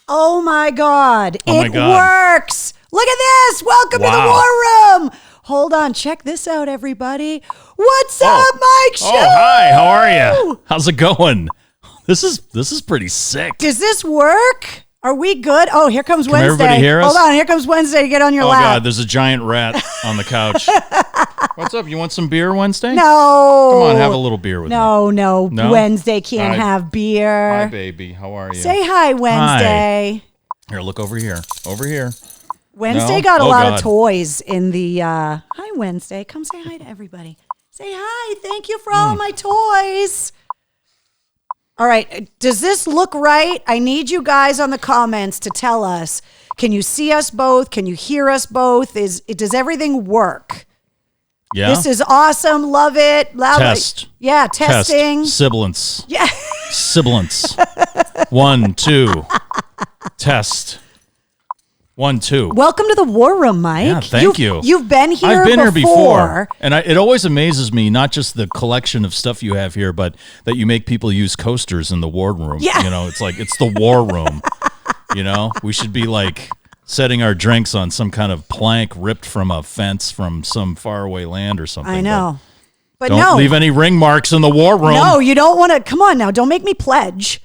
Oh my God. Oh my It God. works. Look at this. Welcome to the war room. Hold on. Check this out, everybody. What's up, Mike? Oh, hi. How are you? How's it going? This is pretty sick. Does this work? Are we good? Oh, here comes Wednesday. Everybody hear us? Hold on. Here comes Wednesday to get on your lap. Oh, God. There's a giant rat on the couch. What's up? You want some beer Wednesday? No. Come on, have a little beer with me. No. Wednesday can't have beer. Hi, baby. How are you? Say hi, Wednesday. Hi. Here, look over here. Over here. Wednesday got a lot of toys in the... Hi, Wednesday. Come say hi to everybody. Say hi. Thank you for all of my toys. All right. Does this look right? I need you guys on the comments to tell us. Can you see us both? Can you hear us both? Does everything work? Yeah. This is awesome. Love it. Test. Yeah, testing. Test. Sibilance. Yeah. Sibilance. 1, 2. Test. 1, 2. Welcome to the War Room, Mike. Yeah, thank you. You've been here I've been before. here before. And it always amazes me, not just the collection of stuff you have here, but that you make people use coasters in the war room. Yeah. You know, it's like, it's the war room. You know, we should be like setting our drinks on some kind of plank ripped from a fence from some faraway land or something. I know. But don't leave any ring marks in the war room. No, you don't want to. Come on now. Don't make me pledge.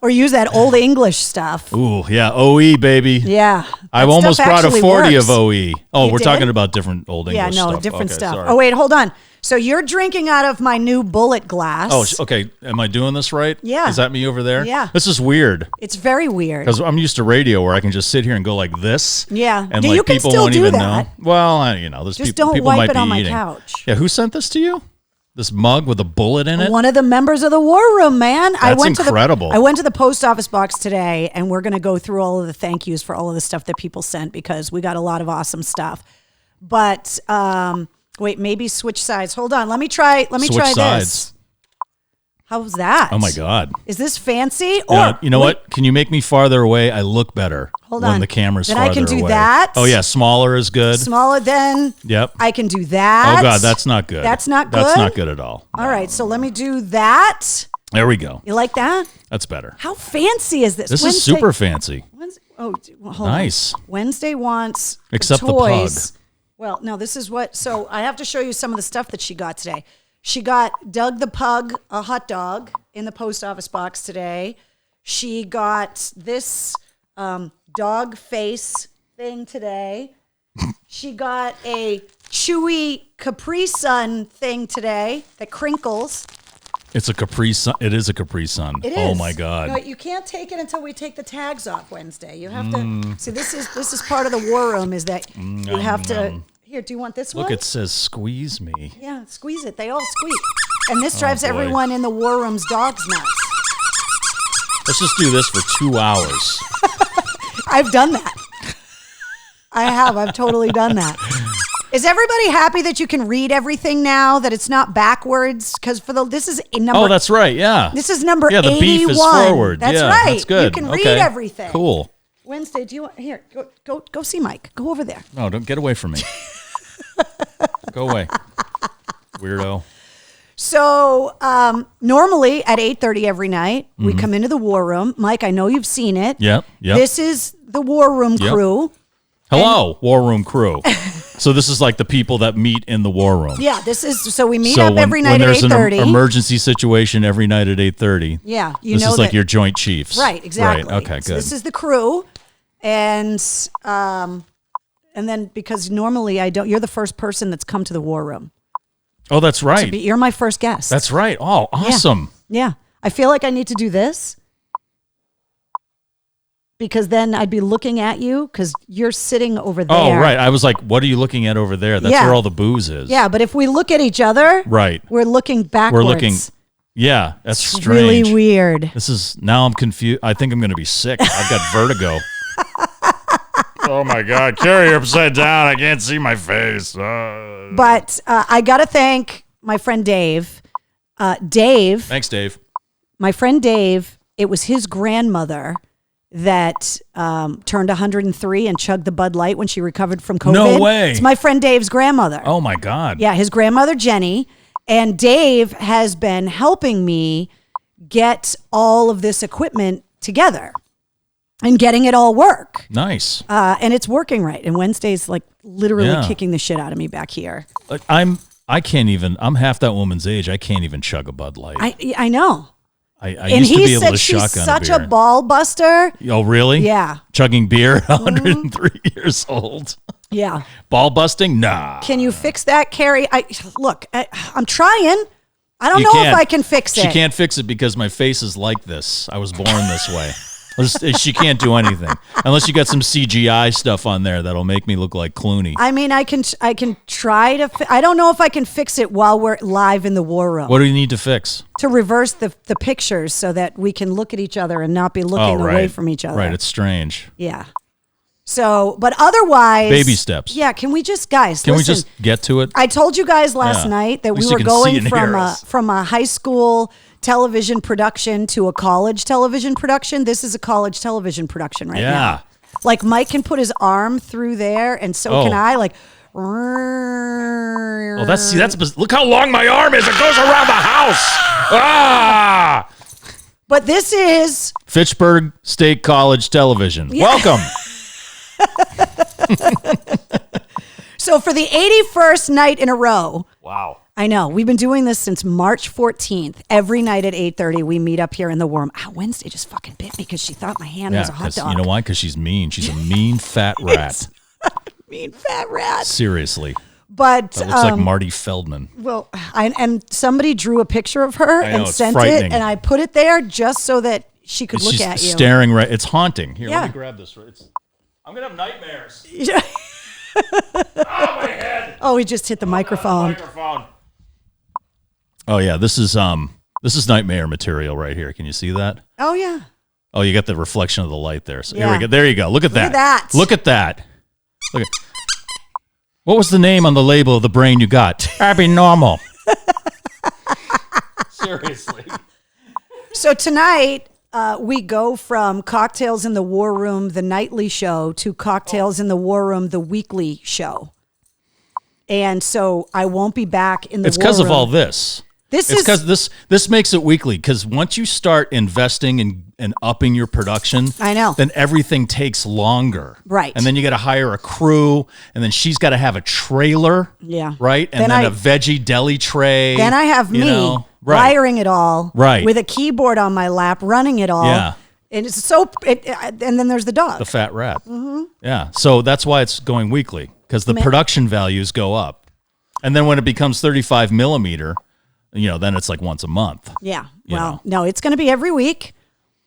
Or use that old English stuff. Ooh, yeah. OE, baby. Yeah. I've almost brought a 40 works. of OE. Oh, You we're did? talking about different old English stuff. Yeah, no, different stuff. Sorry. Oh, wait, hold on. So you're drinking out of my new bullet glass. Oh, okay. Am I doing this right? Yeah. Is that me over there? Yeah. This is weird. It's very weird. Because I'm used to radio where I can just sit here and go like this. Yeah. And You like can people still won't do even that. know. Well, there's Just people don't wipe might it be on my eating. couch. Yeah, who sent this to you? This mug with a bullet in it? One of the members of the war room, man. That's incredible. I went to the post office box today, and we're going to go through all of the thank yous for all of the stuff that people sent because we got a lot of awesome stuff. But wait, maybe switch sides. Hold on. Let me try Switch this. sides. How's that? Oh my God. Is this fancy? Or Yeah, you know what? Can you make me farther away? I look better Hold when on. the camera's Then farther I can do away. that. Oh yeah, smaller is good. Smaller than. Yep. I can do that. Oh God, that's not good. That's not good? That's not good at all. All right, so let me do that. There we go. You like that? That's better. How fancy is this? This is super fancy. Hold Nice. on. Wednesday wants Except the toys. pug. Well, no, this is what. So I have to show you some of the stuff that she got today. She got Doug the pug a hot dog in the post office box today. She got this dog face thing today. She got a chewy Capri Sun thing today that crinkles. It's a Capri Sun. It is a Capri Sun. It is. Oh my God. No, you can't take it until we take the tags off Wednesday. You have to see. This is part of the war room. Is that you have to. Here, do you want this one? Look, it says "squeeze me." Yeah, squeeze it. They all squeak, and this drives boy. everyone in the war room's dogs nuts. Let's just do this for 2 hours. I've done that. I have. I've totally done that. Is everybody happy that you can read everything now? That it's not backwards? Because this is a number. Oh, that's right. Yeah. This is number 81. Yeah, the beef is forward. That's yeah, right. That's good. You can read Okay. everything. Cool. Wednesday, do you want here? Go see Mike. Go over there. No, don't get away from me. Go away, weirdo. So normally at 8:30 every night, we come into the war room. Mike, I know you've seen it. Yep. This is the war room crew. Hello, war room crew. So this is like the people that meet in the war room. Yeah, this is so we meet up every night when at there's 8:30. an emergency situation every night at 8:30. Yeah, this is like your Joint Chiefs. Right, exactly. Right. Okay, So good. this is the crew, and then because normally you're the first person that's come to the war room. Oh, that's right. You're my first guest. That's right. Oh, awesome. Yeah. I feel like I need to do this because then I'd be looking at you because you're sitting over there. Oh, right. I was like, what are you looking at over there? That's where all the booze is. Yeah, but if we look at each other, right, we're looking backwards. We're looking. Yeah, that's it's strange. Really weird. Now I'm confused. I think I'm going to be sick. I've got vertigo. Oh my God, Carrie, you're upside down. I can't see my face. But I got to thank my friend Dave. Dave. Thanks, Dave. My friend Dave, it was his grandmother that turned 103 and chugged the Bud Light when she recovered from COVID. No way. It's my friend Dave's grandmother. Oh my God. Yeah, his grandmother, Jenny. And Dave has been helping me get all of this equipment together. and getting it all work. Nice. And it's working right. And Wednesday's like literally kicking the shit out of me back here. I'm half that woman's age. I can't even chug a Bud Light. I know. I used to be able to shotgun she's such a beer. a ball buster. Oh, really? Yeah. Chugging beer, 103 years old. Yeah. Ball busting? Nah. Can you fix that, Carrie? I'm trying. I don't know if I can fix it. She can't fix it because my face is like this. I was born this way. She can't do anything unless you got some CGI stuff on there that'll make me look like Clooney. I mean, I can try to. I don't know if I can fix it while we're live in the war room. What do you need to fix? To reverse the pictures so that we can look at each other and not be looking away from each other. Right, it's strange. Yeah. So, but otherwise, baby steps. Yeah, can we just, guys? Can we just get to it? I told you guys last night that we were going from a high school television production to a college television production. This is a college television production right now. Like Mike can put his arm through there, and so can I. Like, that's look how long my arm is. It goes around the house. Ah! But this is Fitchburg State College Television. Yeah. Welcome. So for the 81st night in a row. Wow. I know. We've been doing this since March 14th. Every night at 8:30, we meet up here in the war room. Wednesday just fucking bit me because she thought my hand was a hot dog. You know why? Because she's mean. She's a mean fat rat. Mean fat rat. Seriously. But that looks like Marty Feldman. Well, and somebody drew a picture of her and sent it, and I put it there just so that she could look at you. Staring right. It's haunting. Here, let me grab this. I'm gonna have nightmares. Yeah. Oh, my head. Oh, he just hit the microphone. Oh yeah, this is nightmare material right here. Can you see that? Oh yeah. Oh, you got the reflection of the light there. So here we go. There you go. Look at that. Look at that. Look at. What was the name on the label of the brain you got? Abnormal. Seriously. So tonight we go from Cocktails in the War Room, the nightly show, to Cocktails in the War Room, the weekly show. And so I won't be back in the war room. It's because of all this. It's because this makes it weekly, because once you start investing and upping your production, I know, then everything takes longer. Right. And then you got to hire a crew, and then she's got to have a trailer. Yeah. Right? And then a veggie deli tray. Then I have me wiring it all. Right. With a keyboard on my lap, running it all. Yeah. And it's and then there's the dog. The fat rat. Mm-hmm. Yeah. So that's why it's going weekly, because the production values go up. And then when it becomes 35 millimeter, then it's like once a month. Yeah. Well, no, it's going to be every week.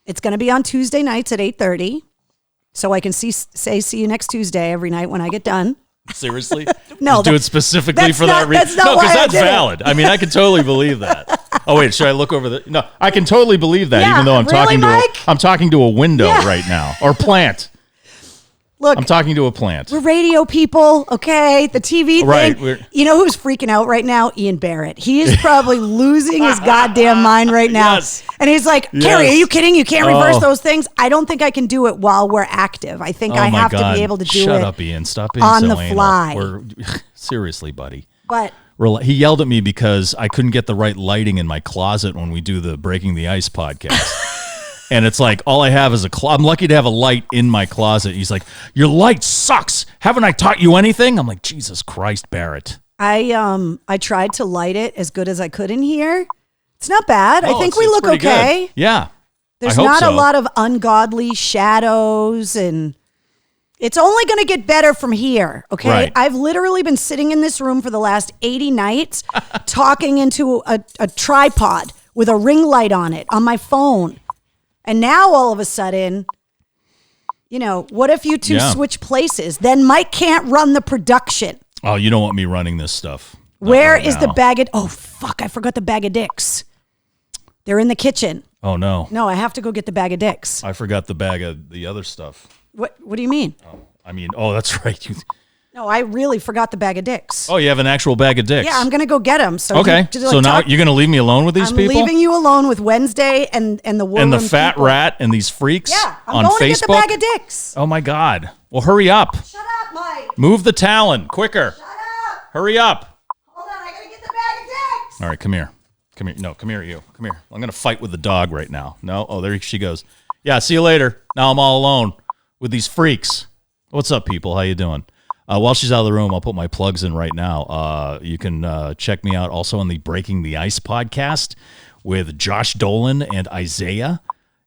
It's going to be on Tuesday nights at 8:30. So I can see you next Tuesday every night when I get done. Seriously? No. Just do it specifically for that reason. No, because that's valid. I mean, I can totally believe that. Oh, wait, should I look over the... No, I can totally believe that, even though I'm talking to a window right now. Or plant. Look, I'm talking to a plant. We're radio people, okay? The TV thing. You know who's freaking out right now? Ian Barrett. He is probably losing his goddamn mind right now. Yes. And he's like, Carrie, are you kidding? You can't reverse those things? I don't think I can do it while we're active. I think I have to be able to do it. Shut up, Ian. Stop being on so the fly. Seriously, buddy. But he yelled at me because I couldn't get the right lighting in my closet when we do the Breaking the Ice podcast. And it's like, all I have is I'm lucky to have a light in my closet. He's like, your light sucks. Haven't I taught you anything? I'm like, Jesus Christ, Barrett. I tried to light it as good as I could in here. It's not bad. I think we look okay. Good. Yeah. There's not a lot of ungodly shadows, and it's only going to get better from here, okay? Right. I've literally been sitting in this room for the last 80 nights talking into a tripod with a ring light on it on my phone. And now all of a sudden, what if you two switch places? Then Mike can't run the production. Oh, you don't want me running this stuff. Where is the bag of... Oh, fuck, I forgot the bag of dicks. They're in the kitchen. Oh, no. No, I have to go get the bag of dicks. I forgot the bag of the other stuff. What do you mean? That's right. No, I really forgot the bag of dicks. Oh, you have an actual bag of dicks? Yeah, I'm going to go get them. So okay. Now you're going to leave me alone with these people? I'm leaving you alone with Wednesday and the war and the room fat people. Rat and these freaks I'm on going Facebook? to get the bag of dicks. Oh, my God. Well, hurry up. Shut up, Mike. Move the talon. Quicker. Shut up. Hurry up. Hold on. I got to get the bag of dicks. All right, come here. Come here. No, come here, you. Come here. I'm going to fight with the dog right now. No? Oh, there she goes. Yeah, see you later. Now I'm all alone with these freaks. What's up, people? How you doing? While she's out of the room, I'll put my plugs in right now. You can check me out also on the Breaking the Ice podcast with Josh Dolan and Isaiah.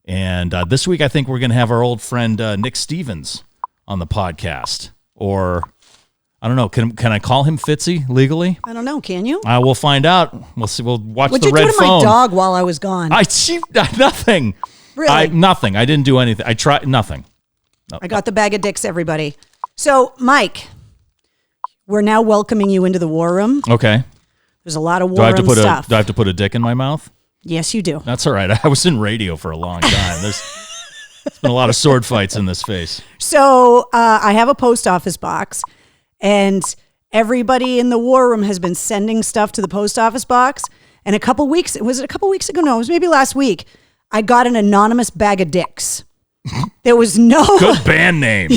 And this week, I think we're going to have our old friend Nick Stevens on the podcast. Or, I don't know, can I call him Fitzy legally? I don't know. Can you? We'll find out. We'll see. We'll watch What'd the red you do to phone. my dog while I was gone? Nothing. Really? Nothing. I didn't do anything. I tried nothing. No. I got the bag of dicks, everybody. So, Mike, we're now welcoming you into the war room. Okay. There's a lot of war room stuff. Do I have to put a dick in my mouth? Yes, you do. That's all right. I was in radio for a long time. There's been a lot of sword fights in this face. So I have a post office box, and everybody in the war room has been sending stuff to the post office box. And was it a couple weeks ago? No, it was maybe last week. I got an anonymous bag of dicks. There was no... Good band name.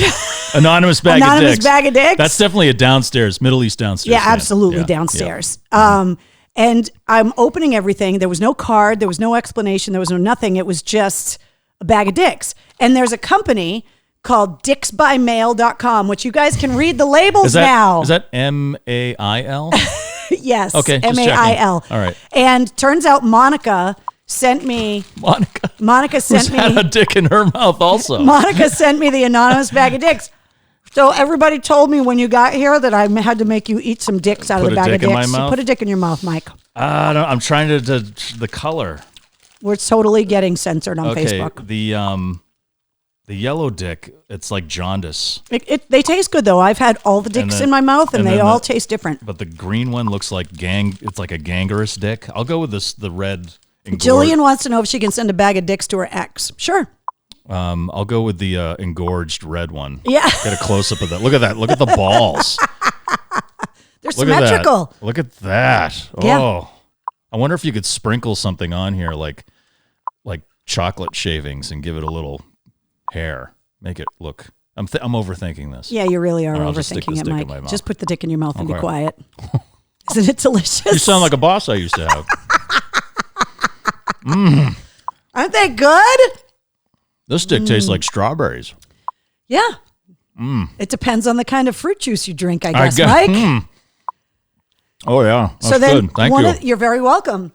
Anonymous bag of dicks. Anonymous bag of dicks. That's definitely a downstairs, Middle East downstairs. Yeah, absolutely downstairs. Yeah. And I'm opening everything. There was no card. There was no explanation. There was no nothing. It was just a bag of dicks. And there's a company called dicksbymail.com, which you guys can read the labels now. Is that M-A-I-L? Yes. Okay. M-A-I-L. All right. And turns out Monica sent me... Monica sent me... had a dick in her mouth also. Monica sent me the anonymous bag of dicks. So everybody told me when you got here that I had to make you eat some dicks out of the bag of dicks. So put a dick in your mouth, Mike. No, I'm trying to the color. We're totally getting censored on Facebook. The yellow dick, it's like jaundice. They taste good though. I've had all the dicks in my mouth, and they all taste different. But the green one looks like It's like a gangrenous dick. I'll go with the red. Jillian wants to know if she can send a bag of dicks to her ex. Sure. I'll go with the engorged red one. Yeah. Get a close up of that. Look at that. Look at the balls. They're symmetrical. Look at that. Yeah. Oh, I wonder if you could sprinkle something on here like chocolate shavings and give it a little hair. Make it look. I'm overthinking this. Yeah, you really are overthinking it, Mike. Just put the dick in your mouth and be quiet. Isn't it delicious? You sound like a boss I used to have. Aren't they good? This dick tastes like strawberries. Yeah. It depends on the kind of fruit juice you drink, I guess, Mike. Oh, yeah. That's so then good. Thank you. You're very welcome.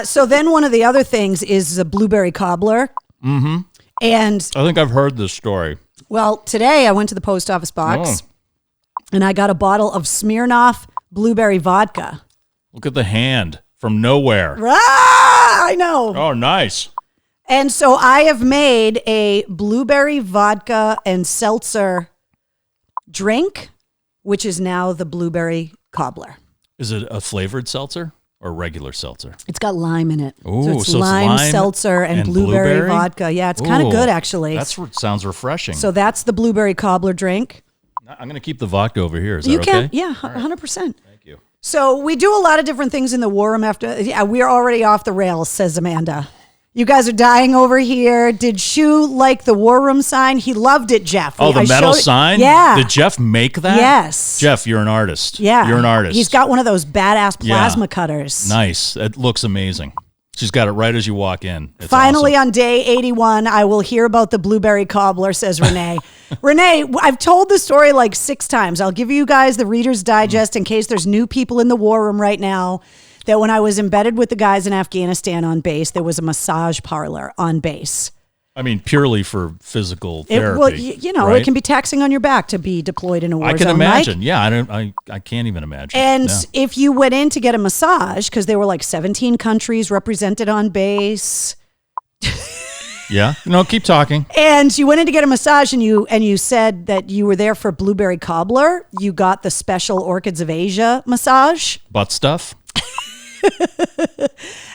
So then one of the other things is the blueberry cobbler. Mm-hmm. And I think I've heard this story. Well, today I went to the post office box and I got a bottle of Smirnoff blueberry vodka. Look at the hand from nowhere. I know. Oh, nice. And so I have made a blueberry vodka and seltzer drink, which is now the blueberry cobbler. Is it a flavored seltzer or regular seltzer? It's got lime in it. Ooh, so it's lime seltzer and blueberry vodka. Yeah, it's kind of good, actually. That sounds refreshing. So that's the blueberry cobbler drink. I'm going to keep the vodka over here. Is that okay? You can, yeah, 100%. Thank you. So we do a lot of different things in the war room after. Yeah, we're already off the rails, says Amanda. You guys are dying over here. Did Shu like the war room sign? He loved it, Jeff. Oh, the metal sign? Yeah. Did Jeff make that? Yes. Jeff, you're an artist. Yeah. You're an artist. He's got one of those badass plasma cutters. Nice. It looks amazing. She's got it right as you walk in. It's Finally, awesome. on day 81, I will hear about the blueberry cobbler, says Renee. Renee, I've told the story like 6 times. I'll give you guys the Reader's Digest in case there's new people in the war room right now. That when I was embedded with the guys in Afghanistan on base, there was a massage parlor on base. I mean, purely for physical therapy. Right? It can be taxing on your back to be deployed in a war zone. I can imagine. Mike. Yeah, I can't even imagine. And if you went in to get a massage, because there were like 17 countries represented on base. Yeah, no, keep talking. And you went in to get a massage, and you said that you were there for blueberry cobbler. You got the special Orchids of Asia massage. Butt stuff.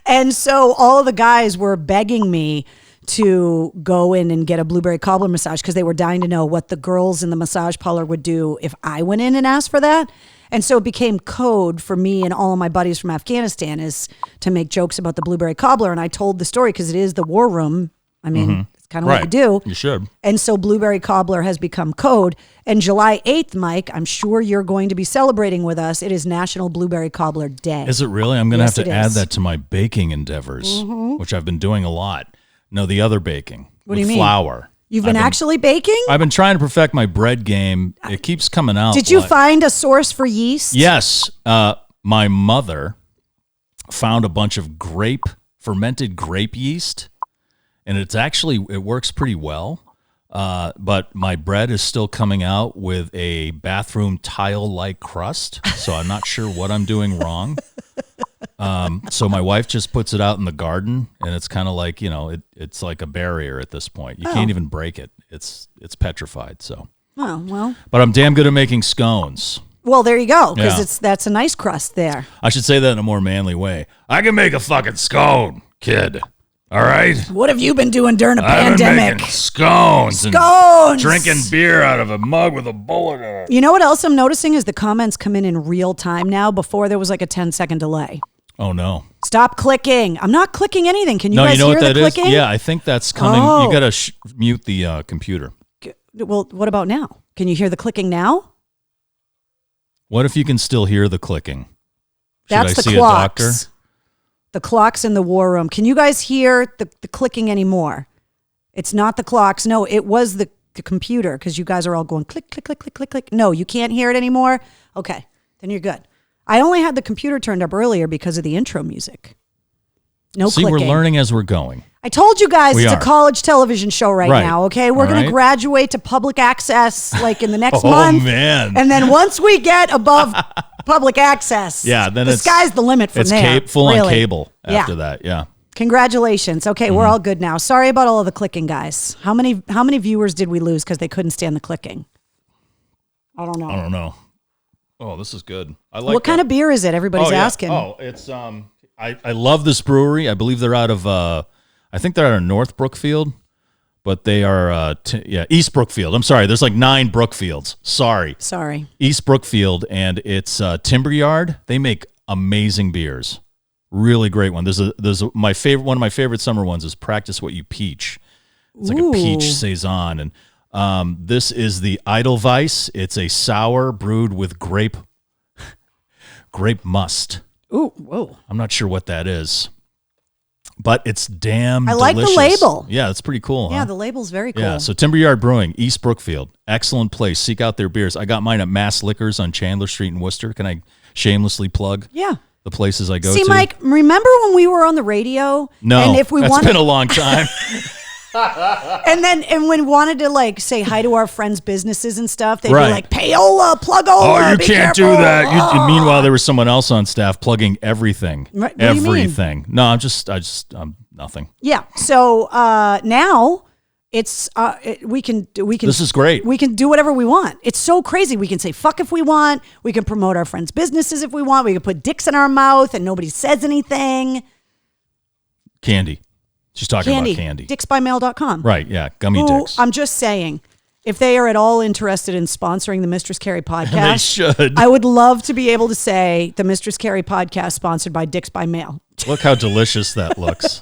And so all of the guys were begging me to go in and get a blueberry cobbler massage because they were dying to know what the girls in the massage parlor would do if I went in and asked for that. And so it became code for me and all of my buddies from Afghanistan is to make jokes about the blueberry cobbler. And I told the story because it is the war room. I mean, it's kind of what you do. You should. And so blueberry cobbler has become code. And July 8th, Mike, I'm sure you're going to be celebrating with us. It is National Blueberry Cobbler Day. Is it really? I'm going to have to add that to my baking endeavors, which I've been doing a lot. No, the other baking. What do you mean? Flour. You've been actually baking? I've been trying to perfect my bread game. It keeps coming out. Did you find a source for yeast? Yes. My mother found a bunch of fermented grape yeast, and it works pretty well. But my bread is still coming out with a bathroom tile-like crust, so I'm not sure what I'm doing wrong. So my wife just puts it out in the garden, and it's kind of like, it's like a barrier at this point. You can't even break it. It's petrified. So. Oh, well. But I'm damn good at making scones. Well, there you go, because that's a nice crust there. I should say that in a more manly way. I can make a fucking scone, kid. All right? What have you been doing during a I've pandemic? been making scones. And drinking beer out of a mug with a bullet in it. You know what else I'm noticing is the comments come in real time now. Before there was like a 10-second delay. Oh, no. Stop clicking. I'm not clicking anything. Can you guys hear the clicking? Yeah, I think that's coming. Oh. You got to mute the computer. Well, what about now? Can you hear the clicking now? What if you can still hear the clicking? That's the clocks. The clocks in the war room. Can you guys hear the clicking anymore? It's not the clocks. No, it was the computer, because you guys are all going click, click, click, click, click, click. No, you can't hear it anymore? Okay, then you're good. I only had the computer turned up earlier because of the intro music. No clicking. See, we're learning as we're going. I told you guys it's a college television show right now, okay? We're going to graduate to public access like in the next month. Oh, man. And then once we get above public access, then the sky's the limit from there. It's full on cable after that, yeah. Congratulations. Okay, we're all good now. Sorry about all of the clicking, guys. How many viewers did we lose because they couldn't stand the clicking? I don't know. Oh, this is good. I like. What kind of beer is it? Everybody's asking. Oh, it's I love this brewery. I believe they're out of I think they're out of North Brookfield, but they are East Brookfield. I'm sorry. There's like 9 Brookfields. Sorry. East Brookfield, and it's Timber Yard. They make amazing beers. Really great one. One of my favorite summer ones is Practice What You Peach. It's like a peach saison, and this is the Edelweiss. It's a sour brewed with grape must. Ooh, whoa! I'm not sure what that is, but it's damn delicious. I like the label. Yeah, it's pretty cool. Yeah, huh? the label's very cool. Yeah, so Timber Yard Brewing, East Brookfield, excellent place. Seek out their beers. I got mine at Mass Liquors on Chandler Street in Worcester. Can I shamelessly plug? Yeah. The places I go to. See, Mike, remember when we were on the radio? No, and if we that's been a long time. and when we wanted to like say hi to our friends' businesses and stuff, they'd be like, Paola, plug over. Oh, you can't do that. Meanwhile, there was someone else on staff plugging everything. Right. What everything. No, I'm nothing. Yeah. So now it's we can. This is great. We can do whatever we want. It's so crazy. We can say fuck if we want. We can promote our friends' businesses if we want. We can put dicks in our mouth and nobody says anything. Candy. She's talking about candy. Dicksbymail.com. Right, yeah. Gummy dicks. I'm just saying, if they are at all interested in sponsoring the Mistress Carrie podcast, they should. I would love to be able to say the Mistress Carrie podcast sponsored by Dicks by Mail. Look how delicious that looks.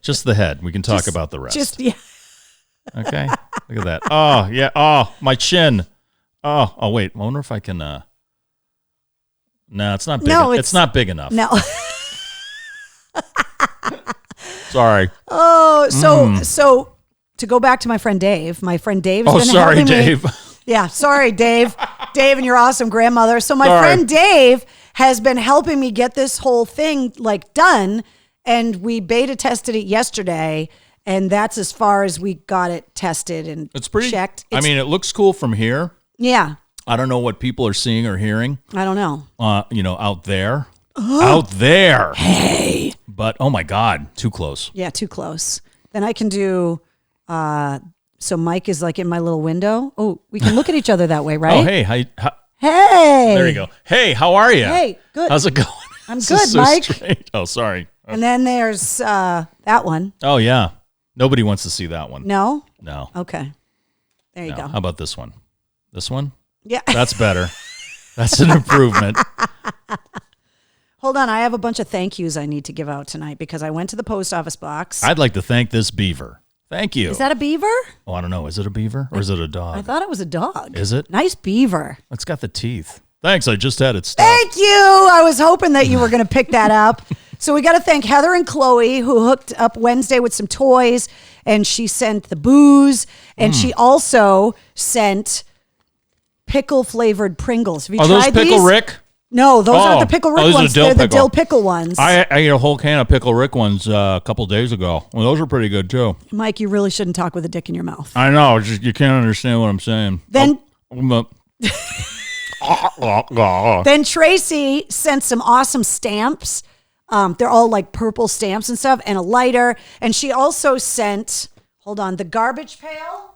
Just the head. We can talk about the rest. Okay. Look at that. Oh, yeah. Oh, my chin. Oh, wait. I wonder if I can. No, it's not big. No, it's not big enough. No. Sorry. Oh, so to go back to my friend Dave. My friend Dave. Oh, sorry, Dave. Yeah, sorry, Dave. Dave and your awesome grandmother. So my friend Dave has been helping me get this whole thing like done, and we beta tested it yesterday, and that's as far as we got it tested and it's pretty checked. I mean, it looks cool from here. Yeah. I don't know what people are seeing or hearing. I don't know. Out there. Out there. Hey. But, oh my God, too close. Yeah, too close. Then I can do, so Mike is like in my little window. Oh, we can look at each other that way, right? Oh, hey. Hey. There you go. Hey, how are you? Hey, good. How's it going? I'm good, Mike. Straight. Oh, sorry. And then there's that one. Oh, yeah. Nobody wants to see that one. No? No. Okay. There you go. How about this one? This one? Yeah. That's better. That's an improvement. Hold on, I have a bunch of thank yous I need to give out tonight because I went to the post office box. I'd like to thank this beaver. Thank you. Is that a beaver? Oh, I don't know. Is it a beaver or is it a dog? I thought it was a dog. Is it? Nice beaver. It's got the teeth. Thanks, I just had it stuffed. Thank you. I was hoping that you were going to pick that up. So we got to thank Heather and Chloe, who hooked up Wednesday with some toys, and she sent the booze, and she also sent pickle-flavored Pringles. Have you Are tried those Pickle these? Rick? No, those aren't the Pickle Rick these are ones. dill They're the pickle. dill pickle ones. I ate a whole can of Pickle Rick ones a couple days ago. Well, those are pretty good, too. Mike, you really shouldn't talk with a dick in your mouth. I know. Just, you can't understand what I'm saying. Then- Oh, Then Tracy sent some awesome stamps. They're all like purple stamps and stuff, and a lighter. And she also sent, hold on, the garbage pail.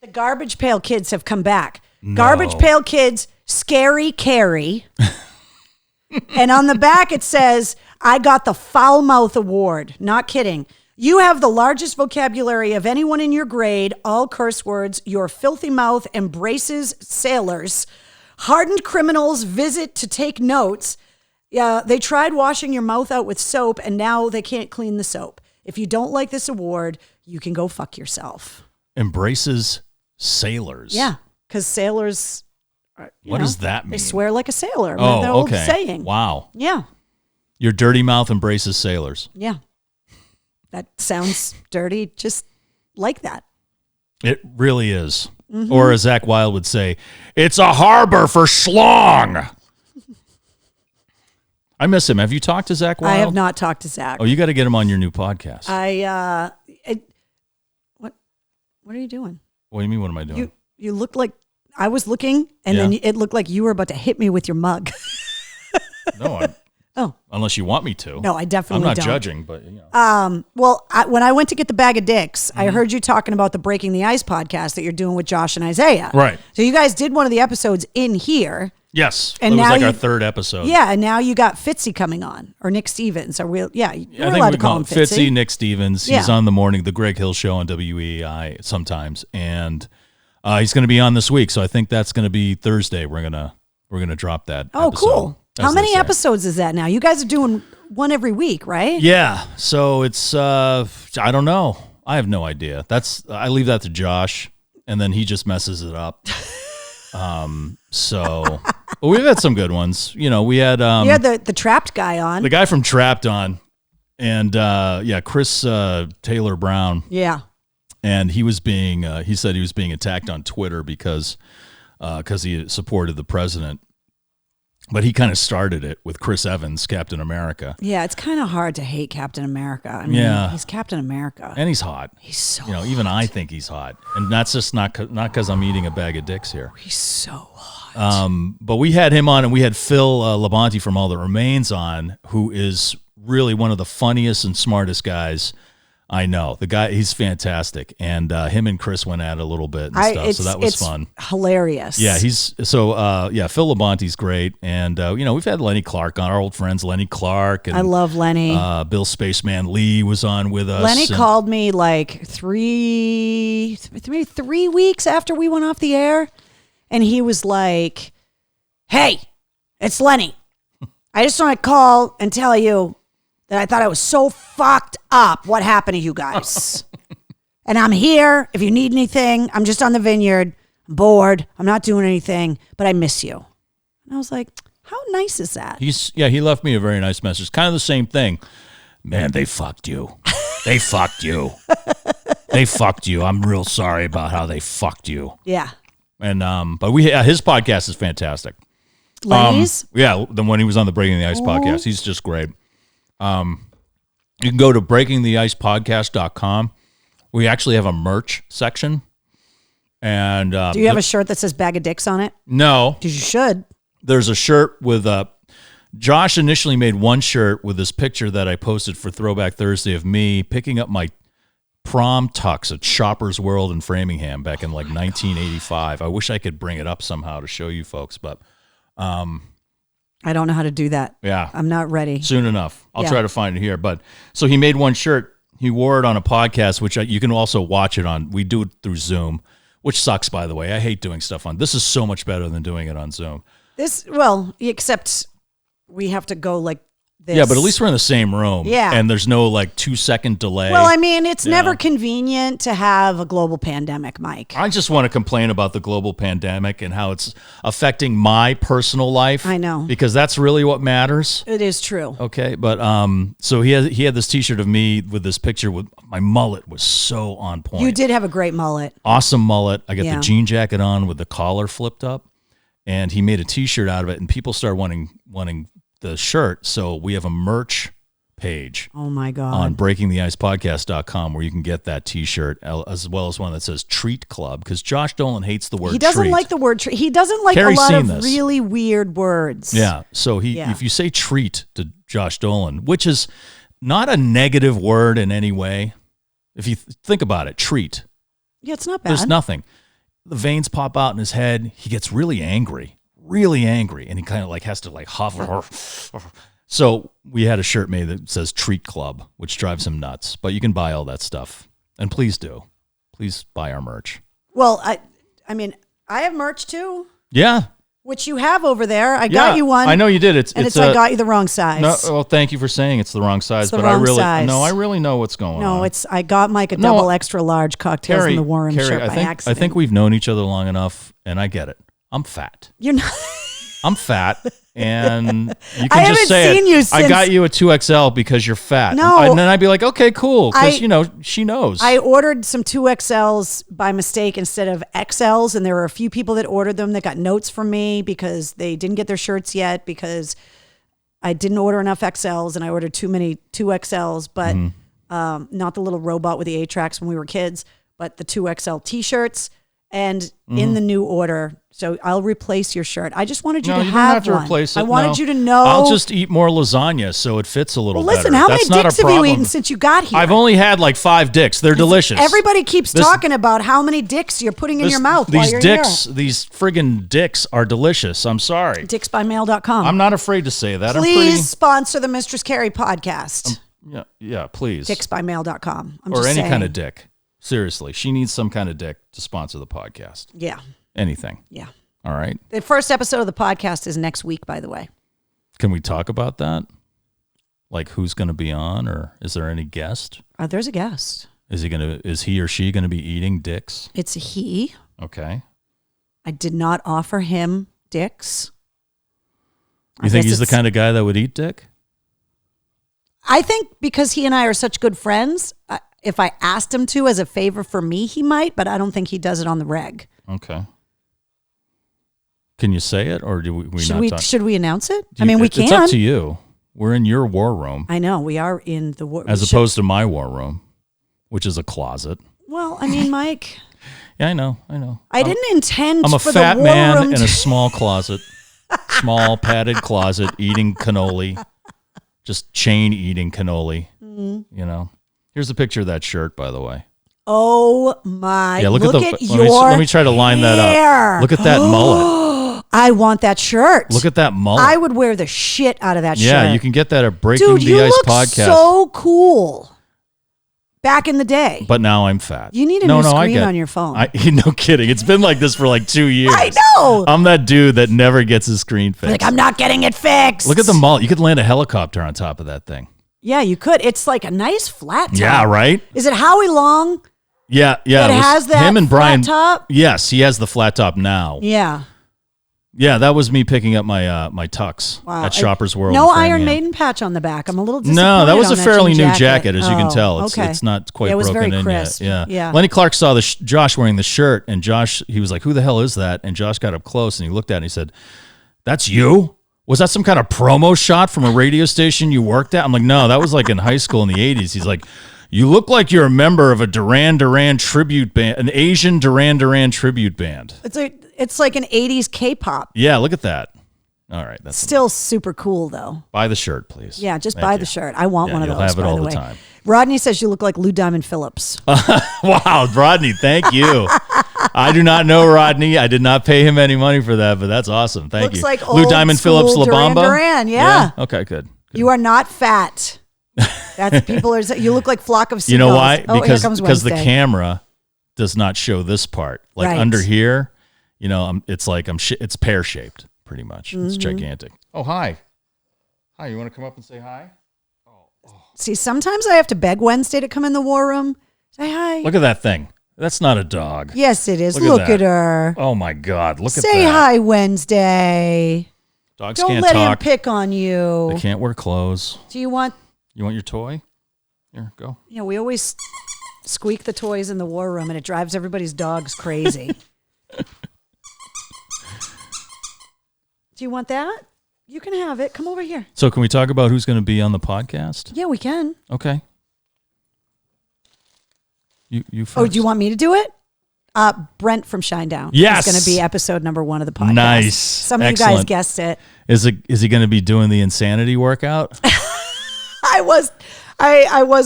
The garbage pail kids have come back. No. Garbage pail kids, scary Carrie. And on the back it says, I got the Foul Mouth Award. Not kidding. You have the largest vocabulary of anyone in your grade, all curse words. Your filthy mouth embraces sailors. Hardened criminals visit to take notes. They tried washing your mouth out with soap, and now they can't clean the soap. If you don't like this award, you can go fuck yourself. Embraces sailors. Yeah, because sailors... What does that mean? They swear like a sailor. Oh, the old okay. saying. Wow. Yeah. Your dirty mouth embraces sailors. Yeah. That sounds dirty, just like that. It really is. Mm-hmm. Or as Zach Wilde would say, it's a harbor for schlong. I miss him. Have you talked to Zach Wilde? I have not talked to Zach. Oh, you got to get him on your new podcast. What are you doing? What do you mean, what am I doing? You look like, I was looking, and then it looked like you were about to hit me with your mug. No, unless you want me to. No, I definitely don't. I'm not don't. judging, but you know. Well, when I went to get the bag of dicks, I heard you talking about the Breaking the Ice podcast that you're doing with Josh and Isaiah. Right. So you guys did one of the episodes in here. Yes. And it was now like our third episode. Yeah, and now you got Fitzy coming on, or Nick Stevens. We're allowed to call him Fitzy, Nick Stevens. He's Yeah. on the Greg Hill Show on WEI sometimes, and he's going to be on this week. So I think that's going to be Thursday. We're gonna drop that. Oh, episode, cool. as How they many say. episodes is that now? You guys are doing one every week, right? Yeah. So it's I don't know. I have no idea. I leave that to Josh, and then he just messes it up. So but we've had some good ones. You know, we had You had the Trapped guy on. the guy from Trapped on, and Chris Taylor Brown. Yeah. And he was being he said he was being attacked on Twitter because he supported the president. But he kind of started it with Chris Evans, Captain America. Yeah, it's kind of hard to hate Captain America. I mean, he's Captain America. And he's hot. He's so even hot. I think he's hot. And that's just not because I'm eating a bag of dicks here. He's so hot. But we had him on, and we had Phil Labonte from All That Remains on, who is really one of the funniest and smartest guys I know. The guy, he's fantastic. And him and Chris went at it a little bit and stuff, so that was fun. Hilarious. Yeah, Phil Labonte's great. And, we've had Lenny Clark on, our old friends Lenny Clark. And, I love Lenny. Bill Spaceman Lee was on with us. Lenny called me like 3 weeks after we went off the air, and he was like, "Hey, it's Lenny. I just want to call and tell you that I thought I was so fucked up what happened to you guys. And I'm here if you need anything. I'm just on the vineyard. I'm bored. I'm not doing anything, but I miss you." And I was like, how nice is that? He left me a very nice message. Kind of the same thing. Man, they fucked you. They fucked you. They fucked you. I'm real sorry about how they fucked you. Yeah. And but his podcast is fantastic. Lenny's? The one he was on the Breaking the Ice podcast. He's just great. You can go to breakingtheicepodcast.com. We actually have a merch section. And Do you have a shirt that says Bag of Dicks on it? No. Because you should. There's a shirt with Josh initially made one shirt with this picture that I posted for Throwback Thursday of me picking up my prom tux at Shoppers World in Framingham back in 1985. I wish I could bring it up somehow to show you folks, but I don't know how to do that. yeah. I'm not ready. Soon enough. I'll Yeah. try to find it here. But so he made one shirt. He wore it on a podcast, which you can also watch it on. We do it through Zoom, which sucks, by the way. I hate doing stuff on. This is so much better than doing it on Zoom. Except we have to go like this. Yeah, but at least we're in the same room. Yeah. And there's no like 2-second delay. Well, I mean, it's never convenient to have a global pandemic, Mike. I just want to complain about the global pandemic and how it's affecting my personal life. I know. Because that's really what matters. It is true. Okay, but so he had this T-shirt of me with this picture with my mullet was so on point. You did have a great mullet. Awesome mullet. I got the jean jacket on with the collar flipped up, and he made a T-shirt out of it, and people started wanting the shirt. So we have a merch page. Oh my God. On breakingtheicepodcast.com where you can get that T-shirt as well as one that says Treat Club, because Josh Dolan hates the word treat. He doesn't like the word treat. He doesn't like Carrie's a lot of this. really weird words. Yeah. So if you say treat to Josh Dolan, which is not a negative word in any way, if you think about it, treat. Yeah, it's not bad. There's nothing. The veins pop out in his head. He gets really angry, and he kind of like has to like hover. So we had a shirt made that says Treat Club, which drives him nuts. But you can buy all that stuff, and please do. Please buy our merch. Well, I mean, I have merch too. Yeah. Which you have over there. I got you one. I know you did. I got you the wrong size. No, well, thank you for saying it's the wrong size. But I really know what's going on. No, I got Mike a double extra large cocktails in the Warren shirt by accident. I think we've known each other long enough, and I get it. I'm fat. You're not. I'm fat, and you can I just say haven't seen you since. I got you a 2XL because you're fat. No. And then I'd be like, okay, cool, because she knows. I ordered some 2XLs by mistake instead of XLs, and there were a few people that ordered them that got notes from me because they didn't get their shirts yet because I didn't order enough XLs and I ordered too many 2XLs, but not the little robot with the 8 tracks when we were kids, but the 2XL T-shirts. And in the new order, so I'll replace your shirt. I just wanted you to have one. No, you don't have to replace it. I wanted you to know. I'll just eat more lasagna so it fits a little better. Listen, how many dicks have you eaten since you got here? I've only had like 5 dicks. They're delicious. Everybody keeps talking about how many dicks you're putting in your mouth while you're here. These friggin' dicks are delicious. I'm sorry. Dicksbymail.com. I'm not afraid to say that. Please sponsor the Mistress Carrie podcast. Yeah, please. Dicksbymail.com. Or any kind of dick. Seriously, she needs some kind of dick to sponsor the podcast. Yeah. Anything. Yeah. All right. The first episode of the podcast is next week, by the way. Can we talk about that? Like who's going to be on, or is there any guest? There's a guest. Is he or she going to be eating dicks? It's a he. Okay. I did not offer him dicks. You think he's the kind of guy that would eat dick? I think because he and I are such good friends, if I asked him to as a favor for me, he might, but I don't think he does it on the reg. Okay. Can you say it, or do we not? Should we announce it? I mean, we can. It's up to you. We're in your war room. I know we are in the war, as opposed to my war room, which is a closet. Well, I mean, Mike. Yeah, I know. I didn't intend. I'm a for fat the war man room in a small closet, small padded closet, eating cannoli, just chain eating cannoli. Mm-hmm. You know. Here's a picture of that shirt, by the way. Oh my! Yeah, look at your let me try to line that up. Look at that mullet. I want that shirt. Look at that mullet. I would wear the shit out of that shirt. Yeah, you can get that at Breaking the Ice podcast. Dude, you look so cool. Back in the day. But now I'm fat. You need a new screen on your phone. No kidding. It's been like this for like 2 years. I know. I'm that dude that never gets his screen fixed. Like, I'm not getting it fixed. Look at the mullet. You could land a helicopter on top of that thing. Yeah, you could. It's like a nice flat top. Yeah, right? Is it Howie Long? Yeah. That has that him and Brian, flat top? Yes, he has the flat top now. Yeah. Yeah, that was me picking up my my tux at Shoppers World. No Iron Maiden patch on the back. I'm a little disappointed. No, that was a fairly new jacket, as you can Oh, tell. okay. It's not quite it was broken very in crisp. yet. Yeah. Lenny Clark saw Josh wearing the shirt, and Josh, he was like, "Who the hell is that?" And Josh got up close and he looked at it and he said, "That's you? Was that some kind of promo shot from a radio station you worked at?" I'm like, "No, that was like in high school in the 80s." He's like, "You look like you're a member of a Duran Duran tribute band, an Asian Duran Duran tribute band." It's like an 80s K-pop. Yeah, look at that. All right, that's still super cool though. Buy the shirt, please. Yeah, just buy the shirt. I want one of those. You'll have it by all the the way. time. Rodney says you look like Lou Diamond Phillips. Wow, Rodney, thank you. I do not know Rodney. I did not pay him any money for that, but that's awesome. Thank you. Looks like Lou Diamond Phillips La Duran Bamba. Duran, yeah. Okay, good. You are not fat. That's people are. You look like Flock of Seagulls. You know why? Oh, Because the camera does not show this part. Like Right. under here, it's like it's pear shaped, pretty much. It's gigantic. Oh, hi. Hi, you want to come up and say hi? See, sometimes I have to beg Wednesday to come in the war room. Say hi. Look at that thing. That's not a dog. Yes, it is. Look Look at her. Oh, my God. Look at that. Say hi, Wednesday. Dogs Don't can't let talk. him pick on you. They can't wear clothes. Do you want... You want your toy? Here, go. We always squeak the toys in the war room, and it drives everybody's dogs crazy. Do you want that? You can have it. Come over here. So can we talk about who's going to be on the podcast? Yeah, we can. Okay. You first. Oh, do you want me to do it? Brent from Shinedown. Yes. Is going to be episode number 1 of the podcast. Nice. Some of you guys Excellent. guessed it. Is he going to be doing the insanity workout? I was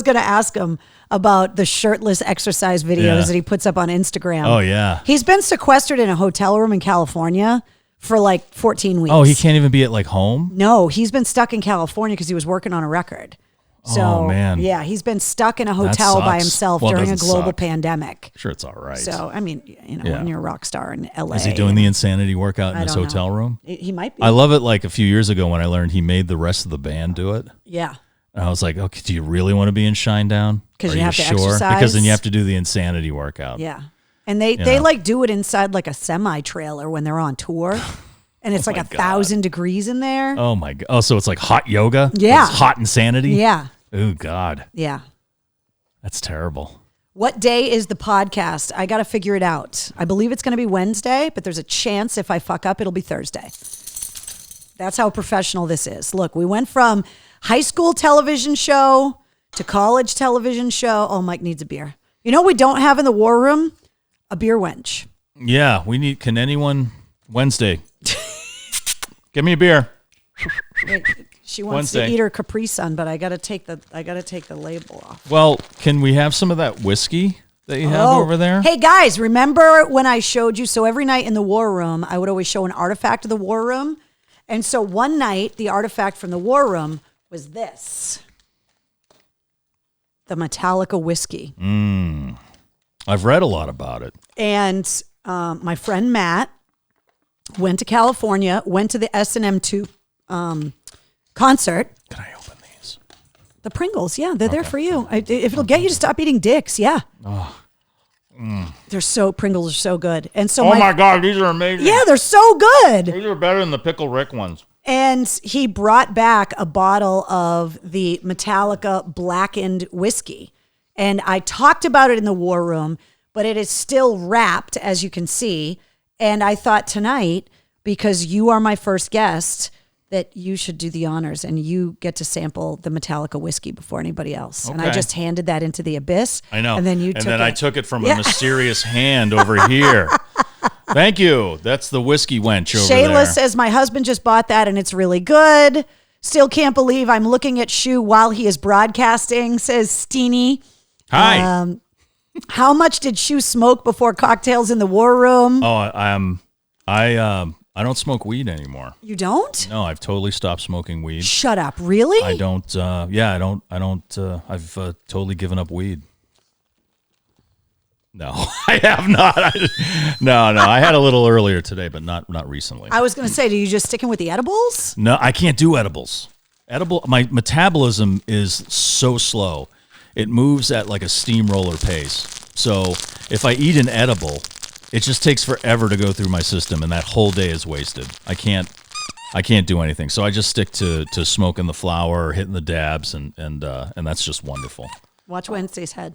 going to ask him about the shirtless exercise videos that he puts up on Instagram. Oh, yeah. He's been sequestered in a hotel room in California for like 14 weeks. Oh, he can't even be at like home? No, he's been stuck in California because he was working on a record. So, Oh, man. yeah, he's been stuck in a hotel by sucks. himself Well, it during a doesn't global suck. pandemic. Sure, it's all right. So, I mean, Yeah. when you're a rock star in LA. Is he doing the insanity workout in I his don't know. hotel room? He might be. I love it. Like a few years ago when I learned he made the rest of the band do it. Yeah. And I was like, okay, do you really want to be in Shinedown? 'Cause Are you have to sure? exercise? Because then you have to do the insanity workout. Yeah. And they like do it inside like a semi trailer when they're on tour. And it's like my 1,000 degrees in there. Oh my God. Oh, so it's like hot yoga? Yeah. It's hot insanity? Yeah. Oh God. Yeah. That's terrible. What day is the podcast? I got to figure it out. I believe it's going to be Wednesday, but there's a chance if I fuck up, it'll be Thursday. That's how professional this is. Look, we went from high school television show to college television show. Oh, Mike needs a beer. You know what we don't have in the war room? A beer wench. Yeah, can anyone Wednesday? Give me a beer. She wants Wednesday. to eat her Capri Sun, but I got to take the label off. Well, can we have some of that whiskey that you have over there? Hey guys, remember when I showed you? So every night in the war room, I would always show an artifact of the war room. And so one night, the artifact from the war room was this. The Metallica whiskey. I've read a lot about it. And my friend Matt went to California, went to the S&M 2 concert. Can I open these? The Pringles, yeah, they're there for you. If it'll get you to stop eating dicks, yeah. Pringles are so good. And so Oh my God, these are amazing. yeah, they're so good. These are better than the Pickle Rick ones. And he brought back a bottle of the Metallica blackened whiskey. And I talked about it in the war room, but it is still wrapped, as you can see. And I thought tonight, because you are my first guest, that you should do the honors and you get to sample the Metallica whiskey before anybody else. And I Okay. just handed that into the abyss. I know. And then you took it. I took it from a mysterious hand over here. Thank you. That's the whiskey wench over Shayla there. says, my husband just bought that and it's really good. Still can't believe I'm looking at Shu while he is broadcasting, says Steenie. Hi. How much did Shu smoke before cocktails in the war room? Oh, I don't smoke weed anymore. You don't? No, I've totally stopped smoking weed. Shut up. Really? I don't. I've totally given up weed. No, I have not. No. I had a little earlier today, but not recently. I was going to say, do you just sticking with the edibles? No, I can't do edibles. My metabolism is so slow. It moves at like a steamroller pace. So if I eat an edible, it just takes forever to go through my system, and that whole day is wasted. I can't do anything. So I just stick to smoking the flower or hitting the dabs, and that's just wonderful. Watch Wednesday's head.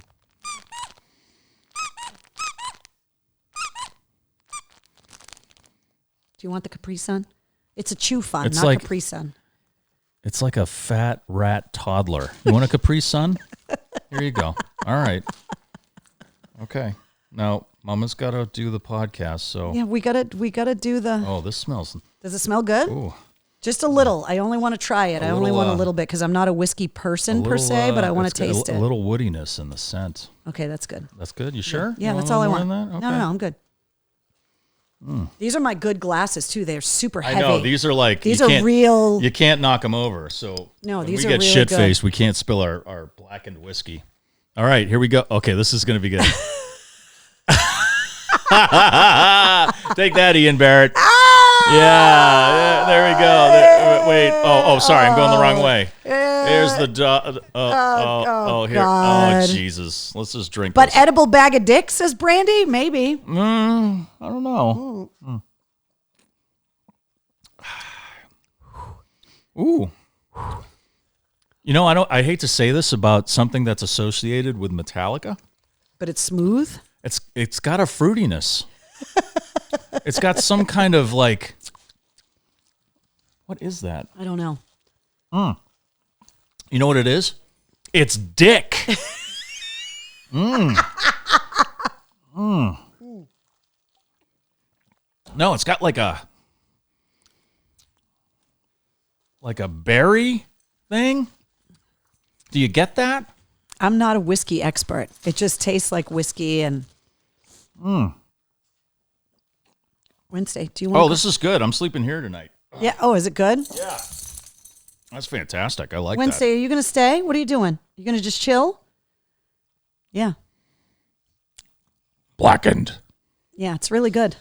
Do you want the Capri Sun? It's a chew fun, It's not like- Capri Sun. It's like a fat rat toddler. You want a Capri Sun? Here you go. All right. Okay. Now, Mama's got to do the podcast, so. Yeah, we gotta do the. Oh, this smells. Does it smell good? Ooh. Just a little. I only want to try it. I only want a little bit because I'm not a whiskey person per se, but I want to taste a it. little woodiness in the scent. Okay, that's good. That's good. You sure? Yeah, You that's a all I little want. more than that? No, Okay. I'm good. These are my good glasses too. They're super heavy. I know these are like These you are can't- real. You can't knock them over. So No, when these we are get really shit good. faced, we can't spill our blackened whiskey. All right, here we go. Okay, this is gonna be good. Take that, Ian Barrett. Yeah, there we go. Wait. Oh, sorry. I'm going the wrong way. There's the dog. Here. God. Oh, Jesus. Let's just drink But this. edible bag of dicks, says Brandy? Maybe. I don't know. Ooh. You know, I hate to say this about something that's associated with Metallica. But it's smooth? It's got a fruitiness. It's got some kind of like, what is that? I don't know. You know what it is? It's dick. No, it's got like a berry thing. Do you get that? I'm not a whiskey expert. It just tastes like whiskey and... Wednesday, do you want Oh, this is good. I'm sleeping here tonight. Yeah. Oh, is it good? Yeah. That's fantastic. I like Wednesday, are you going to stay? What are you doing? You going to just chill? Yeah. that. Blackened. Yeah, it's really good.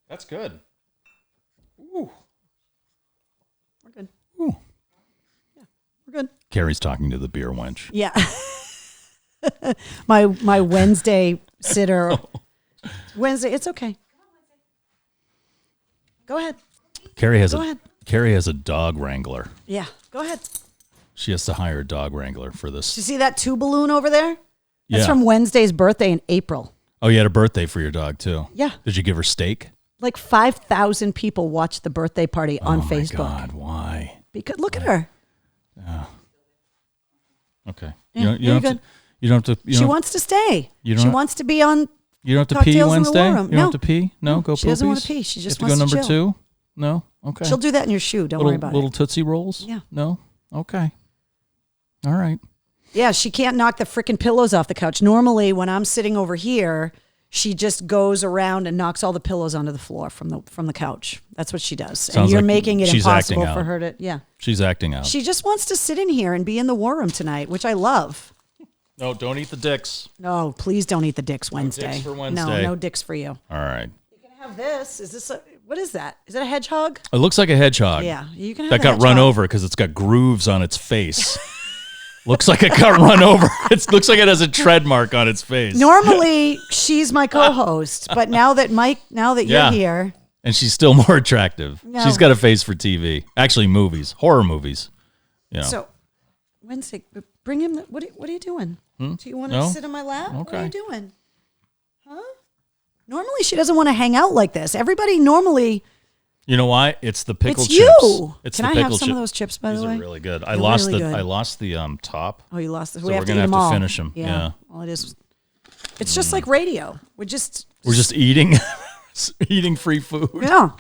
That's good. Ooh. We're good. Ooh. Yeah, we're good. Carrie's talking to the beer wench. Yeah. my Wednesday sitter. Wednesday, it's okay. Go ahead. Carrie has Go ahead. Carrie has a dog wrangler. Yeah, go ahead. She has to hire a dog wrangler for this. Did you see that two balloon over there? That's Yeah. from Wednesday's birthday in April. Oh, you had a birthday for your dog too. Yeah. Did you give her steak? Like 5,000 people watched the birthday party on Oh my Facebook. God, why? Because look at her. Okay. Yeah, you you're don't have good. to. You don't have to. You She don't, wants to stay. You She don't- wants to be on. you don't have to pee Cocktails in the Wednesday. war room. You don't No. have to pee. No, go. She doesn't wanna poopies? pee. She just you have wants to to go chill. number 2. No. Okay. She'll do that in your shoe. Don't worry about little it. Tootsie Rolls. Yeah. No. Okay. All right. Yeah, she can't knock the freaking pillows off the couch. Normally, when I'm sitting over here, she just goes around and knocks all the pillows onto the floor from the couch. That's what she does. And Sounds you're like making it she's impossible acting for out. her to. Yeah. She's acting out. She just wants to sit in here and be in the war room tonight, which I love. No, don't eat the dicks. No, please don't eat the dicks Wednesday. for No, Wednesday. no dicks for you. All right. You can have this. Is this what is that? Is it a hedgehog? It looks like a hedgehog. Yeah, you can have That the got run hedgehog. over because it's got grooves on its face. Looks like it got run over. It looks like it has a tread mark on its face. Normally, she's my co-host, but now that Yeah. you're here, And she's still more attractive. No. She's got a face for TV. Actually, movies, horror movies. Yeah. so Wednesday, bring him. What are you doing? Do you want to No? sit on my lap? What are Okay. you doing? Huh? Normally, she doesn't want to hang out like this. Everybody normally. You know why? It's the pickle It's chips. you. It's Can the I pickle have some chip- of those chips, by These the way? are really good. They're really good. I lost the top. Oh, you lost this. So We have we're to eat gonna have them to all. finish 'em. Yeah. Well, it is. It's just like radio. We're just eating eating free food. yeah.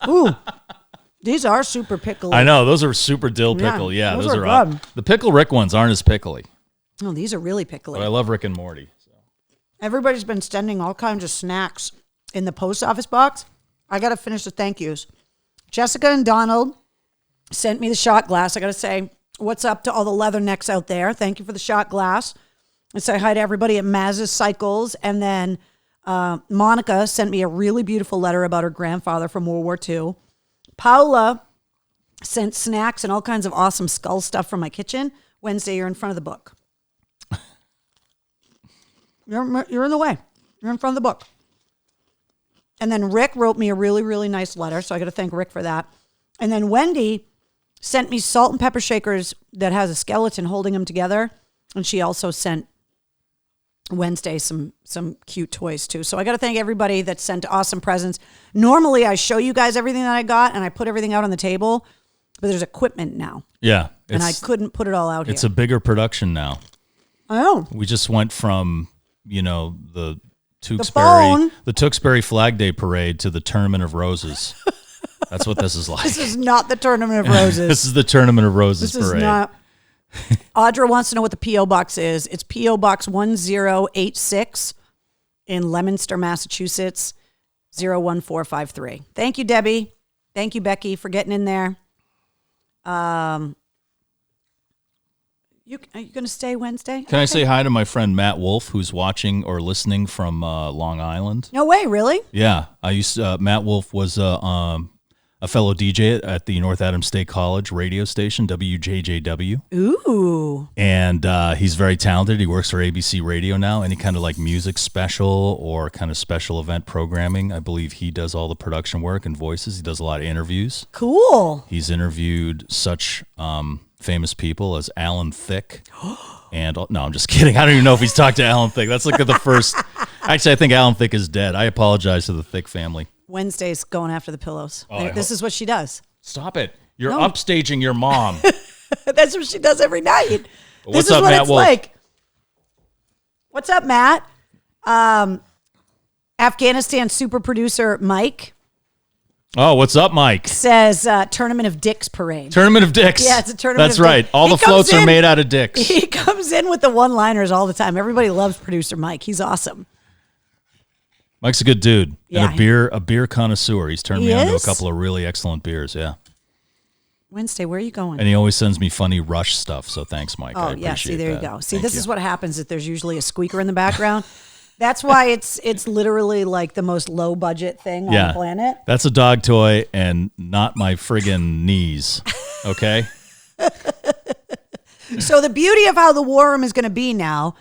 Ooh, these are super pickly. I know those are super dill Yeah, pickle. Yeah, those those are are good. the Pickle Rick ones aren't as pickly, Oh, these are really pickly. but I love Rick and Morty. So. Everybody's been sending all kinds of snacks in the post office box. I got to finish the thank yous. Jessica and Donald sent me the shot glass. I got to say, what's up to all the leathernecks out there? Thank you for the shot glass. And say hi to everybody at Maz's Cycles. And then Monica sent me a really beautiful letter about her grandfather from World War II. Paula sent snacks and all kinds of awesome skull stuff from my kitchen. Wednesday, you're in front of the book. You're in the way. You're in front of the book. And then Rick wrote me a really, really nice letter. So I got to thank Rick for that. And then Wendy sent me salt and pepper shakers that has a skeleton holding them together. And she also sent Wednesday some cute toys too. So I got to thank everybody that sent awesome presents. Normally I show you guys everything that I got and I put everything out on the table, but there's equipment now. Yeah, And I couldn't put it all out It's here. a bigger production now. I know. We just went from the phone. Tewksbury Flag Day parade to the Tournament of Roses. That's what this is like. This is not the Tournament of Roses. This is the Tournament of Roses This is parade. not. Audra wants to know what the P.O. Box is. It's P.O. Box 1086 in Leominster, Massachusetts, 01453. Thank you, Debbie. Thank you, Becky, for getting in there. Are you going to stay Wednesday? Can I say hi to my friend Matt Wolf, who's watching or listening from Long Island? No way, really? Yeah, I used Matt Wolf was a fellow DJ at the North Adams State College radio station, WJJW. Ooh. And he's very talented. He works for ABC Radio now. Any kind of like music special or kind of special event programming, I believe he does all the production work and voices. He does a lot of interviews. Cool. He's interviewed such famous people as Alan Thicke. And no, I'm just kidding. I don't even know if he's talked to Alan Thicke. That's like the first. Actually, I think Alan Thicke is dead. I apologize to the Thicke family. Wednesday's going after the pillows. Oh, this is what she does. Stop it. You're upstaging your mom. That's what she does every night. What's this is up, what Matt it's Wolf? like. What's up, Matt? Afghanistan super producer Mike Oh, what's up, Mike? says Tournament of Dicks parade. Tournament of dicks. Yeah, it's a tournament That's of right. dicks. All He the comes floats are in- made out of dicks. He comes in with the one-liners all the time. Everybody loves producer Mike. He's awesome. Mike's a good dude Yeah. and a beer connoisseur. He's turned me on to a couple of really excellent beers. Yeah. Wednesday, where are you going? And he always sends me funny Rush stuff. So thanks, Mike. I Oh, appreciate yeah. See, there that. you go. See, Thank this you. is what happens if there's usually a squeaker in the background. That's why it's literally like the most low budget thing on the planet. That's a dog toy and not my friggin' knees. Okay. So the beauty of how the war room is going to be now,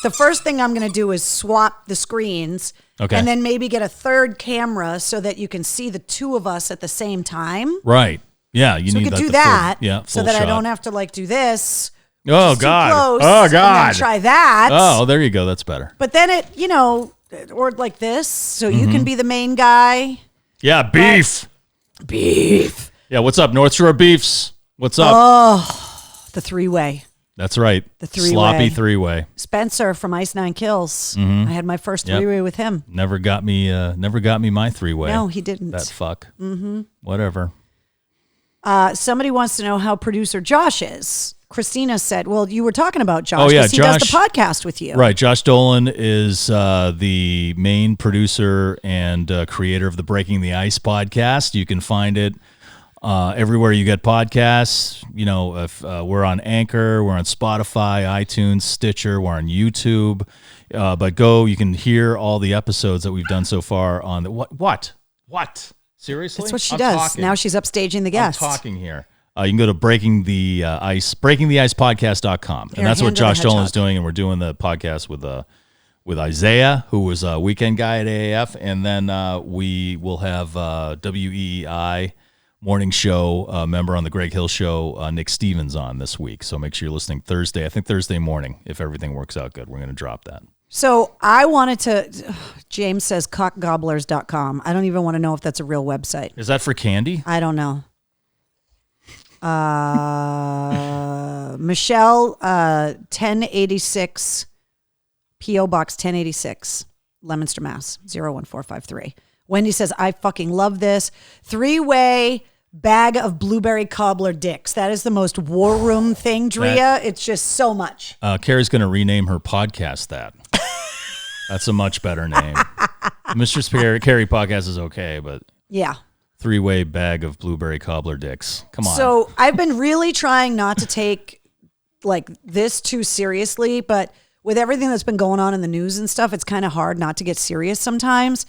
the first thing I'm going to do is swap the screens. Okay. And then maybe get a third camera so that you can see the two of us at the same time. Right. Yeah. You So we need could that do the that. Full, yeah. So full that shot. I don't have to like do this. Oh It's too God. close, Oh and God. then try that. Oh, there you go. That's better. But then it, or like this, so you Mm-hmm. can be the main guy. Yeah. Beef. Beef. Yeah. What's up, North Shore Beefs? What's up? The three-way. That's right. The three-way. Sloppy three-way. Spencer from Ice Nine Kills. Mm-hmm. I had my first three-way with him. Never got me my three-way. No, he didn't. That fuck. Mm-hmm. Whatever. Somebody wants to know how producer Josh is. Christina said, well, you were talking about Josh. Oh, yeah, 'cause he does the Josh- podcast with you. Right. Josh Dolan is the main producer and creator of the Breaking the Ice podcast. You can find it everywhere you get podcasts. If we're on Anchor, we're on Spotify, iTunes, Stitcher, we're on YouTube. But you can hear all the episodes that we've done so far on the what? Seriously? That's what she I'm does. talking. Now she's upstaging the guest. I'm talking here. You can go to breakingtheicepodcast.com. And that's what Hand her the Josh Dolan is hedgehog. doing. And we're doing the podcast with Isaiah, who was a weekend guy at AAF. And then we will have WEI morning show member on the Greg Hill Show, Nick Stevens, on this week. So make sure you're listening Thursday. I think Thursday morning, if everything works out good. We're going to drop that. So I wanted to, James says cockgobblers.com. I don't even want to know if that's a real website. Is that for candy? I don't know. Michelle, 1086, P.O. Box 1086, Leominster, Mass. 01453. Wendy says, I fucking love this. Three-way bag of blueberry cobbler dicks. That is the most war room thing, Drea. It's just so much. Carrie's going to rename her podcast that. That's a much better name. Mistress Carrie podcast is okay, but Yeah. three-way bag of blueberry cobbler dicks. Come on. So I've been really trying not to take like this too seriously, but with everything that's been going on in the news and stuff, it's kind of hard not to get serious sometimes.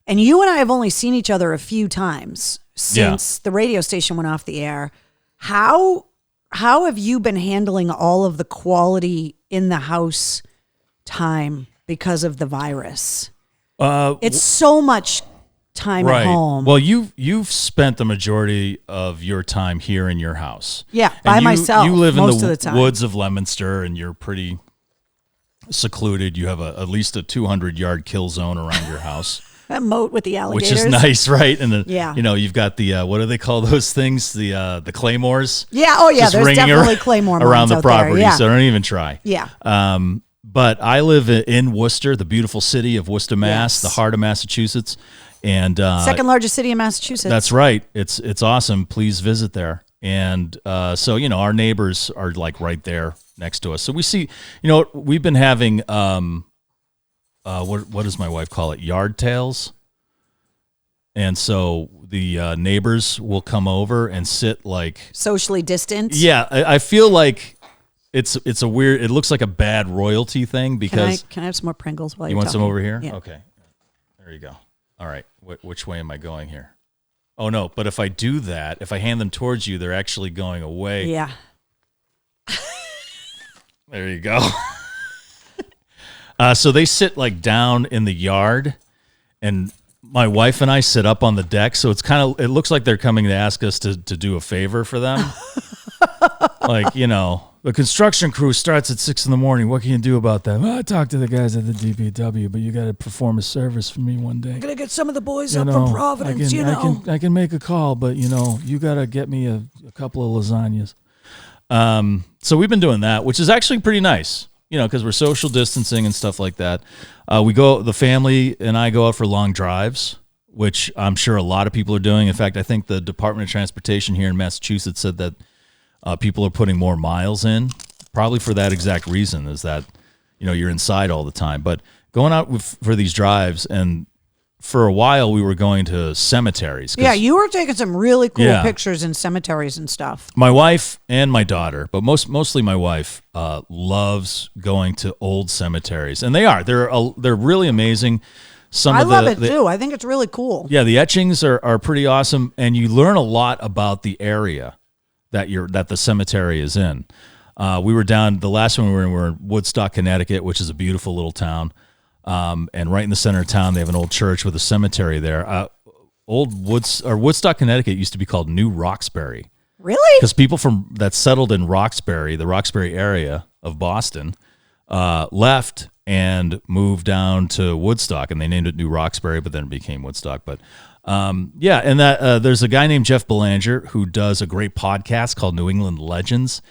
And you and I have only seen each other a few times since the radio station went off the air. How have you been handling all of the quality in the house time because of the virus? It's so much time at home. Well, you've spent the majority of your time here in your house. Yeah, And by myself You live most in of the time. woods of Leominster, and you're pretty secluded. You have at least a 200-yard kill zone around your house. That moat with the alligators. Which is nice, right? And then, Yeah. you've got the what do they call those things? The claymores. Yeah. Oh, yeah. Just There's ringing definitely claymore around mines the out there. property. Yeah. So don't even try. Yeah. But I live in Worcester, the beautiful city of Worcester, Mass, Yes. the heart of Massachusetts, and Second largest city in Massachusetts. that's right. It's awesome. Please visit there. And so our neighbors are like right there next to us. So we see, we've been having what does my wife call it? Yard tales. And so the neighbors will come over and sit like socially distant. Yeah, I feel like it's a weird. It looks like a bad royalty thing because Can I have some more Pringles while you you're want some talking? over here. Yeah. Okay, there you go. All right, which way am I going here? Oh, no. But if I do that, if I hand them towards you, they're actually going away. Yeah. There you go. So they sit like down in the yard, and my wife and I sit up on the deck. So it looks like they're coming to ask us to do a favor for them. Like, the construction crew starts at 6 a.m. What can you do about that? Well, I talked to the guys at the DPW, but you got to perform a service for me one day. I'm going to get some of the boys up from Providence, I can make a call, but, you got to get me a couple of lasagnas. So we've been doing that, which is actually pretty nice, because we're social distancing and stuff like that. The family and I go out for long drives, which I'm sure a lot of people are doing. In fact, I think the Department of Transportation here in Massachusetts said that people are putting more miles in, probably for that exact reason, is that, you're inside all the time. But going out for these drives, and for a while we were going to cemeteries. Yeah, you were taking some really cool pictures in cemeteries and stuff. My wife and my daughter, but mostly my wife, loves going to old cemeteries. And they're really amazing. I love it too. I think it's really cool. Yeah, the etchings are pretty awesome, and you learn a lot about the area that the cemetery is in. We were down, the last one we were in Woodstock, Connecticut, which is a beautiful little town. And right in the center of town, they have an old church with a cemetery there. Woodstock, Connecticut used to be called New Roxbury. Really? Because people that settled in Roxbury, the Roxbury area of Boston, left and moved down to Woodstock, and they named it New Roxbury, but then it became Woodstock. But and there's a guy named Jeff Belanger who does a great podcast called New England Legends,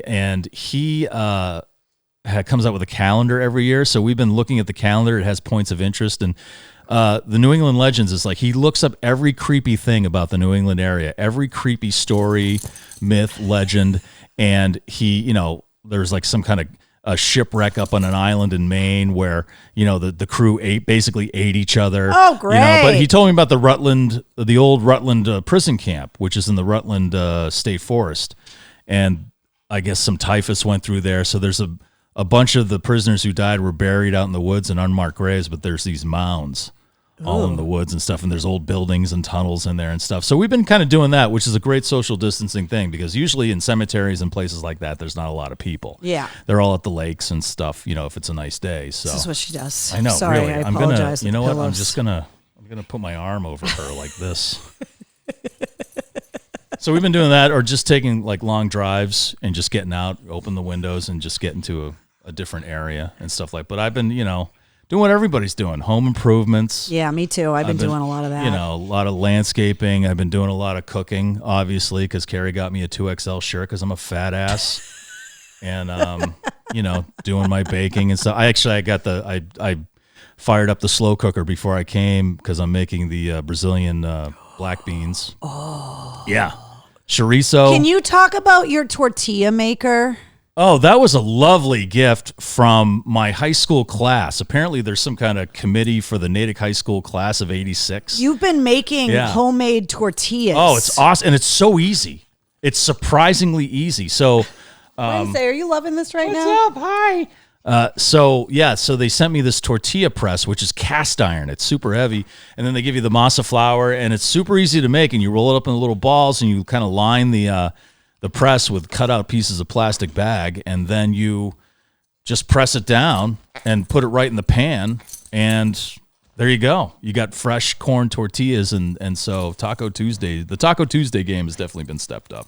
and he comes out with a calendar every year. So we've been looking at the calendar. It has points of interest, and the New England Legends is like he looks up every creepy thing about the New England area, every creepy story, myth, legend, and he, there's like some kind of a shipwreck up on an island in Maine where, the crew basically ate each other. Oh, great. But he told me about the old Rutland prison camp, which is in the Rutland State Forest. And I guess some typhus went through there. So there's a bunch of the prisoners who died were buried out in the woods in unmarked graves, but there's these mounds all in the woods and stuff, and there's old buildings and tunnels in there and stuff. So we've been kind of doing that, which is a great social distancing thing, because usually in cemeteries and places like that, there's not a lot of people. Yeah. They're all at the lakes and stuff, if it's a nice day. So this is what she does. I know, Sorry, really. I apologize. You know what? I'm gonna put my arm over her like this. So we've been doing that, or just taking like long drives and just getting out, open the windows and just getting to a different area and stuff like. But I've been, doing what everybody's doing, home improvements. Yeah, me too. I've been doing a lot of that. A lot of landscaping. I've been doing a lot of cooking, obviously, because Carrie got me a 2XL shirt because I'm a fat ass. And, doing my baking and stuff. I fired up the slow cooker before I came because I'm making the Brazilian black beans. Oh. Yeah. Chorizo. Can you talk about your tortilla maker? Oh, that was a lovely gift from my high school class. Apparently, there's some kind of committee for the Natick High School class of '86. You've been making homemade tortillas. Oh, it's awesome. And it's so easy. It's surprisingly easy. So, Wednesday, are you loving this right now? What's up? Hi. So they sent me this tortilla press, which is cast iron. It's super heavy. And then they give you the masa flour, and it's super easy to make. And you roll it up in little balls, and you kind of line the press with cut out pieces of plastic bag, and then you just press it down and put it right in the pan, and there you go. You got fresh corn tortillas, and so the Taco Tuesday game has definitely been stepped up.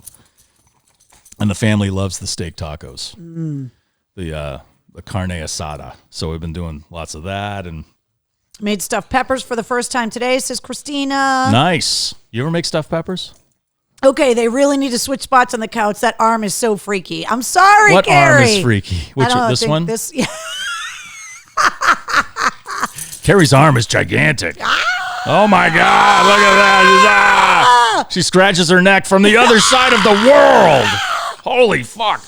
And the family loves the steak tacos. The carne asada. So we've been doing lots of that, and made stuffed peppers for the first time today, says Christina. Nice. You ever make stuffed peppers? Okay, they really need to switch spots on the couch. That arm is so freaky. I'm sorry, what Carrie. What arm is freaky? This one? Yeah. Carrie's arm is gigantic. Oh my God, look at that. She scratches her neck from the other side of the world. Holy fuck.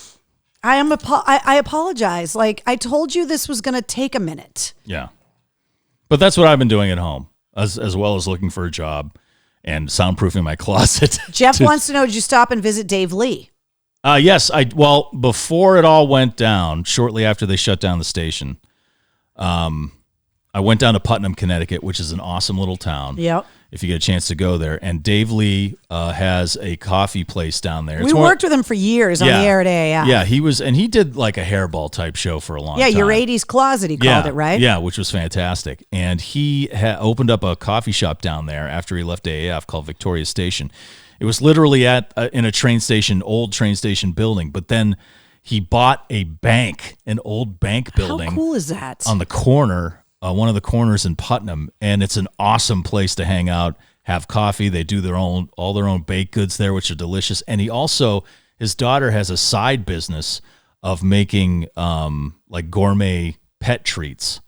I apologize. Like, I told you this was going to take a minute. Yeah. But that's what I've been doing at home, as well as looking for a job and soundproofing my closet. Jeff wants to know, did you stop and visit Dave Lee? Yes. Before it all went down, shortly after they shut down the station, I went down to Putnam, Connecticut, which is an awesome little town. Yep. if you get a chance to go there. And Dave Lee has a coffee place down there. We worked with him for years on the air at AAF. Yeah, he did like a hairball type show for a long time. Yeah, your 80s closet, he called it, right? Yeah, which was fantastic. And he opened up a coffee shop down there after he left AAF called Victoria Station. It was literally in a train station, old train station building, but then he bought a bank, an old bank building. How cool is that? On the corner, one of the corners in Putnam, and it's an awesome place to hang out, have coffee. They do all their own baked goods there, which are delicious. And his daughter has a side business of making like gourmet pet treats.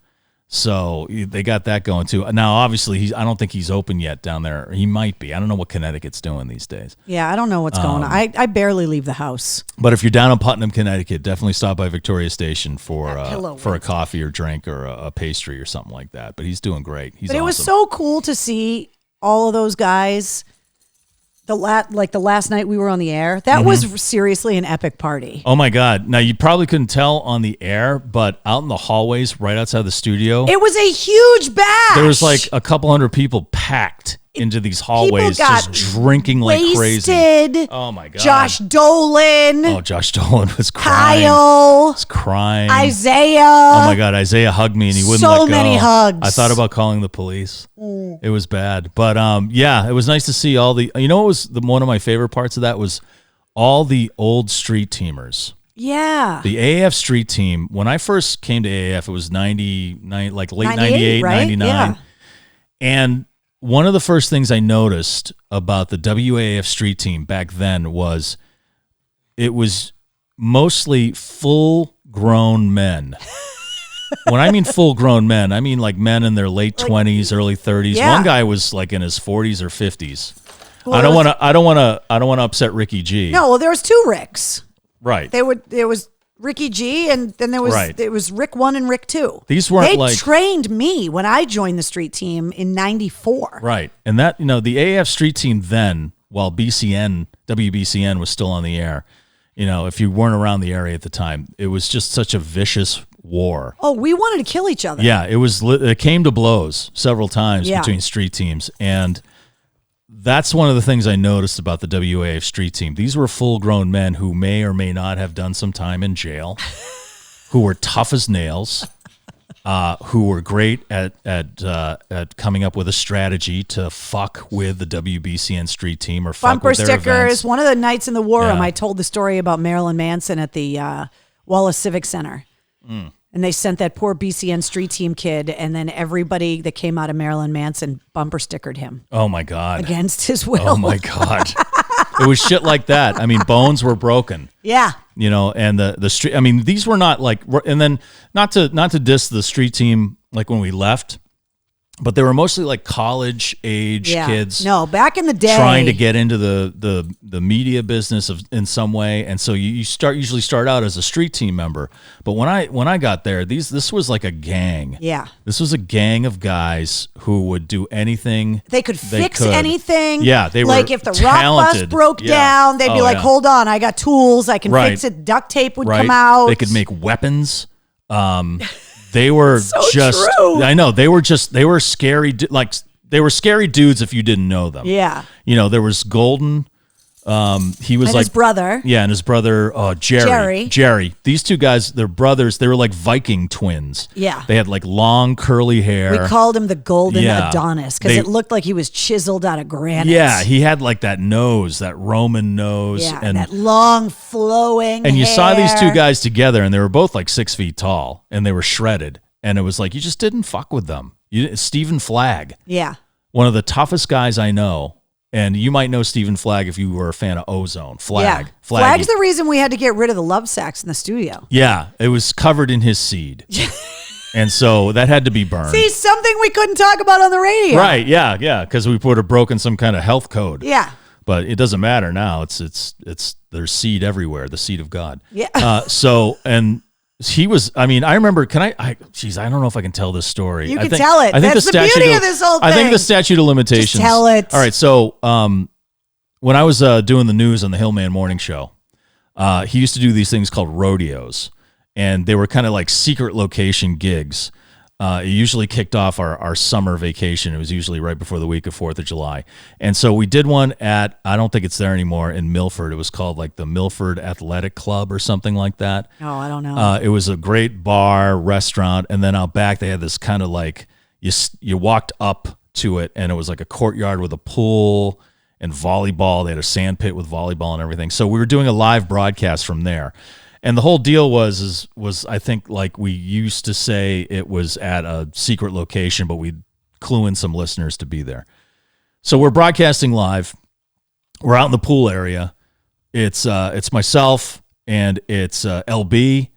So they got that going too. Now, obviously, I don't think he's open yet down there. He might be. I don't know what Connecticut's doing these days. Yeah, I don't know what's going on. I barely leave the house. But if you're down in Putnam, Connecticut, definitely stop by Victoria Station for a coffee or drink or a pastry or something like that. But he's doing great. But it was so cool to see all of those guys. The last night we were on the air, that was seriously an epic party. Oh my God. Now you probably couldn't tell on the air, but out in the hallways right outside the studio, it was a huge bash. There was like a couple hundred people packed into these hallways just drinking like crazy. Oh my God. Josh Dolan. Oh, Josh Dolan was crying. Kyle. Was crying. Isaiah. Oh my God. Isaiah hugged me and he wouldn't let go. So many hugs. I thought about calling the police. It was bad. But yeah, it was nice to see all what was one of my favorite parts of that was all the old street teamers. Yeah. The AAF street team, when I first came to AAF, it was 99, like late 98, right? 99. Yeah. And one of the first things I noticed about the WAAF street team back then was it was mostly full-grown men. When I mean full-grown men, I mean like men in their late 20s, early 30s. Yeah. One guy was like in his 40s or 50s. Well, I don't want to upset Ricky G. No, well, there was two Ricks. Right. There was Ricky G, and then there was Rick 1 and Rick 2. These weren't they trained me when I joined the street team in 94. Right. And that, the AAF street team then, while WBCN was still on the air, if you weren't around the area at the time, it was just such a vicious war. Oh, we wanted to kill each other. Yeah, it came to blows several times between street teams, and that's one of the things I noticed about the WAF street team. These were full-grown men who may or may not have done some time in jail, who were tough as nails, who were great at coming up with a strategy to fuck with the WBCN street team or fuck bumper with their stickers. Events. One of the nights in the war room, I told the story about Marilyn Manson at the Wallace Civic Center. And they sent that poor BCN street team kid, and then everybody that came out of Marilyn Manson bumper stickered him. Oh my God. Against his will. Oh my God. It was shit like that. I mean, bones were broken. Yeah. And the street, I mean, these were not like, and then not to diss the street team like when we left, but they were mostly like college age kids. No, back in the day, trying to get into the media business in some way, and so you usually start out as a street team member. But when I got there, this was like a gang. Yeah, this was a gang of guys who would do anything. They could fix anything. Yeah, they were like if the talented. rock bus broke down, they'd be like, "Hold on, I got tools. I can fix it." Duct tape would come out. They could make weapons. They were so just, true. I know, they were scary, they were scary dudes if you didn't know them. Yeah. There was Golden, he was and like his brother. Yeah, and his brother, Jerry. These two guys, they're brothers. They were like Viking twins. Yeah. They had like long curly hair. We called him the Golden Adonis because it looked like he was chiseled out of granite. Yeah, he had like that nose, that Roman nose. Yeah, and that long flowing And you hair. saw these two guys together, and they were both like 6 feet tall, and they were shredded. And it was like, you just didn't fuck with them. Stephen Flagg. Yeah. One of the toughest guys I know. And you might know Stephen Flagg if you were a fan of Ozone. Flagg. Yeah. Flagg's the reason we had to get rid of the love sacks in the studio. Yeah, it was covered in his seed. And so that had to be burned. See, something we couldn't talk about on the radio. Right, yeah, because we would have broken some kind of health code. Yeah. But it doesn't matter now. It's there's seed everywhere, the seed of God. Yeah. He was, I mean, I remember, I don't know if I can tell this story. You can tell it. That's the beauty of this whole thing. I think the statute of limitations. Just tell it. All right, so when I was doing the news on the Hillman Morning Show, he used to do these things called rodeos, and they were kind of like secret location gigs. It usually kicked off our summer vacation. It was usually right before the week of 4th of July. And so we did one at, I don't think it's there anymore, in Milford. It was called like the Milford Athletic Club or something like that. Oh, I don't know. It was a great bar, restaurant. And then out back, they had this kind of like, you walked up to it and it was like a courtyard with a pool and volleyball. They had a sand pit with volleyball and everything. So we were doing a live broadcast from there. And the whole deal was I think like we used to say it was at a secret location, but we'd clue in some listeners to be there. So we're broadcasting live. We're out in the pool area. It's myself and it's LB.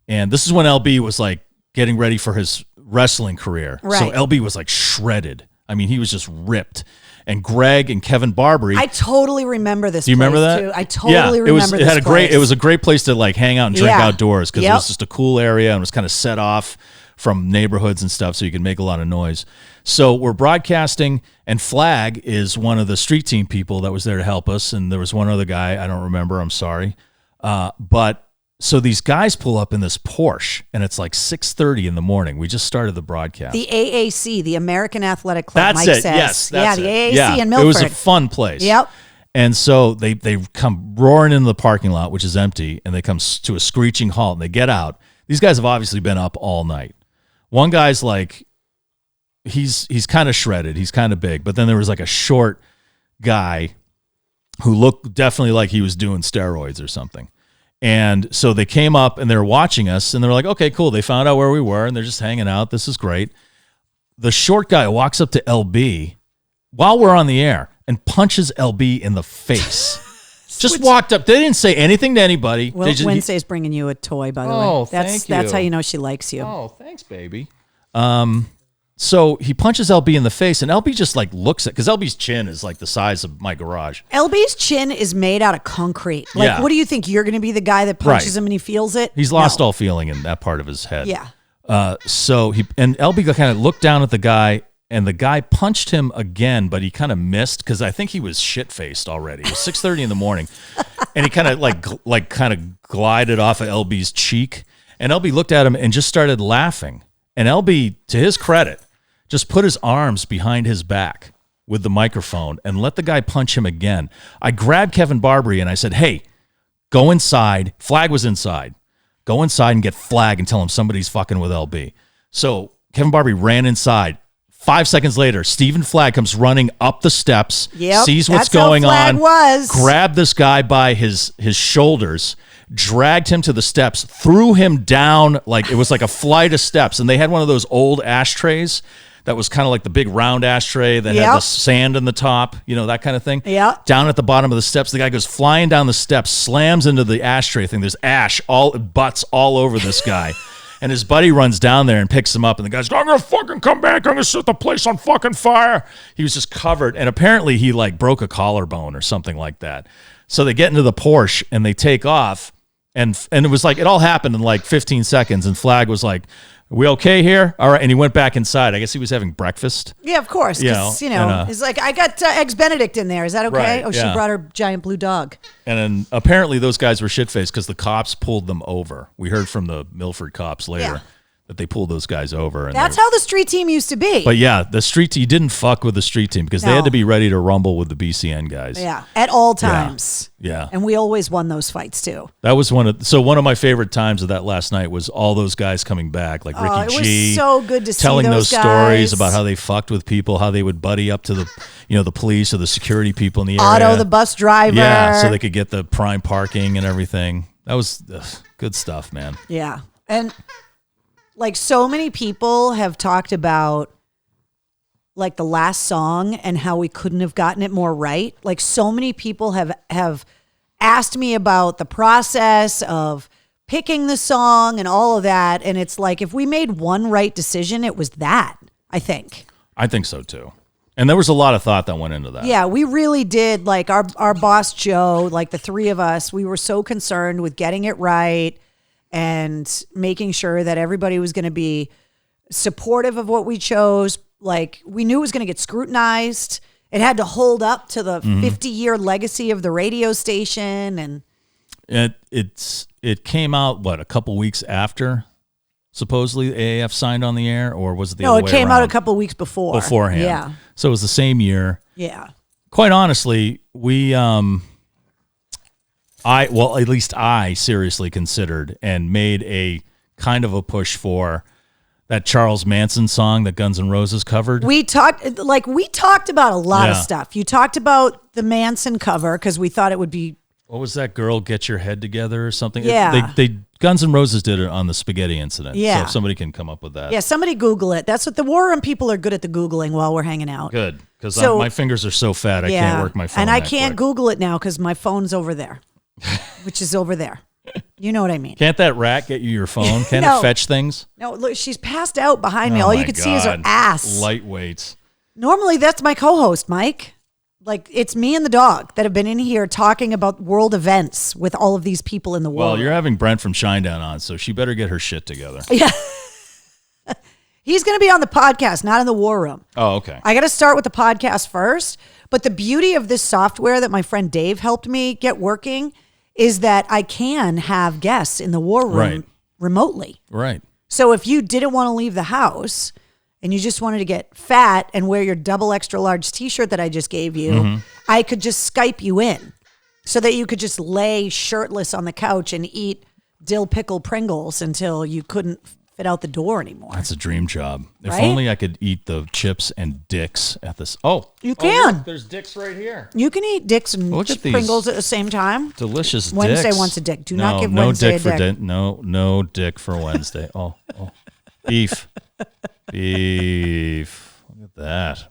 And this is when LB was like getting ready for his wrestling career. Right. So LB was like shredded. I mean, he was just ripped. And Greg and Kevin Barbary. I totally remember this. Do you remember that? Too. I totally remember this. It was a great place to like hang out and drink outdoors because it was just a cool area and it was kind of set off from neighborhoods and stuff, so you could make a lot of noise. So we're broadcasting, and Flag is one of the street team people that was there to help us, and there was one other guy I don't remember. I'm sorry, but. So these guys pull up in this Porsche, and it's like 6:30 in the morning. We just started the broadcast. The AAC, the American Athletic Club. That's Mike it. says. Yes, that's the it. AAC in Milford. It was a fun place. Yep. And so they come roaring into the parking lot, which is empty, and they come to a screeching halt, and they get out. These guys have obviously been up all night. One guy's like, he's kind of shredded. He's kind of big. But then there was like a short guy who looked definitely like he was doing steroids or something. And so they came up and they were watching us and they're like, okay, cool. They found out where we were and they're just hanging out. This is great. The short guy walks up to LB while we're on the air and punches LB in the face. Just walked up. They didn't say anything to anybody. Well, Wednesday's bringing you a toy, by the way. Oh, thank you. That's how you know she likes you. Oh, thanks, baby. So he punches LB in the face, and LB just like looks at, because LB's chin is like the size of my garage. LB's chin is made out of concrete. Like, what do you think? You're going to be the guy that punches him and he feels it? He's lost all feeling in that part of his head. Yeah. So LB kind of looked down at the guy, and the guy punched him again, but he kind of missed because I think he was shit-faced already. It was 6:30 in the morning, and he kind of kind of glided off of LB's cheek, and LB looked at him and just started laughing. And LB, to his credit, just put his arms behind his back with the microphone and let the guy punch him again. I grabbed Kevin Barbary and I said, hey, go inside. Flag was inside. Go inside and get Flag and tell him somebody's fucking with LB. So Kevin Barbary ran inside. 5 seconds later, Stephen Flag comes running up the steps, sees what's going on, grabbed this guy by his shoulders, dragged him to the steps, threw him down like it was like a flight of steps. And they had one of those old ashtrays that was kind of like the big round ashtray that had the sand in the top, you know, that kind of thing. Yeah. Down at the bottom of the steps, the guy goes flying down the steps, slams into the ashtray thing. There's ash, butts all over this guy. And his buddy runs down there and picks him up. And the guy's going, I'm going to fucking come back. I'm going to set the place on fucking fire. He was just covered. And apparently he like broke a collarbone or something like that. So they get into the Porsche and they take off. And it was like, it all happened in like 15 seconds. And Flag was like, are we okay here? All right. And he went back inside. I guess he was having breakfast. Yeah, of course. It's like, I got Eggs Benedict in there. Is that okay? Right, she brought her giant blue dog. And then apparently those guys were shit-faced because the cops pulled them over. We heard from the Milford cops later that they pulled those guys over. And that's how the street team used to be. But yeah, the street team, you didn't fuck with the street team because they had to be ready to rumble with the BCN guys. Yeah, at all times. Yeah. And we always won those fights too. That was one of my favorite times of that last night was all those guys coming back, like Ricky G. It was so good to see telling those guys. Stories about how they fucked with people, how they would buddy up to the police or the security people in the area. Otto, the bus driver. Yeah, so they could get the prime parking and everything. That was good stuff, man. Yeah. And like so many people have talked about like the last song and how we couldn't have gotten it more right. Like so many people have asked me about the process of picking the song and all of that. And it's like, if we made one right decision, it was that, I think. I think so too. And there was a lot of thought that went into that. Yeah, we really did. Like our boss, Joe, like the three of us, we were so concerned with getting it right and making sure that everybody was going to be supportive of what we chose. Like we knew it was going to get scrutinized. It had to hold up to the 50-year legacy of the radio station. And it came out, a couple weeks after supposedly AAF signed on the air, or was it the No, other it way came out around? a couple weeks beforehand. Yeah. So it was the same year. Yeah. Quite honestly, we at least I seriously considered and made a kind of a push for that Charles Manson song that Guns N' Roses covered. We talked about a lot of Yeah. stuff. You talked about the Manson cover because we thought it would be. What was that, Girl Get Your Head Together or something? Yeah. They Guns N' Roses did it on the spaghetti incident. Yeah. So if somebody can come up with that. Yeah, somebody Google it. That's what the War Room people are good at, the Googling while we're hanging out. Good. Because So- my fingers are so fat I can't work my phone And I that can't quick. Google it now because my phone's over there, which is over there. You know what I mean? Can't that rat get you your phone? Can't No. it fetch things? No, look, she's passed out behind me. Oh All my you can see is her God. ass. Lightweights. Normally, that's my co-host, Mike. Like, it's me and the dog that have been in here talking about world events with all of these people in the Well, world. you're having Brent from Shinedown on, so she better get her shit together. Yeah. He's going to be on the podcast, not in the War Room. Oh, okay. I got to start with the podcast first. But the beauty of this software that my friend Dave helped me get working is that I can have guests in the War Room Right. remotely. Right. So if you didn't want to leave the house and you just wanted to get fat and wear your double extra large t-shirt that I just gave you, Mm-hmm. I could just Skype you in so that you could just lay shirtless on the couch and eat dill pickle Pringles until you couldn't fit out the door anymore. That's a dream job. If Right? only I could eat the chips and dicks at this. Oh, You can. look, there's dicks right here. You can eat dicks and Look at these. Pringles at the same time. Delicious Wednesday dicks. wants a dick. Do no, not give no Wednesday dick a for dick. no dick for Wednesday. Oh. Beef. Beef. Look at that.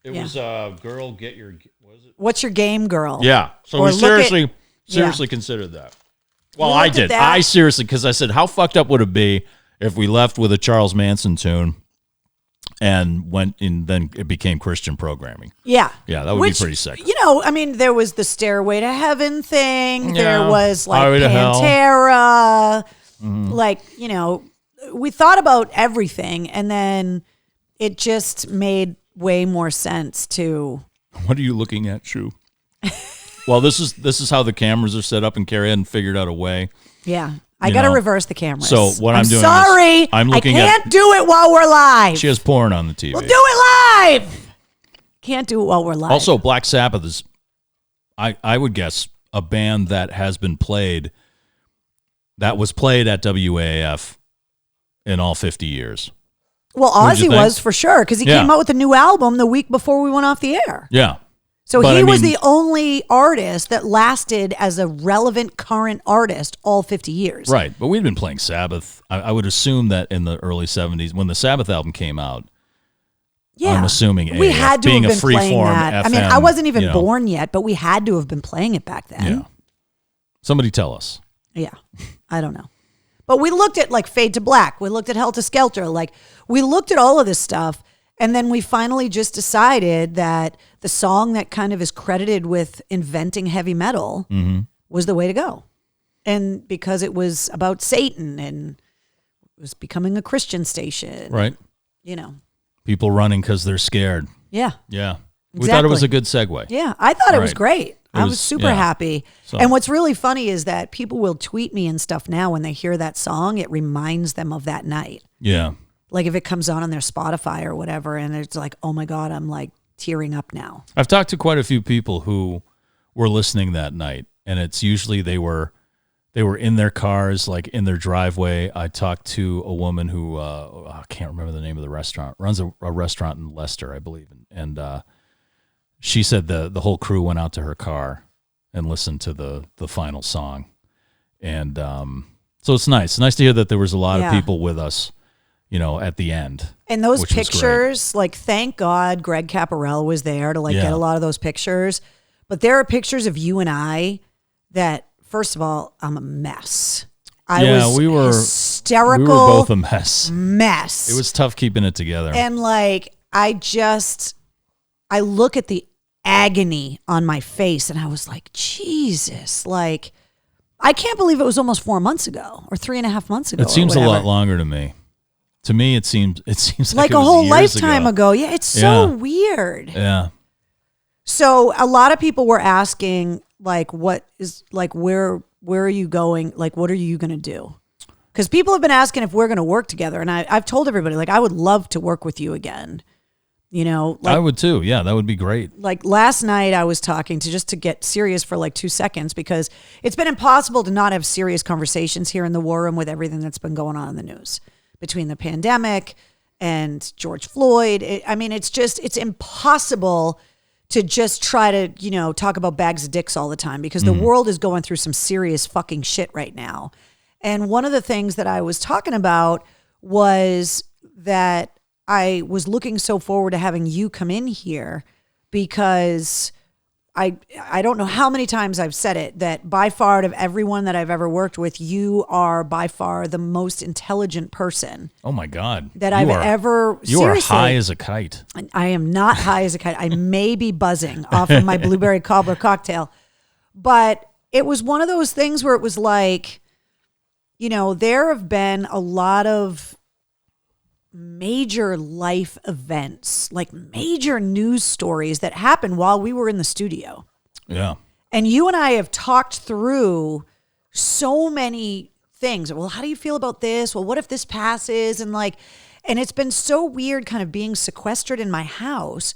It Yeah. was girl get your what is it? What's your game, girl? Yeah. So Or we look seriously considered that. Well, We I looked at did. that. I seriously, because I said, how fucked up would it be if we left with a Charles Manson tune and went in, then it became Christian programming? Yeah. Yeah, that would be pretty sick. You know, I mean, there was the Stairway to Heaven thing. There Yeah. was like Highway to Hell. Pantera. Like, you know, we thought about everything and then it just made way more sense to. What are you looking at, Shu? Well, this is how the cameras are set up, and Carrie hadn't figured out a way. Yeah. I You got to know. reverse the cameras. So what I'm doing is sorry. I'm looking I at- can't do it while we're live. She has porn on the TV. We'll do it live. Can't do it while we're live. Also, Black Sabbath is, I would guess, a band that has been played, that was played at WAF in all 50 years. well, What'd you Ozzy think? was for sure because he Yeah. came out with a new album the week before we went off the air. Yeah. So But he I was mean- the only artist that lasted as a relevant current artist all 50 years. Right. But we'd been playing Sabbath. I would assume that in the early 70s, when the Sabbath album came out, Yeah. I'm assuming we AF, had to being have a been playing freeform that. I mean, FM, I wasn't even you know. born yet, but we had to have been playing it back then. Yeah. Somebody tell us. Yeah. I don't know. But we looked at like Fade to Black. We looked at Helter Skelter. Like we looked at all of this stuff. And then we finally just decided that the song that kind of is credited with inventing heavy metal was the way to go. And because it was about Satan and it was becoming a Christian station. Right. You know. People running because they're scared. Yeah. Yeah. We thought it was Exactly. a good segue. Yeah. I thought it was Right. great. I was was- super yeah. happy. So- And what's really funny is that people will tweet me and stuff now when they hear that song. It reminds them of that night. Yeah. Like if it comes on their Spotify or whatever, and it's like, oh my God, I'm like tearing up now. I've talked to quite a few people who were listening that night, and it's usually they were in their cars, like in their driveway. I talked to a woman who I can't remember the name of the restaurant, runs a restaurant in Leicester, I believe, and she said the whole crew went out to her car and listened to the final song, and so it's nice. It's nice to hear that there was a lot of Yeah. people with us, you know, at the end. And those Which was great. pictures, like, thank God Greg Caparel was there to like Yeah. get a lot of those pictures. But there are pictures of you and I that, first of all, I'm a mess. I was we were hysterical. We were both a mess. mess. It was tough keeping it together. And like, I look at the agony on my face and I was like, Jesus, like, I can't believe it was almost 4 months ago or 3.5 months ago. It seems or a whatever. lot longer to me. To me, it seems Like it a was whole years lifetime ago. Yeah, it's so Yeah. weird. Yeah. So a lot of people were asking, like, what is like, where are you going? Like, what are you going to do? Because people have been asking if we're going to work together. And I've told everybody, like, I would love to work with you again. You know, like, I would too. Yeah, that would be great. Like last night I was talking to get serious for like 2 seconds, because it's been impossible to not have serious conversations here in the war room with everything that's been going on in the news between the pandemic and George Floyd. It's impossible to just try to, you know, talk about bags of dicks all the time, because the world is going through some serious fucking shit right now. And one of the things that I was talking about was that I was looking so forward to having you come in here, because I don't know how many times I've said it, that by far, out of everyone that I've ever worked with, you are by far the most intelligent person. Oh my God. That I've ever. You are high as a kite. I am not high as a kite. I may be buzzing off of my blueberry cobbler cocktail, but it was one of those things where it was like, you know, there have been a lot of major life events, like major news stories that happened while we were in the studio. Yeah. And you and I have talked through so many things. Well, how do you feel about this? Well, what if this passes? And it's been so weird kind of being sequestered in my house,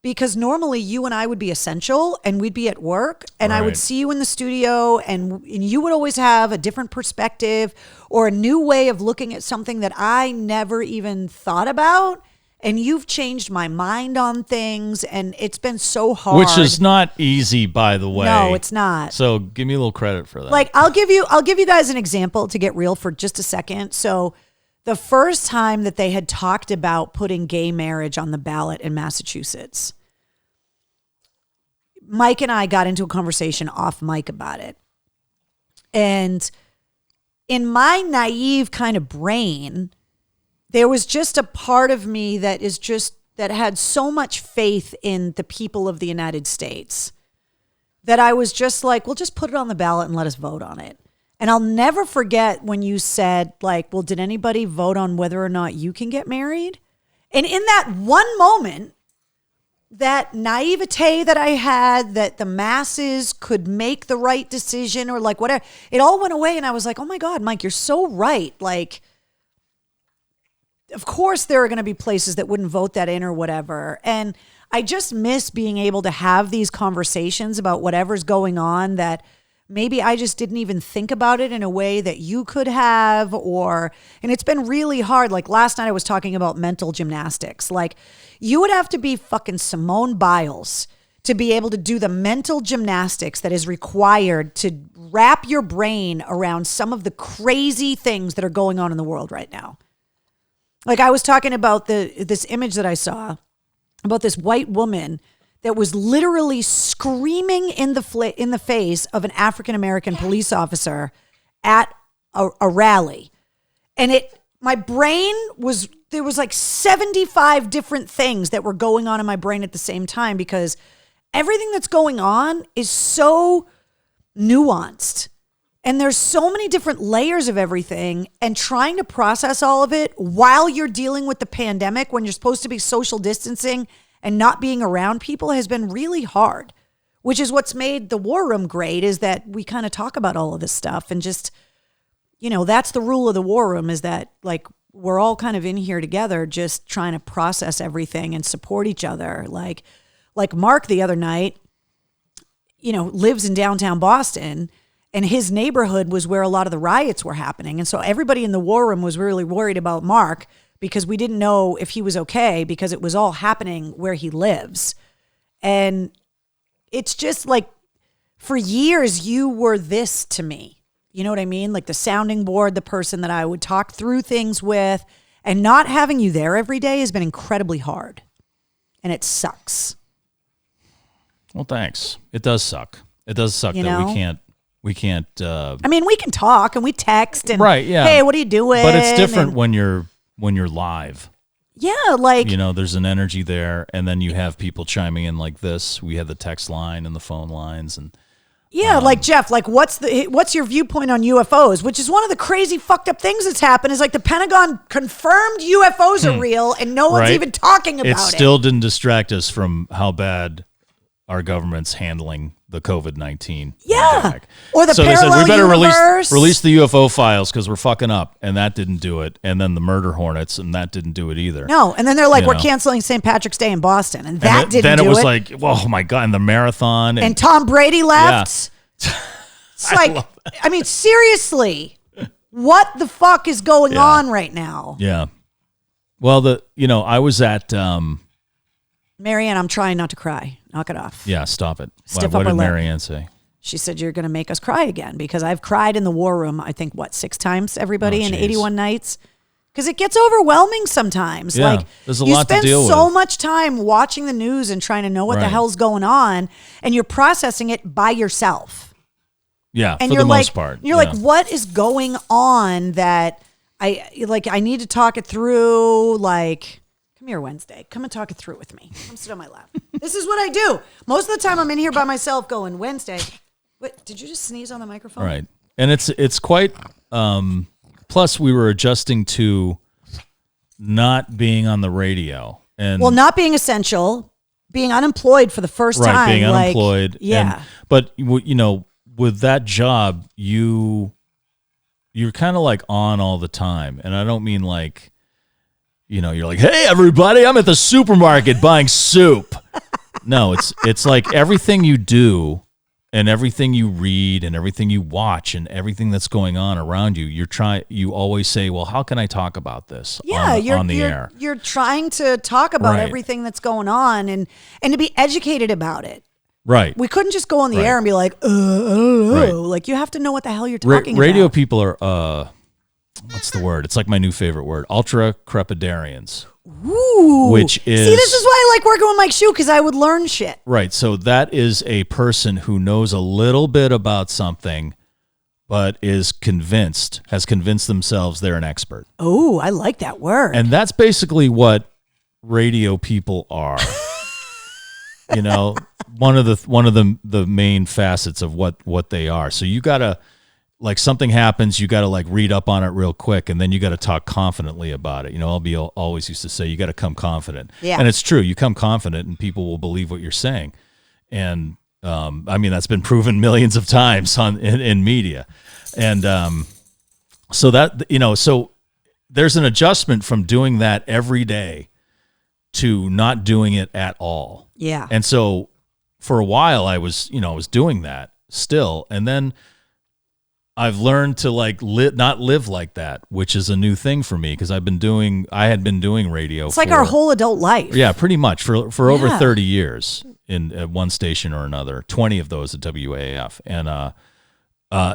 because normally you and I would be essential and we'd be at work, and I would see you in the studio, and you would always have a different perspective or a new way of looking at something that I never even thought about. And you've changed my mind on things, and it's been so hard. Which is not easy, by the way. No, it's not. So give me a little credit for that. Like, I'll give you guys an example to get real for just a second. So the first time that they had talked about putting gay marriage on the ballot in Massachusetts, Mike and I got into a conversation off mic about it. And in my naive kind of brain, there was just a part of me that had so much faith in the people of the United States that I was just like, well, just put it on the ballot and let us vote on it. And I'll never forget when you said, like, well, did anybody vote on whether or not you can get married? And in that one moment, that naivete that I had, that the masses could make the right decision or like whatever, it all went away. And I was like, oh my God, Mike, you're so right. Like, of course there are going to be places that wouldn't vote that in or whatever. And I just miss being able to have these conversations about whatever's going on that maybe I just didn't even think about it in a way that you could have, and it's been really hard. Like last night I was talking about mental gymnastics. Like, you would have to be fucking Simone Biles to be able to do the mental gymnastics that is required to wrap your brain around some of the crazy things that are going on in the world right now. Like, I was talking about this image that I saw about this white woman that was literally screaming in the face of an African-American police officer at a rally. And my brain there was like 75 different things that were going on in my brain at the same time, because everything that's going on is so nuanced. And there's so many different layers of everything, and trying to process all of it while you're dealing with the pandemic when you're supposed to be social distancing and not being around people has been really hard, which is what's made the War Room great, is that we kind of talk about all of this stuff and just, you know, that's the rule of the War Room, is that like we're all kind of in here together just trying to process everything and support each other. Like Mark the other night, you know, lives in downtown Boston, and his neighborhood was where a lot of the riots were happening. And so everybody in the War Room was really worried about Mark, because we didn't know if he was okay, because it was all happening where he lives. And it's just like, for years, you were this to me. You know what I mean? Like the sounding board, the person that I would talk through things with, and not having you there every day has been incredibly hard. And it sucks. Well, thanks. It does suck. It does suck that we can't. I mean, we can talk and we text and, right, yeah. Hey, what are you doing? But it's different when you're live. Yeah, like, you know, there's an energy there, and then you have people chiming in like this. We had the text line and the phone lines, and yeah, like Jeff, like what's your viewpoint on UFOs? Which is one of the crazy fucked up things that's happened. Is like the Pentagon confirmed UFOs are real, and no one's even talking about it. It still didn't distract us from how bad our government's handling the COVID-19 Yeah. pandemic. Or the so they said, parallel we better universe. release the UFO files because we're fucking up. And that didn't do it. And then the murder hornets, and that didn't do it either. No, and then they're like, You we're know. canceling St. Patrick's Day in Boston, and that didn't then do it. Then it was like, oh my God, and the marathon. And Tom Brady left. Yeah. It's like, I mean, seriously, what the fuck is going on right now? Yeah. Well, I was at... Marianne, I'm trying not to cry. Knock it off. Yeah, stop it. Stiff What upper did lip. Marianne say? She said, you're going to make us cry again, because I've cried in the war room, I think, 6 times, everybody, in geez. 81 nights. Because it gets overwhelming sometimes. Yeah, like, there's a you lot to spend deal so with. much time watching the news and trying to know what the Right. hell's going on, and you're processing it by yourself. Yeah, And for you're the like, most part. you're yeah. like, what is going on that I need to talk it through? Like, come here Wednesday. Come and talk it through with me. Come sit on my lap. This is what I do. Most of the time I'm in here by myself going, Wednesday. What, did you just sneeze on the microphone? Right. And it's quite plus we were adjusting to not being on the radio. And Well, not being essential, being unemployed for the first right, time. being like, unemployed. Yeah. But with that job, you're kind of like on all the time. And I don't mean like, you're like, hey, everybody, I'm at the supermarket buying soup. No, it's like everything you do and everything you read and everything you watch and everything that's going on around you, you always say, well, how can I talk about this on the air? You're trying to talk about Right. everything that's going on and to be educated about it. Right. We couldn't just go on the Right. air and be like, I don't know. Right. Like, you have to know what the hell you're talking Radio about. people are, what's the word? It's like my new favorite word, ultra crepidarians. Ooh. Which is... See, this is why I like working with Mike Shue, because I would learn shit. Right. So that is a person who knows a little bit about something, but has convinced themselves they're an expert. Oh, I like that word. And that's basically what radio people are. One of the main facets of what they are. So you gotta, like, something happens, you gotta like read up on it real quick, and then you gotta talk confidently about it. I'll always used to say you gotta come confident. Yeah. And it's true. You come confident, and people will believe what you're saying. And that's been proven millions of times in media. And so that so there's an adjustment from doing that every day to not doing it at all. yeah. And so for a while I was doing that still. And then I've learned to not live like that, which is a new thing for me because I had been doing radio. It's like our whole adult life. Yeah, pretty much for over Yeah. 30 years at one station or another, 20 of those at WAAF. And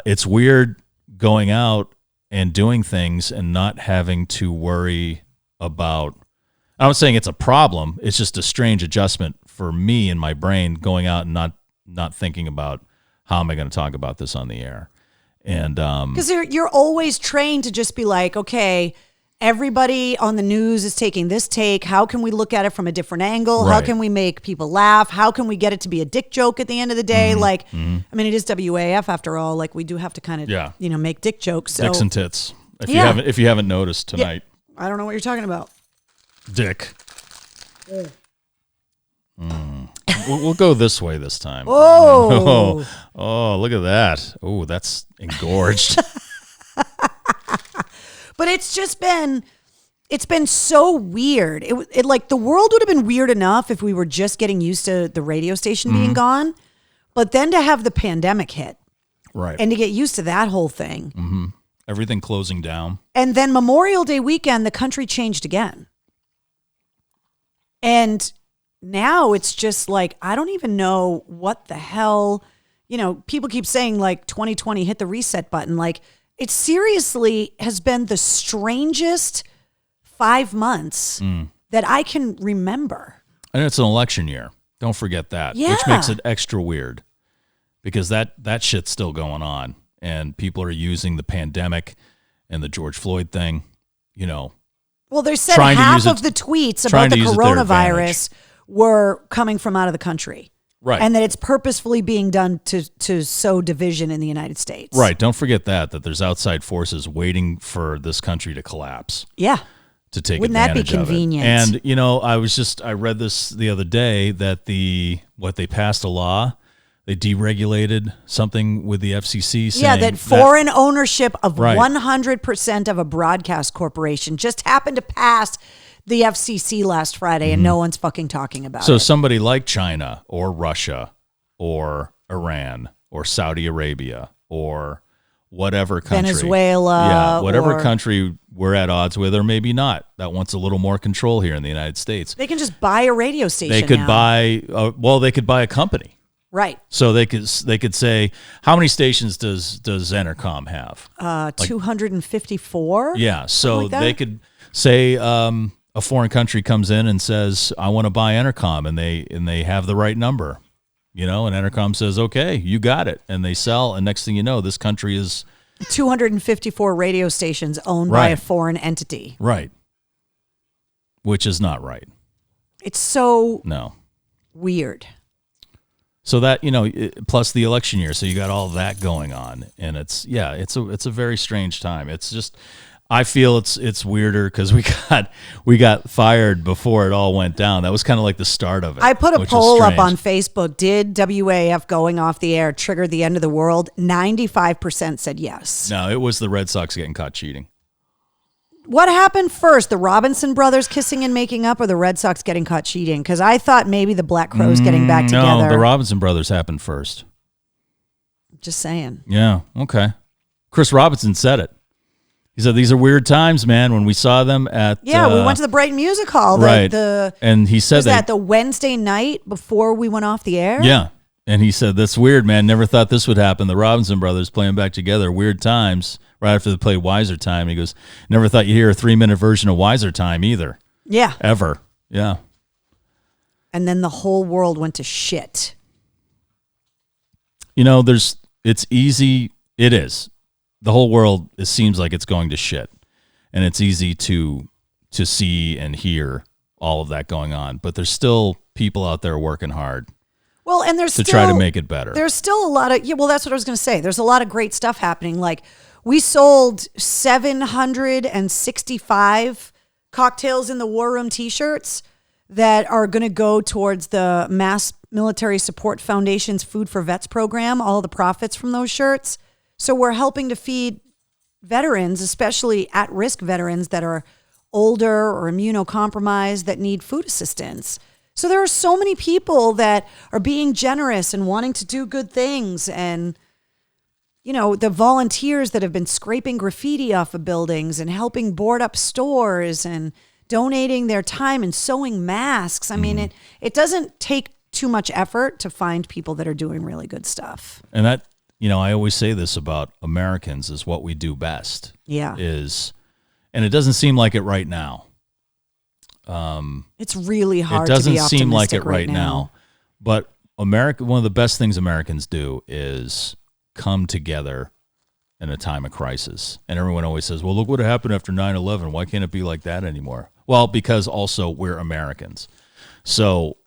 it's weird going out and doing things and not having to worry about, I'm not saying it's a problem. It's just a strange adjustment for me in my brain going out and not thinking about how am I going to talk about this on the air. And Because you're always trained to just be like, okay, everybody on the news is taking this take. How can we look at it from a different angle? How Right. can we make people laugh? How can we get it to be a dick joke at the end of the day? Like, I mean, it is WAF after all. Like, we do have to kind of, Yeah. make dick jokes. So dicks and tits. Yeah. If you haven't noticed tonight, I don't know what you're talking about. dick. We'll go this way this time. Oh. Oh, look at that. Oh, that's engorged. But it's been so weird. It like the world would have been weird enough if we were just getting used to the radio station being gone. But then to have the pandemic hit Right. and to get used to that whole thing. Everything closing down. And then Memorial Day weekend, the country changed again. And now it's just like, I don't even know what the hell, people keep saying like 2020 hit the reset button. Like, it seriously has been the strangest 5 months that I can remember. And it's an election year. Don't forget that. Yeah. Which makes it extra weird because that shit's still going on. And people are using the pandemic and the George Floyd thing, Well, they said Trying to half use it- of the tweets trying about the to use it to their coronavirus were coming from out of the country. Right. And that it's purposefully being done to sow division in the United States. Right. Don't forget that there's outside forces waiting for this country to collapse. Yeah. To take Wouldn't that be advantage of it. convenient? And I read this the other day that they passed a law they deregulated something with the FCC. Saying Yeah, that foreign ownership of Right. 100% of a broadcast corporation just happened to pass the FCC last Friday, and no one's fucking talking about So it. somebody like China or Russia or Iran or Saudi Arabia or whatever country. Venezuela. Yeah, whatever or- country we're at odds with, or maybe not, that wants a little more control here in the United States. They can just buy a radio station. They could now. they could buy a company. Right. So they could say, how many stations does Entercom have? 254. Yeah, so like that? they could say a foreign country comes in and says, I want to buy Entercom, and they have the right number, and Entercom says, okay, you got it, and they sell, and next thing you know, this country is 254 radio stations owned by Right. a foreign entity. right, which is not right. It's so No. weird. So that, plus the election year, so you got all that going on, and it's a very strange time. It's just, I feel it's weirder because we got fired before it all went down. That was kind of like the start of it. I put a which was poll up strange. on Facebook. Did WAF going off the air trigger the end of the world? 95% said yes. No, it was the Red Sox getting caught cheating. What happened first? The Robinson brothers kissing and making up, or the Red Sox getting caught cheating? Because I thought maybe the Black Crows getting back together. No, the Robinson brothers happened first. Just saying. Yeah, okay. Chris Robinson said it. He said, these are weird times, man, when we saw them at... Yeah, we went to the Brighton Music Hall. Right. The and he said was that the Wednesday night before we went off the air? Yeah. And he said, that's weird, man. Never thought this would happen. The Robinson brothers playing back together. Weird times. Right after they played Wiser Time. He goes, never thought you'd hear a 3-minute version of Wiser Time either. Yeah. Ever. Yeah. And then the whole world went to shit. It's easy. It is. The whole world, it seems like it's going to shit. And it's easy to see and hear all of that going on. But there's still people out there working hard Well, and there's to still, try to make it better. There's still a lot of, that's what I was going to say. There's a lot of great stuff happening. Like, we sold 765 cocktails in the War Room t-shirts that are going to go towards the Mass Military Support Foundation's Food for Vets program, all the profits from those shirts. So we're helping to feed veterans, especially at-risk veterans that are older or immunocompromised that need food assistance. So there are so many people that are being generous and wanting to do good things. And, the volunteers that have been scraping graffiti off of buildings and helping board up stores and donating their time and sewing masks. I mean, it doesn't take too much effort to find people that are doing really good stuff. And that, I always say this about Americans is what we do best. Yeah. And it doesn't seem like it right now. It's really hard It doesn't to be seem like it optimistic right now. But one of the best things Americans do is come together in a time of crisis. And everyone always says, well, look what happened after 9/11. Why can't it be like that anymore? Well, because also we're Americans. So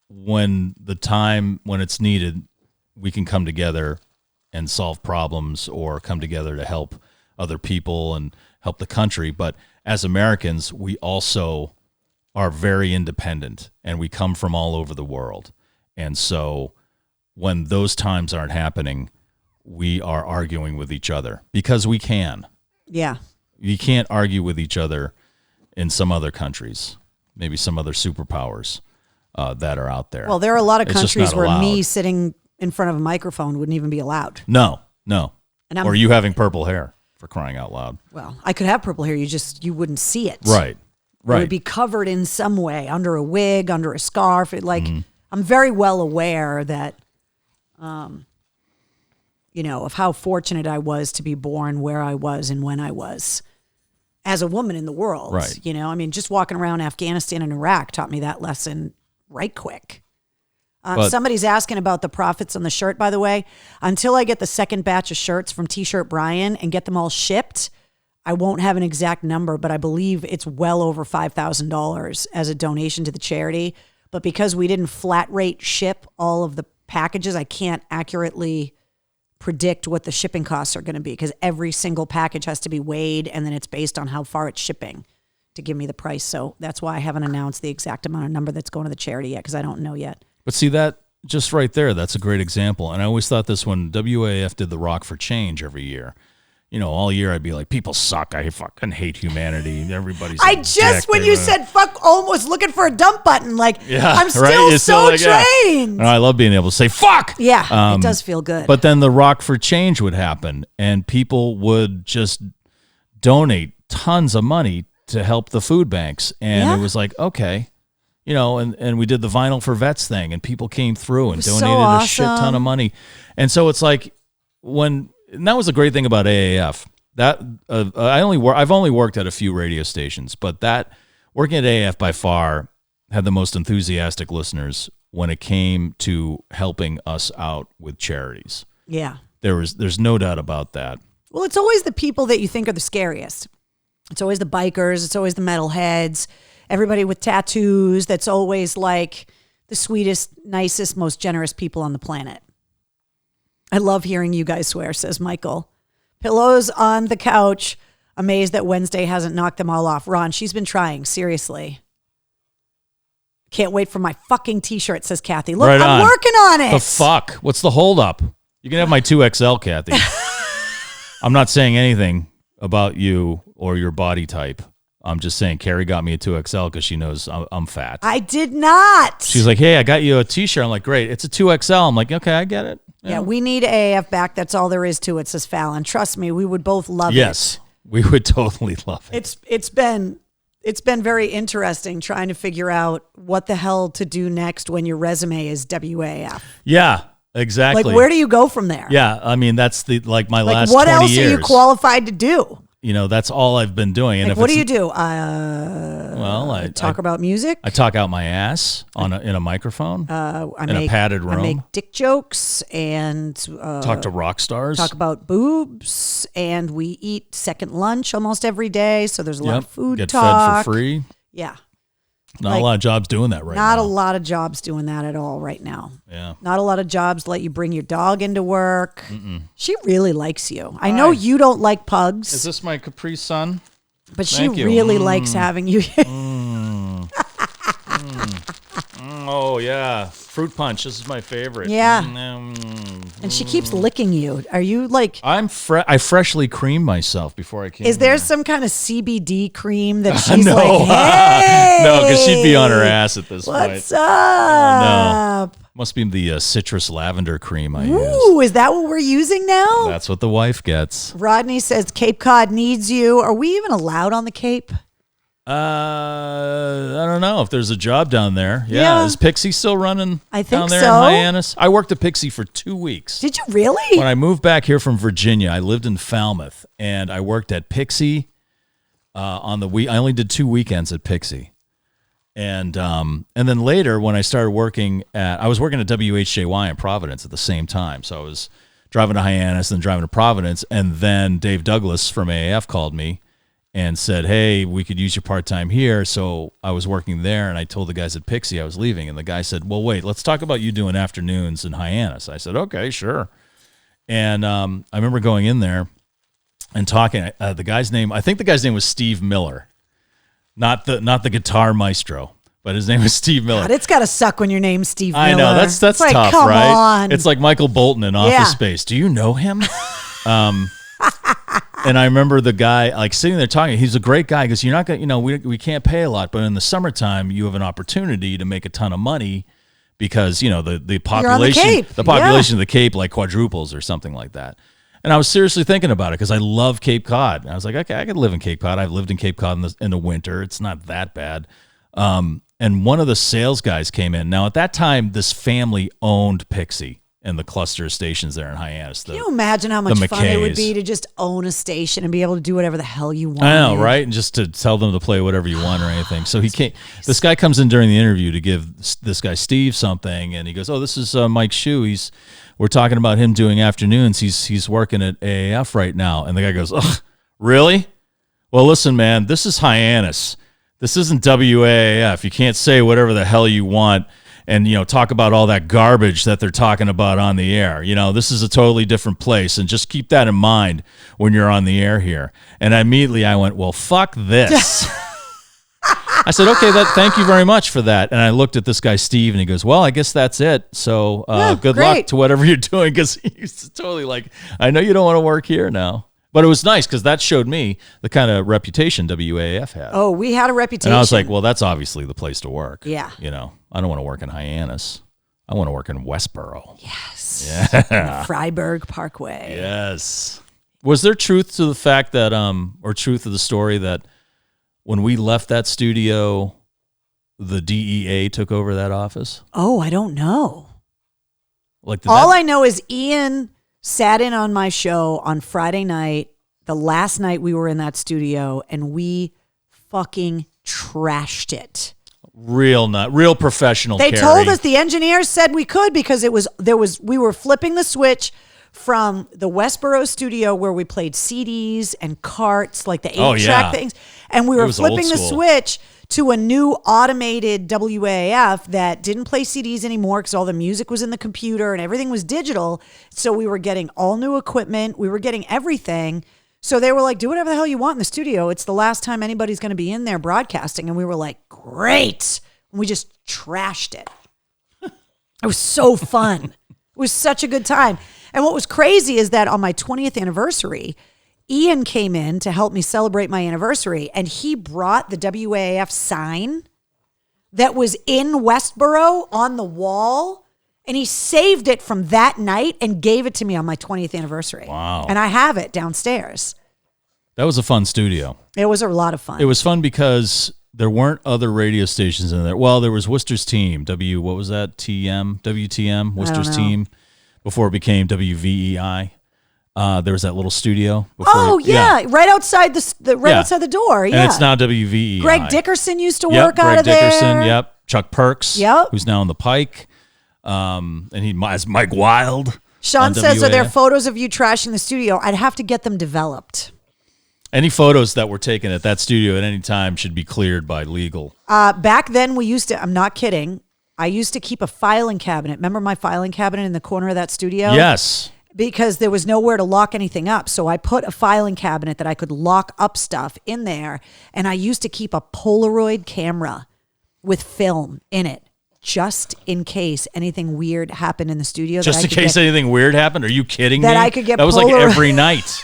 when it's needed, we can come together and solve problems or come together to help other people and help the country. But as Americans, we also are very independent and we come from all over the world. And so when those times aren't happening, we are arguing with each other because we can. Yeah. You can't argue with each other in some other countries, maybe some other superpowers that are out there. Well, there are a lot of It's just countries not where allowed. me sitting in front of a microphone wouldn't even be allowed. No. And I'm, Or you having purple hair, for crying out loud. Well, I could have purple hair. You wouldn't see it. Right. It would be covered in some way, under a wig, under a scarf. I'm very well aware that, of how fortunate I was to be born where I was and when I was as a woman in the world. Right. Just walking around Afghanistan and Iraq taught me that lesson right quick. But- Somebody's asking about the profits on the shirt, by the way. Until I get the second batch of shirts from T-Shirt Brian and get them all shipped, I won't have an exact number, but I believe it's well over $5,000 as a donation to the charity. But because we didn't flat rate ship all of the packages, I can't accurately predict what the shipping costs are going to be because every single package has to be weighed and then it's based on how far it's shipping to give me the price. So that's why I haven't announced the exact amount of number that's going to the charity yet because I don't know yet. But see, that just right there, that's a great example. And I always thought this when WAF did the Rock for Change every year. All year I'd be like, people suck. I fucking hate humanity. Everybody's when you said fuck, almost looking for a dump button. Like, I'm still right? trained. And I love being able to say fuck. Yeah, it does feel good. But then the Rock for Change would happen, and people would just donate tons of money to help the food banks. And it was like, okay. And we did the Vinyl for Vets thing, and people came through and donated a shit ton of money. And so it's like and that was the great thing about AAF. That I've only worked at a few radio stations, but that working at AAF by far had the most enthusiastic listeners when it came to helping us out with charities. Yeah. There's no doubt about that. Well, it's always the people that you think are the scariest. It's always the bikers. It's always the metalheads. Everybody with tattoos. That's always like the sweetest, nicest, most generous people on the planet. I love hearing you guys swear, says Michael. Pillows on the couch. Amazed that Wednesday hasn't knocked them all off. Ron, she's been trying. Seriously. Can't wait for my fucking t-shirt, says Kathy. Look, I'm working on it. The fuck? What's the holdup? You can have my 2XL, Kathy. I'm not saying anything about you or your body type. I'm just saying Carrie got me a 2XL because she knows I'm fat. I did not. She's like, hey, I got you a t-shirt. I'm like, great. It's a 2XL. I'm like, okay, I get it. Yeah, we need AAF back. That's all there is to it, says Fallon. Trust me, we would both love it. Yes, we would totally love it. It's been very interesting trying to figure out what the hell to do next when your resume is WAF. Yeah, exactly. Like, where do you go from there? Yeah, I mean, that's my last 20 years. What else are you qualified to do? That's all I've been doing. And what do you do? I talk about music. I talk out my ass in a microphone in a padded room. I make dick jokes and talk to rock stars. Talk about boobs, and we eat second lunch almost every day. So there's a lot of food Get talk. fed for free. Yeah. Not a lot of jobs doing that right now. Not a lot of jobs doing that at all right now. Yeah. Not a lot of jobs let you bring your dog into work. She really likes you. I know you don't like pugs. Is this my Capri Sun? But she really likes having you here. Oh, yeah. Fruit punch. This is my favorite. Yeah. And she keeps licking you. Are you like... I freshly creamed myself before I came Is there here. some kind of CBD cream that she's like, hey! No, because she'd be on her ass at this point. What's up? No. Must be the citrus lavender cream I use. Ooh, is that what we're using now? That's what the wife gets. Rodney says Cape Cod needs you. Are we even allowed on the Cape? I don't know if there's a job down there. Yeah. Is Pixie still running down there in Hyannis? I worked at Pixie for 2 weeks. Did you really? When I moved back here from Virginia, I lived in Falmouth, and I worked at Pixie on the week. I only did 2 weekends at Pixie. And then later when I started working I was working at WHJY in Providence at the same time. So I was driving to Hyannis and driving to Providence. And then Dave Douglas from AAF called me and said, hey, we could use your part-time here. So I was working there, and I told the guys at Pixie I was leaving. And the guy said, well, wait, let's talk about you doing afternoons in Hyannis. I said, okay, sure. And I remember going in there and talking. The guy's name was Steve Miller, not the guitar maestro, but his name was Steve Miller. God, it's got to suck when your name's Steve Miller. I know, that's like, tough, come right? On. It's like Michael Bolton in Office Space. Do you know him? And I remember the guy like sitting there talking. He's a great guy because you're not gonna, we can't pay a lot, but in the summertime you have an opportunity to make a ton of money because the population of the Cape like quadruples or something like that. And I was seriously thinking about it because I love Cape Cod. And I was like, okay, I could live in Cape Cod. I've lived in Cape Cod in the winter. It's not that bad. And one of the sales guys came in. Now at that time, this family owned Pixie and the cluster of stations there in Hyannis. Can you imagine how much fun it would be to just own a station and be able to do whatever the hell you want? I know, right? And just to tell them to play whatever you want or anything. So he came. This guy comes in during the interview to give this guy Steve something, and he goes, "Oh, this is Mike Shue. We're talking about him doing afternoons. He's working at AAF right now." And the guy goes, "Oh, really? Well, listen, man, this is Hyannis. This isn't WAAF. You can't say whatever the hell you want." And, talk about all that garbage that they're talking about on the air. This is a totally different place. And just keep that in mind when you're on the air here. And immediately I went, well, fuck this. I said, okay, thank you very much for that. And I looked at this guy, Steve, and he goes, well, I guess that's it. So good luck to whatever you're doing. Because he's totally like, I know you don't want to work here now. But it was nice because that showed me the kind of reputation WAAF had. Oh, we had a reputation. And I was like, well, that's obviously the place to work. Yeah. You know, I don't want to work in Hyannis. I want to work in Westboro. Yes. Yeah. Freiburg Parkway. Yes. Was there truth to the fact that, or truth to the story that when we left that studio, the DEA took over that office? Oh, I don't know. Like I know is Ian sat in on my show on Friday night, the last night we were in that studio, and we fucking trashed it. Real professional. They Carrie. told us, the engineers said we could because we were flipping the switch from the Westboro studio where we played CDs and carts, like the 8-track things, and we were flipping the switch to a new automated WAF that didn't play CDs anymore because all the music was in the computer and everything was digital. So we were getting all new equipment. We were getting everything. So they were like, do whatever the hell you want in the studio. It's the last time anybody's going to be in there broadcasting. And we were like, great. And we just trashed it. It was so fun. It was such a good time. And what was crazy is that on my 20th anniversary, Ian came in to help me celebrate my anniversary, and he brought the WAF sign that was in Westboro on the wall, and he saved it from that night and gave it to me on my 20th anniversary. Wow. And I have it downstairs. That was a fun studio. It was a lot of fun. It was fun because there weren't other radio stations in there. Well, there was Worcester's Team, what was that? WTM, Worcester's Team, before it became WVEI. There was that little studio. Before right outside outside the door. Yeah, and it's now WVEI. Greg Dickerson used to work out Greg of Dickerson, there. Yep, Chuck Perks. Yep, who's now on the Pike. And he has Mike Wild. Sean says, "Are there photos of you trashing the studio? I'd have to get them developed." Any photos that were taken at that studio at any time should be cleared by legal. Back then, we used to. I'm not kidding. I used to keep a filing cabinet. Remember my filing cabinet in the corner of that studio? Yes. Because there was nowhere to lock anything up. So I put a filing cabinet that I could lock up stuff in there. And I used to keep a Polaroid camera with film in it, just in case anything weird happened in the studio. Just in case anything weird happened? Are you kidding me? That I could get That was like every night.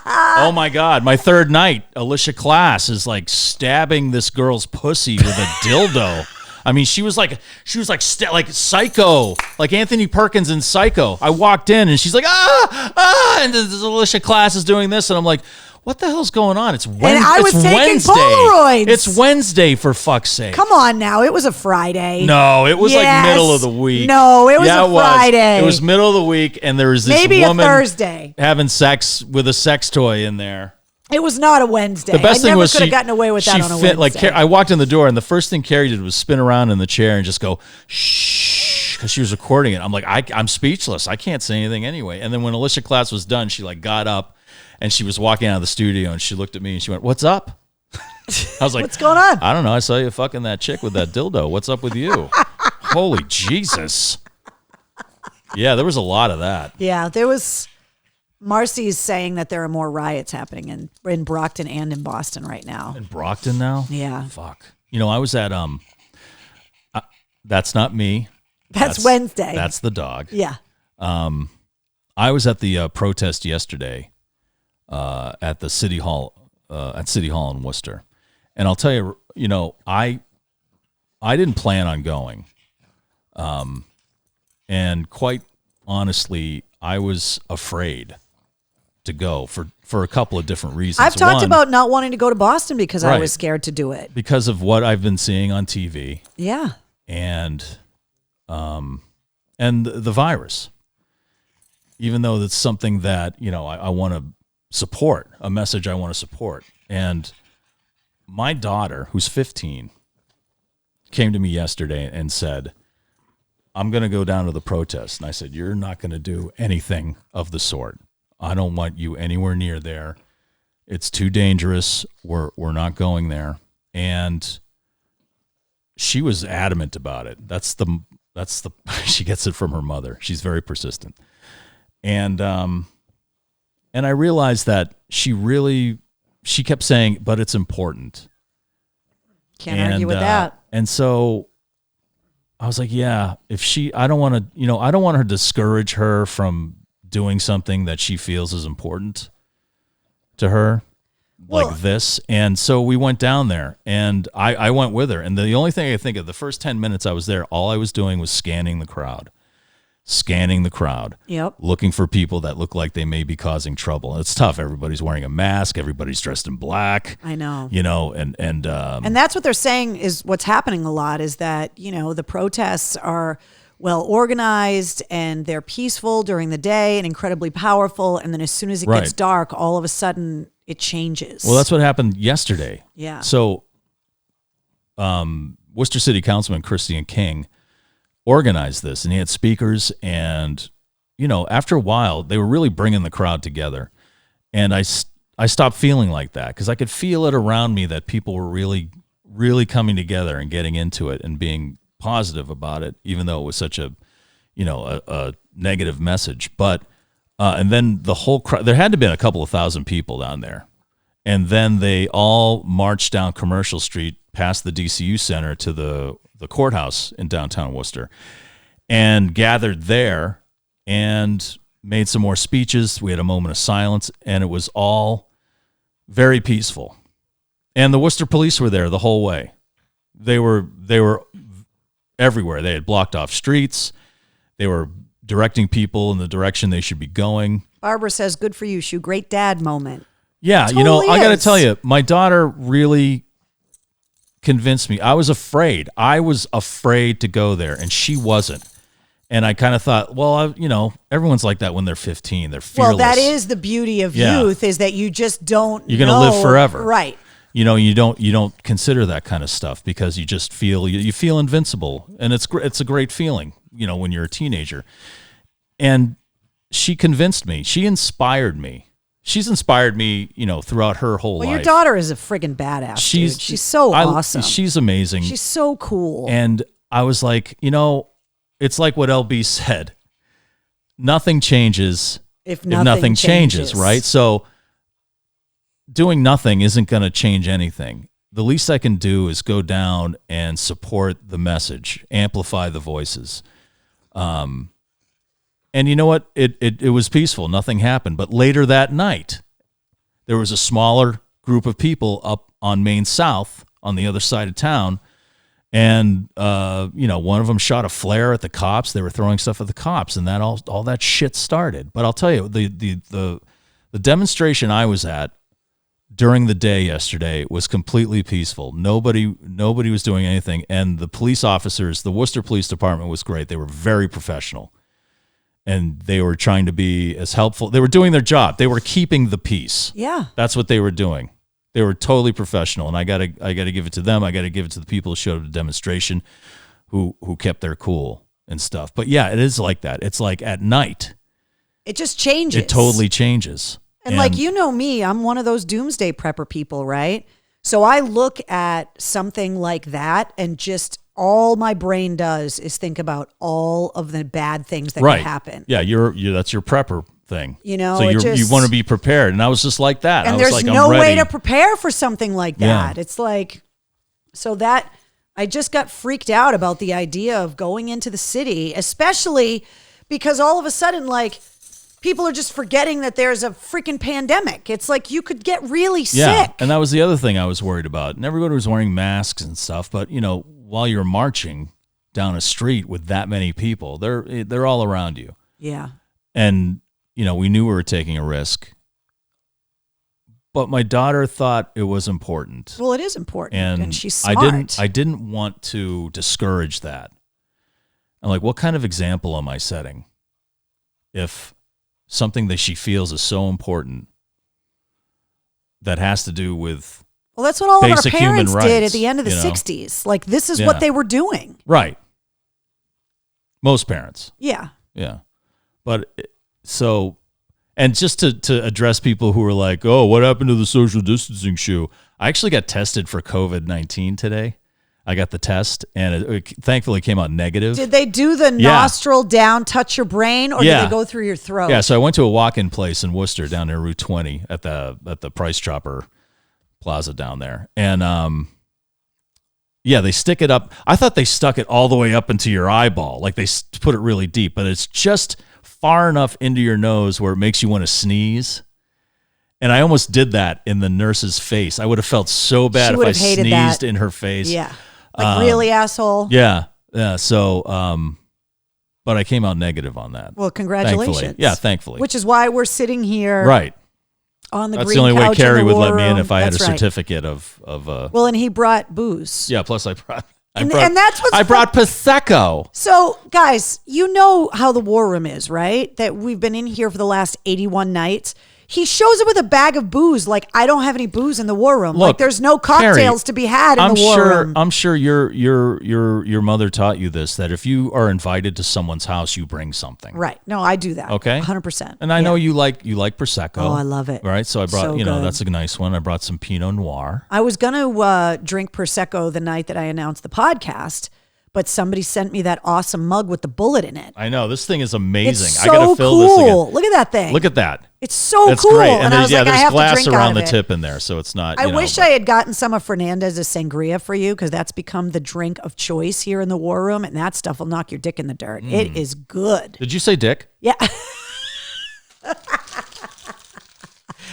Oh my God. My third night, Alicia Class is like stabbing this girl's pussy with a dildo. I mean, she was like Psycho, like Anthony Perkins in Psycho. I walked in and she's like, and this Alicia Class is doing this, and I'm like, what the hell's going on? It's Wednesday. And I was taking Polaroids. It's Wednesday, for fuck's sake. Come on now, it was a Friday. No, it was like middle of the week. No, it was a Friday. It was middle of the week, and there was this woman a Thursday having sex with a sex toy in there. It was not a Wednesday. The best I thing was could have gotten away with that on a Wednesday. I walked in the door, and the first thing Carrie did was spin around in the chair and just go, shh, because she was recording it. I'm like, I'm speechless. I can't say anything anyway. And then when Alicia Class was done, she like got up, and she was walking out of the studio, and she looked at me, and she went, what's up? I was like, what's going on? I don't know. I saw you fucking that chick with that dildo. What's up with you? Holy Jesus. Yeah, there was a lot of that. Yeah, there was... Marcy's saying that there are more riots happening in Brockton and in Boston right now. In Brockton now? Yeah. Fuck. You know, I was at that's not me. That's Wednesday. That's the dog. Yeah. I was at the protest yesterday at the City Hall in Worcester. And I'll tell you, you know, I didn't plan on going. And quite honestly, I was afraid to go for a couple of different reasons. I've talked about not wanting to go to Boston because I was scared to do it. Because of what I've been seeing on TV. Yeah. And the virus. Even though that's something that, you know, I want to support, a message I want to support. And my daughter, who's 15, came to me yesterday and said, I'm going to go down to the protest. And I said, you're not going to do anything of the sort. I don't want you anywhere near there. It's too dangerous. We're not going there. And she was adamant about it. That's the she gets it from her mother. She's very persistent. And I realized that she kept saying, but it's important. Can't argue with that. And so I was like, yeah, I don't want to discourage her from doing something that she feels is important to her, like this. And so we went down there, and I went with her. And the only thing I could think of, the first 10 minutes I was there, all I was doing was scanning the crowd. Yep. Looking for people that look like they may be causing trouble. And it's tough. Everybody's wearing a mask. Everybody's dressed in black. I know. And that's what they're saying is what's happening a lot is that, the protests are well organized and they're peaceful during the day and incredibly powerful. And then as soon as it gets dark, all of a sudden it changes. Well, that's what happened yesterday. Yeah. So Worcester City Councilman Christian King organized this, and he had speakers, and after a while they were really bringing the crowd together, and I stopped feeling like that because I could feel it around me that people were really coming together and getting into it and being positive about it, even though it was such a negative message. But and then the whole crowd, there had to have been a couple of thousand people down there, and then they all marched down Commercial Street past the DCU Center to the courthouse in downtown Worcester, and gathered there and made some more speeches. We had a moment of silence, and it was all very peaceful. And the Worcester police were there the whole way. They were everywhere. They had blocked off streets. They were directing people in the direction they should be going. Barbara says, good for you, Shu. Great dad moment. Yeah, Totally I got to is. tell you, my daughter really convinced me. I was afraid to go there, and she wasn't. And I kind of thought, well, everyone's like that when they're 15. They're fearless. Well, that is the beauty of youth, is that you just don't You're going to live forever. Right. You don't consider that kind of stuff because you just feel you feel invincible, and it's a great feeling, when you're a teenager. And she convinced me. She inspired me. She's inspired me, throughout her whole life. Well, your daughter is a friggin' badass. She's so awesome. She's amazing. She's so cool. And I was like, it's like what LB said. Nothing changes if nothing changes, right? So doing nothing isn't going to change anything. The least I can do is go down and support the message, amplify the voices. And you know what? It was peaceful. Nothing happened. But later that night, there was a smaller group of people up on Main South on the other side of town. And, one of them shot a flare at the cops. They were throwing stuff at the cops, and that all that shit started. But I'll tell you, the demonstration I was at during the day yesterday was completely peaceful. Nobody was doing anything. And the police officers, the Worcester Police Department was great. They were very professional. And they were trying to be as helpful. They were doing their job. They were keeping the peace. Yeah. That's what they were doing. They were totally professional, and I gotta give it to them. I gotta give it to the people who showed up at the demonstration, who kept their cool and stuff. But yeah, it is like that. It's like at night, it just changes. It totally changes. And like me, I'm one of those doomsday prepper people, right? So I look at something like that, and just all my brain does is think about all of the bad things that could happen. Yeah, that's your prepper thing. So you want to be prepared, and I was just like that. And I was there's like, no I'm ready. way to prepare for something like that. Yeah. It's like, so that I just got freaked out about the idea of going into the city, especially because all of a sudden, like, people are just forgetting that there's a freaking pandemic. It's like you could get really sick. And that was the other thing I was worried about. And everybody was wearing masks and stuff, but while you're marching down a street with that many people, they're all around you. Yeah. And we knew we were taking a risk, but my daughter thought it was important. Well, it is important, and she's smart. I didn't want to discourage that. I'm like, what kind of example am I setting if something that she feels is so important that has to do with Well, that's what all of our basic parents human did rights, at the end of the 60s. Like, this is what they were doing. Right. Most parents. Yeah. Yeah. But and just to address people who were like, oh, what happened to the social distancing shoe? I actually got tested for COVID-19 today. I got the test, and it thankfully came out negative. Did they do the nostril down, touch your brain, or did they go through your throat? Yeah, so I went to a walk-in place in Worcester down near Route 20 at the Price Chopper Plaza down there. And Yeah, they stick it up. I thought they stuck it all the way up into your eyeball. Like they put it really deep, but it's just far enough into your nose where it makes you want to sneeze. And I almost did that in the nurse's face. I would have felt so bad if I sneezed in her face. Yeah. Like, really, asshole? Yeah. Yeah. So, but I came out negative on that. Well, congratulations. Thankfully. Yeah, thankfully. Which is why we're sitting here. Right. On the That's green the only way couch Carrie in the would let war me in room. if I had a That's right. certificate of Well, and he brought booze. Yeah, plus I brought And that's what's I brought Prosecco. So, guys, you know how the war room is, right? That we've been in here for the last 81 nights. He shows up with a bag of booze. Like, I don't have any booze in the war room. Look, like, there's no cocktails Carrie, to be had in the war room. I'm sure your mother taught you this, that if you are invited to someone's house, you bring something. Right. No, I do that. Okay. 100%. And I know you like Prosecco. Oh, I love it. Right. So I brought, So good. that's a nice one. I brought some Pinot Noir. I was going to drink Prosecco the night that I announced the podcast, but somebody sent me that awesome mug with the bullet in it. I know. This thing is amazing. It's I got to so fill this again. cool. Look at that thing. Look at that. It's so It's cool. great. And I was like, I there's have to glass drink around out the of it. tip in there, so it's not. I wish I had gotten some of Fernandez's sangria for you, because that's become the drink of choice here in the war room, and that stuff will knock your dick in the dirt. It is good. Did you say dick? Yeah.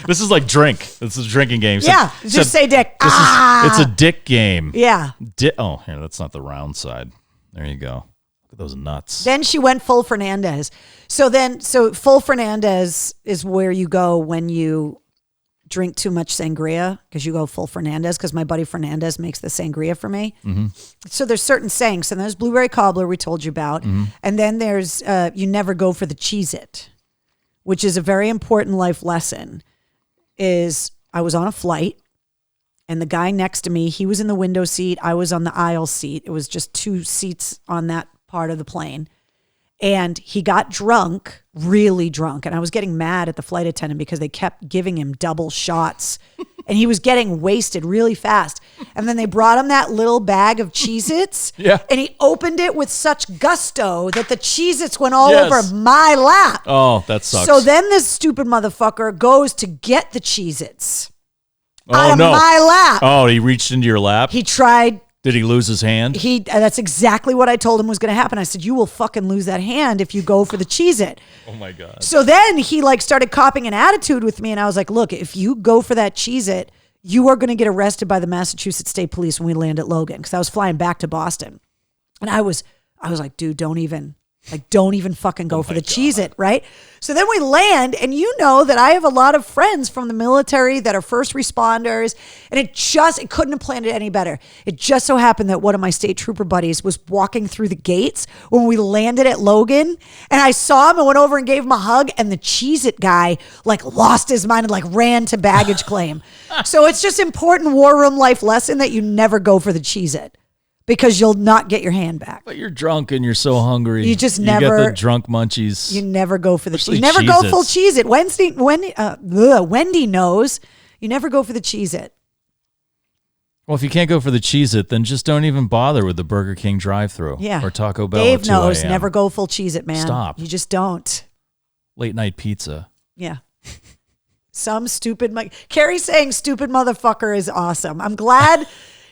This is like drink. This is a drinking game. Yeah. Just say dick. It's a dick game. Yeah. Oh, here, that's not the round side. There you go. Look at those nuts. Then she went full Fernandez. So full Fernandez is where you go when you drink too much sangria, because you go full Fernandez, because my buddy Fernandez makes the sangria for me. Mm-hmm. So there's certain sayings. And there's blueberry cobbler we told you about. Mm-hmm. And then there's you never go for the Cheez-It, which is a very important life lesson. I was on a flight, and the guy next to me, he was in the window seat. I was on the aisle seat. It was just 2 seats on that part of the plane. And he got drunk, really drunk. And I was getting mad at the flight attendant because they kept giving him double shots. And he was getting wasted really fast. And then they brought him that little bag of Cheez-Its. Yeah. And he opened it with such gusto that the Cheez-Its went all Yes. over my lap. Oh, that sucks. So then this stupid motherfucker goes to get the Cheez-Its oh, out of no. my lap. Oh, he reached into your lap? He tried. Did he lose his hand? That's exactly what I told him was going to happen. I said, you will fucking lose that hand if you go for the Cheez-It. Oh my God. So then he started copping an attitude with me. And I was like, look, if you go for that Cheez-It, you are going to get arrested by the Massachusetts State Police when we land at Logan. Because I was flying back to Boston. And I was like, dude, don't even fucking go for the Cheez-It, right? So then we land, and you know that I have a lot of friends from the military that are first responders, and it couldn't have planned it any better. It just so happened that one of my state trooper buddies was walking through the gates when we landed at Logan, and I saw him and went over and gave him a hug, and the Cheez-It guy lost his mind and ran to baggage claim. So it's just important war room life lesson that you never go for the Cheez-It, because you'll not get your hand back. But you're drunk and you're so hungry. You just You never get the drunk munchies. You never go for the Especially You never go full Cheez-Its. Cheez-It. Wendy knows. You never go for the Cheez-It. Well, if you can't go for the Cheez-It, then just don't even bother with the Burger King drive-thru. Yeah. Or Taco Bell Dave at 2 knows. a.m. Never go full Cheez-It, man. Stop. You just don't. Late night pizza. Yeah. Some stupid... Carrie saying stupid motherfucker is awesome. I'm glad...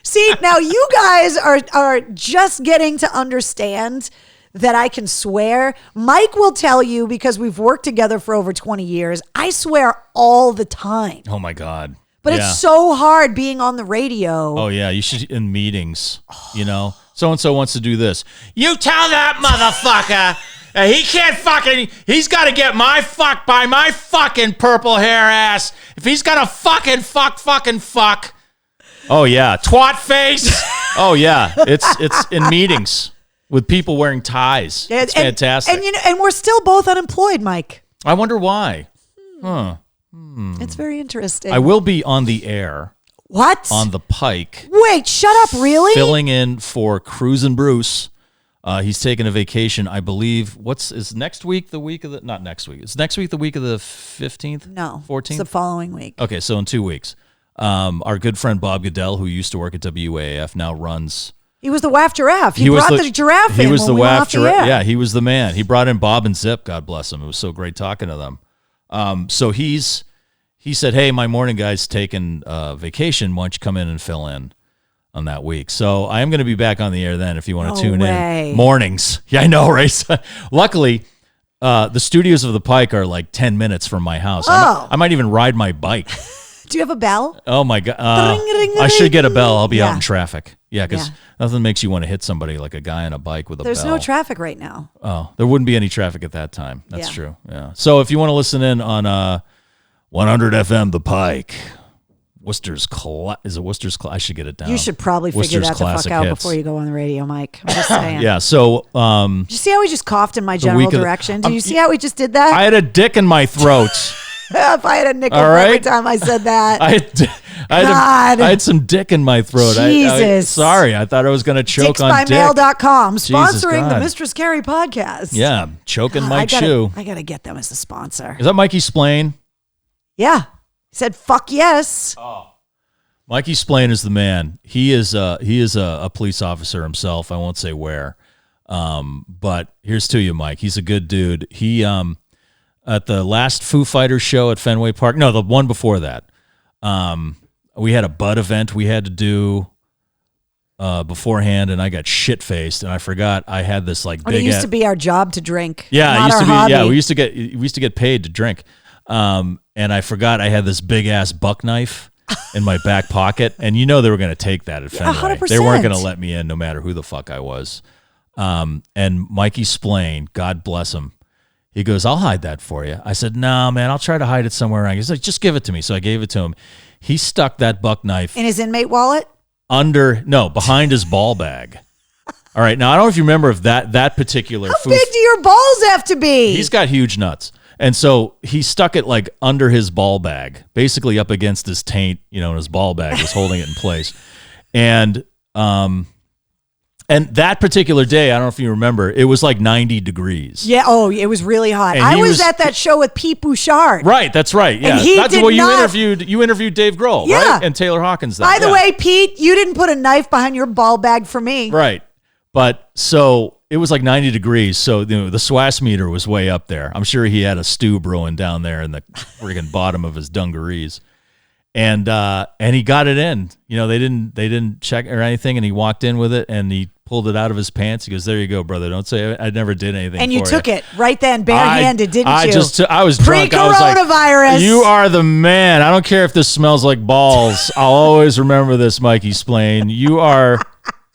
See, now you guys are just getting to understand that I can swear. Mike will tell you, because we've worked together for over 20 years, I swear all the time. Oh my God. But it's so hard being on the radio. Oh yeah, you should in meetings. So and so wants to do this. You tell that motherfucker he can't fucking. He's got to get my fuck by my fucking purple hair ass. If he's gonna fucking fuck. Oh yeah, twat face. Oh yeah, it's in meetings with people wearing ties. It's fantastic. And we're still both unemployed, Mike. I wonder why. Huh. It's very interesting. I will be on the air. What? On the Pike. Wait, shut up, really? Filling in for Cruisin' Bruce. He's taking a vacation, I believe. Is next week the week of the... Not next week. Is next week the week of the 15th? No. 14th? It's the following week. Okay, so in 2 weeks. Our good friend Bob Goodell, who used to work at WAAF, now runs... He was the WAF giraffe. He brought the giraffe in. He was the WAF giraffe. Yeah, he was the man. He brought in Bob and Zip. God bless him. It was so great talking to them. So he said, "Hey, my morning guy's taking vacation. Why don't you come in and fill in?" on that week. So I am going to be back on the air then if you want to tune in. Mornings. Yeah, I know, right? Luckily, the studios of the Pike are like 10 minutes from my house. I might even ride my bike. Do you have a bell? Oh, my God. Ring. I should get a bell. I'll be out in traffic. Yeah, because nothing makes you want to hit somebody like a guy on a bike with a There's bell. no traffic right now. Oh, there wouldn't be any traffic at that time. That's true. Yeah. So if you want to listen in on 100 FM, the Pike, Worcester's is it Worcester's? I should get it down. You should probably figure that the fuck out before you go on the radio, Mike. I'm just saying. Yeah. So, did you see how we just coughed in my general direction? Did you see how we just did that? I had a dick in my throat. If I had a nickel every time I said that. I had some dick in my throat. Jesus. Sorry, I thought I was going to choke on dick. Dicksbymail.com, sponsoring the Mistress Carrie podcast. Yeah, choking Mike Shoe. I got to get them as a sponsor. Is that Mikey Splain? Yeah. He said, fuck yes. Oh. Mikey Splain is the man. He is a police officer himself. I won't say where. But here's to you, Mike. He's a good dude. He at the last Foo Fighters show at Fenway Park. No, the one before that. We had a Bud event we had to do beforehand, and I got shit-faced, and I forgot I had this like big. It used to be our job to drink. Yeah, not it used to be. hobby. Yeah, we used to get paid to drink, and I forgot I had this big ass buck knife in my back pocket, and they were going to take that at Fenway. 100%. They weren't going to let me in, no matter who the fuck I was. And Mikey Splain, God bless him. He goes, I'll hide that for you. I said, no, man, I'll try to hide it somewhere around. He's like, just give it to me. So I gave it to him. He stuck that buck knife in his inmate wallet? Behind his ball bag. All right. Now, I don't know if you remember if that particular How big do your balls have to be? He's got huge nuts. And so he stuck it like under his ball bag, basically up against his taint, and his ball bag was holding it in place. And that particular day, I don't know if you remember, it was like 90 degrees. Yeah. Oh, it was really hot. I was at that show with Pete Bouchard. Right. That's right. Yeah. And he that's did what not. You interviewed Dave Grohl, yeah. right? And Taylor Hawkins. By the way, Pete, you didn't put a knife behind your ball bag for me. Right. But so it was like 90 degrees. So the SWAS meter was way up there. I'm sure he had a stew brewing down there in the friggin' bottom of his dungarees. And he got it in. They didn't check or anything, and he walked in with it, and he pulled it out of his pants. He goes, "There you go, brother. Don't say I never did anything." And for you took it right then, barehanded, didn't you? I was drunk. I was like, pre-coronavirus. You are the man. I don't care if this smells like balls. I'll always remember this, Mikey Splain. You are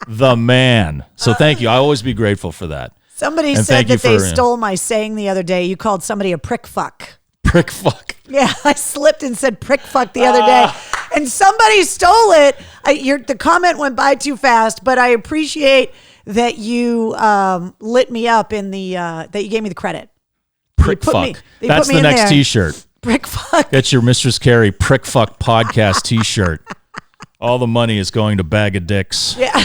the man. So thank you. I'll always be grateful for that. Somebody said that they stole my saying the other day. You called somebody a prick fuck. Prick fuck. Yeah, I slipped and said prick fuck the other day, and somebody stole it. The comment went by too fast, but I appreciate that you lit me up in the that you gave me the credit. Prick fuck. That's the next T-shirt. Prick fuck. Get your Mistress Carrie Prick Fuck podcast T-shirt. All the money is going to Bag of Dicks. Yeah.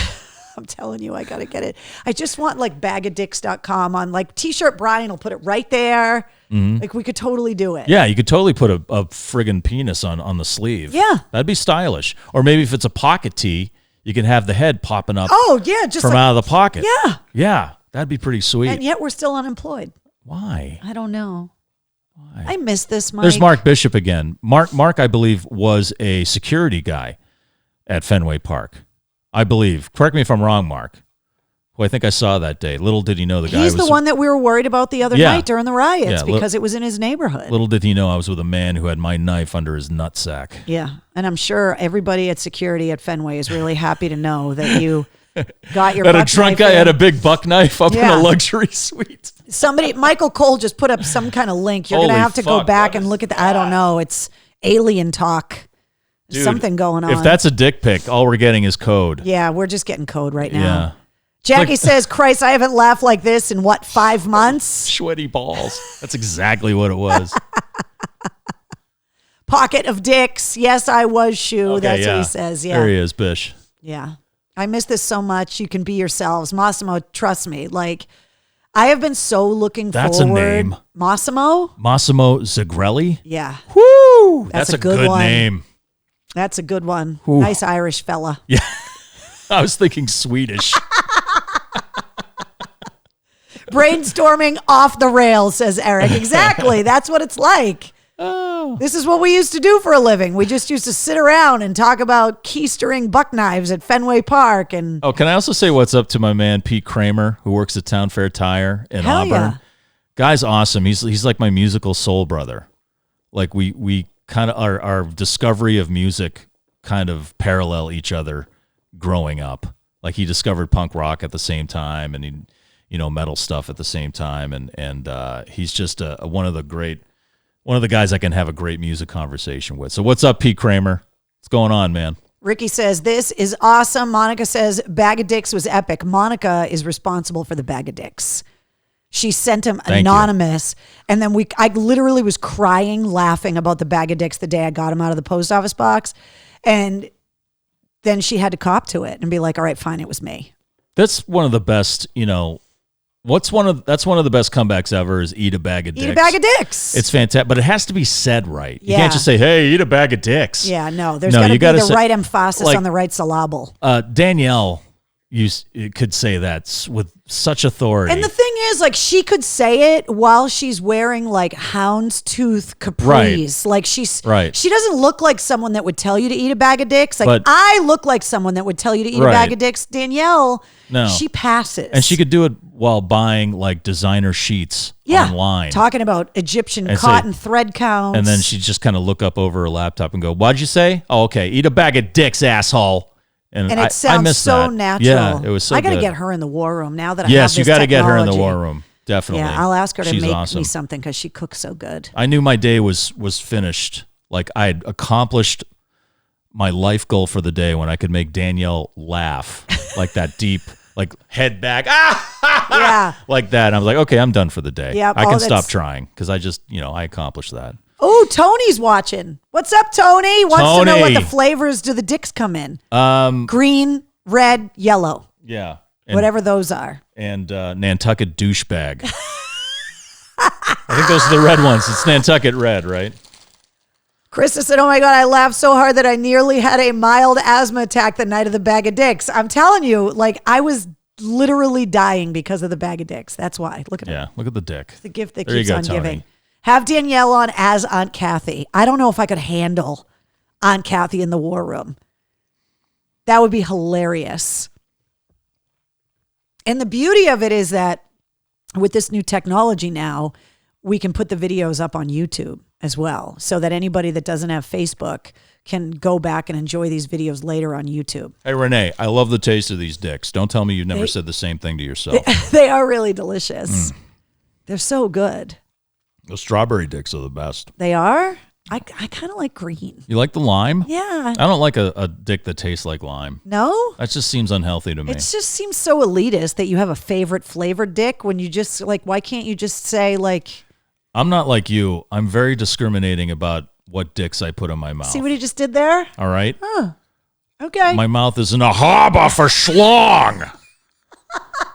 I'm telling you, I got to get it. I just want like bagadicks.com on like T-shirt. Brian will put it right there. Mm-hmm. Like we could totally do it. Yeah, you could totally put a friggin' penis on the sleeve. Yeah. That'd be stylish. Or maybe if it's a pocket tee, you can have the head popping up. Oh, yeah. Just from out of the pocket. Yeah. Yeah. That'd be pretty sweet. And yet we're still unemployed. Why? I don't know. Why? I miss this, Mike. There's Mark Bishop again. Mark, I believe, was a security guy at Fenway Park. I believe. Correct me if I'm wrong, Mark. Who I think I saw that day. Little did he know the guy was... He's the one that we were worried about the other night during the riots because it was in his neighborhood. Little did he know I was with a man who had my knife under his nutsack. Yeah, and I'm sure everybody at security at Fenway is really happy to know that you got your buck knife. A drunk guy had a big buck knife up in a luxury suite. Michael Cole just put up some kind of link. You're going to have to go back and look at I don't know. It's alien talk. Dude, something going on. If that's a dick pic, all we're getting is code. Yeah, we're just getting code right now. Yeah. Jackie says, Christ, I haven't laughed like this in 5 months? Sweaty balls. That's exactly what it was. Pocket of dicks. Yes, I was shoe. Okay, that's what he says. Yeah. There he is, Bish. Yeah. I miss this so much. You can be yourselves. Massimo, trust me. Like, I have been so looking forward. That's a name. Massimo Zagrelli? Yeah. Woo! That's a good name. That's a good one. Ooh. Nice Irish fella. Yeah. I was thinking Swedish. Brainstorming off the rails, says Eric. Exactly. That's what it's like. This is what we used to do for a living. We just used to sit around and talk about keystering buck knives at Fenway Park. And Oh, can I also say what's up to my man Pete Kramer, who works at Town Fair Tire in Hell Auburn? yeah. Guy's awesome. He's like my musical soul brother. Like we kind of our discovery of music kind of parallel each other growing up. Like he discovered punk rock at the same time, and he, metal stuff at the same time, and he's just one of the guys I can have a great music conversation with. So what's up, Pete Kramer? What's going on, man? Ricky says, this is awesome. Monica says, Bag of Dicks was epic. Monica is responsible for the Bag of Dicks. She sent him anonymous. And then I literally was crying, laughing about the Bag of Dicks the day I got him out of the post office box. And then she had to cop to it and be like, all right, fine, it was me. That's one of the best, that's one of the best comebacks ever is eat a bag of dicks. Eat a bag of dicks. It's fantastic, but it has to be said right. You Yeah. can't just say, hey, eat a bag of dicks. Yeah, no, there's got to be the right emphasis on the right syllable. Danielle could say that with such authority. And the thing is, like, she could say it while she's wearing like houndstooth capris. Right. Like she doesn't look like someone that would tell you to eat a bag of dicks. Like I look like someone that would tell you to eat a bag of dicks. Danielle, she passes. And she could do it while buying like designer sheets online. Talking about Egyptian cotton thread counts. And then she'd just kind of look up over her laptop and go, what'd you say? Oh, okay. Eat a bag of dicks, asshole. And it sounds so natural. Yeah, it was so I got to good. get her in the war room now that I have Yes, this you got to get her in the technology. war room. Definitely. Yeah, I'll ask her to make awesome. me something because she cooks so good. I knew my day was finished. Like I had accomplished my life goal for the day when I could make Danielle laugh like that deep, like head back, like that. And I was like, okay, I'm done for the day. Yeah, I can stop trying because I just, I accomplished that. Oh, Tony's watching. What's up, Tony? Wants to know what the flavors do the dicks come in? Green, red, yellow. Yeah. Whatever those are. And Nantucket douchebag. I think those are the red ones. It's Nantucket red, right? Krista said, oh my God, I laughed so hard that I nearly had a mild asthma attack the night of the bag of dicks. I'm telling you, like I was literally dying because of the bag of dicks. That's why. Look at it. Yeah, look at the dick. The gift that There you keeps go, on Tony. giving. Have Danielle on as Aunt Kathy. I don't know if I could handle Aunt Kathy in the war room. That would be hilarious. And the beauty of it is that with this new technology now, we can put the videos up on YouTube as well, so that anybody that doesn't have Facebook can go back and enjoy these videos later on YouTube. Hey, Renee, I love the taste of these dicks. Don't tell me you never said the same thing to yourself. They are really delicious. They're so good. The strawberry dicks are the best. They are? I kind of like green. You like the lime? Yeah. I don't like a dick that tastes like lime. No? That just seems unhealthy to me. It just seems so elitist that you have a favorite flavored dick when you just, like, why can't you just say, like... I'm not like you. I'm very discriminating about what dicks I put in my mouth. See what he just did there? All right? Okay. My mouth isn't a harbor for schlong.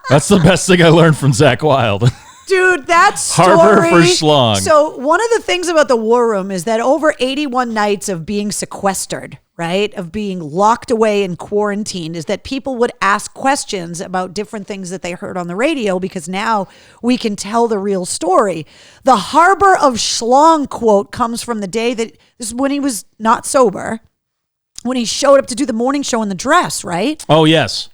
That's the best thing I learned from Zach Wilde. Dude, that story. Harbor for schlong. So one of the things about the war room is that over 81 nights of being sequestered, right, of being locked away and quarantined, is that people would ask questions about different things that they heard on the radio, because now we can tell the real story. The harbor of schlong quote comes from the day that, this is when he was not sober, when he showed up to do the morning show in the dress, right? Oh, yes.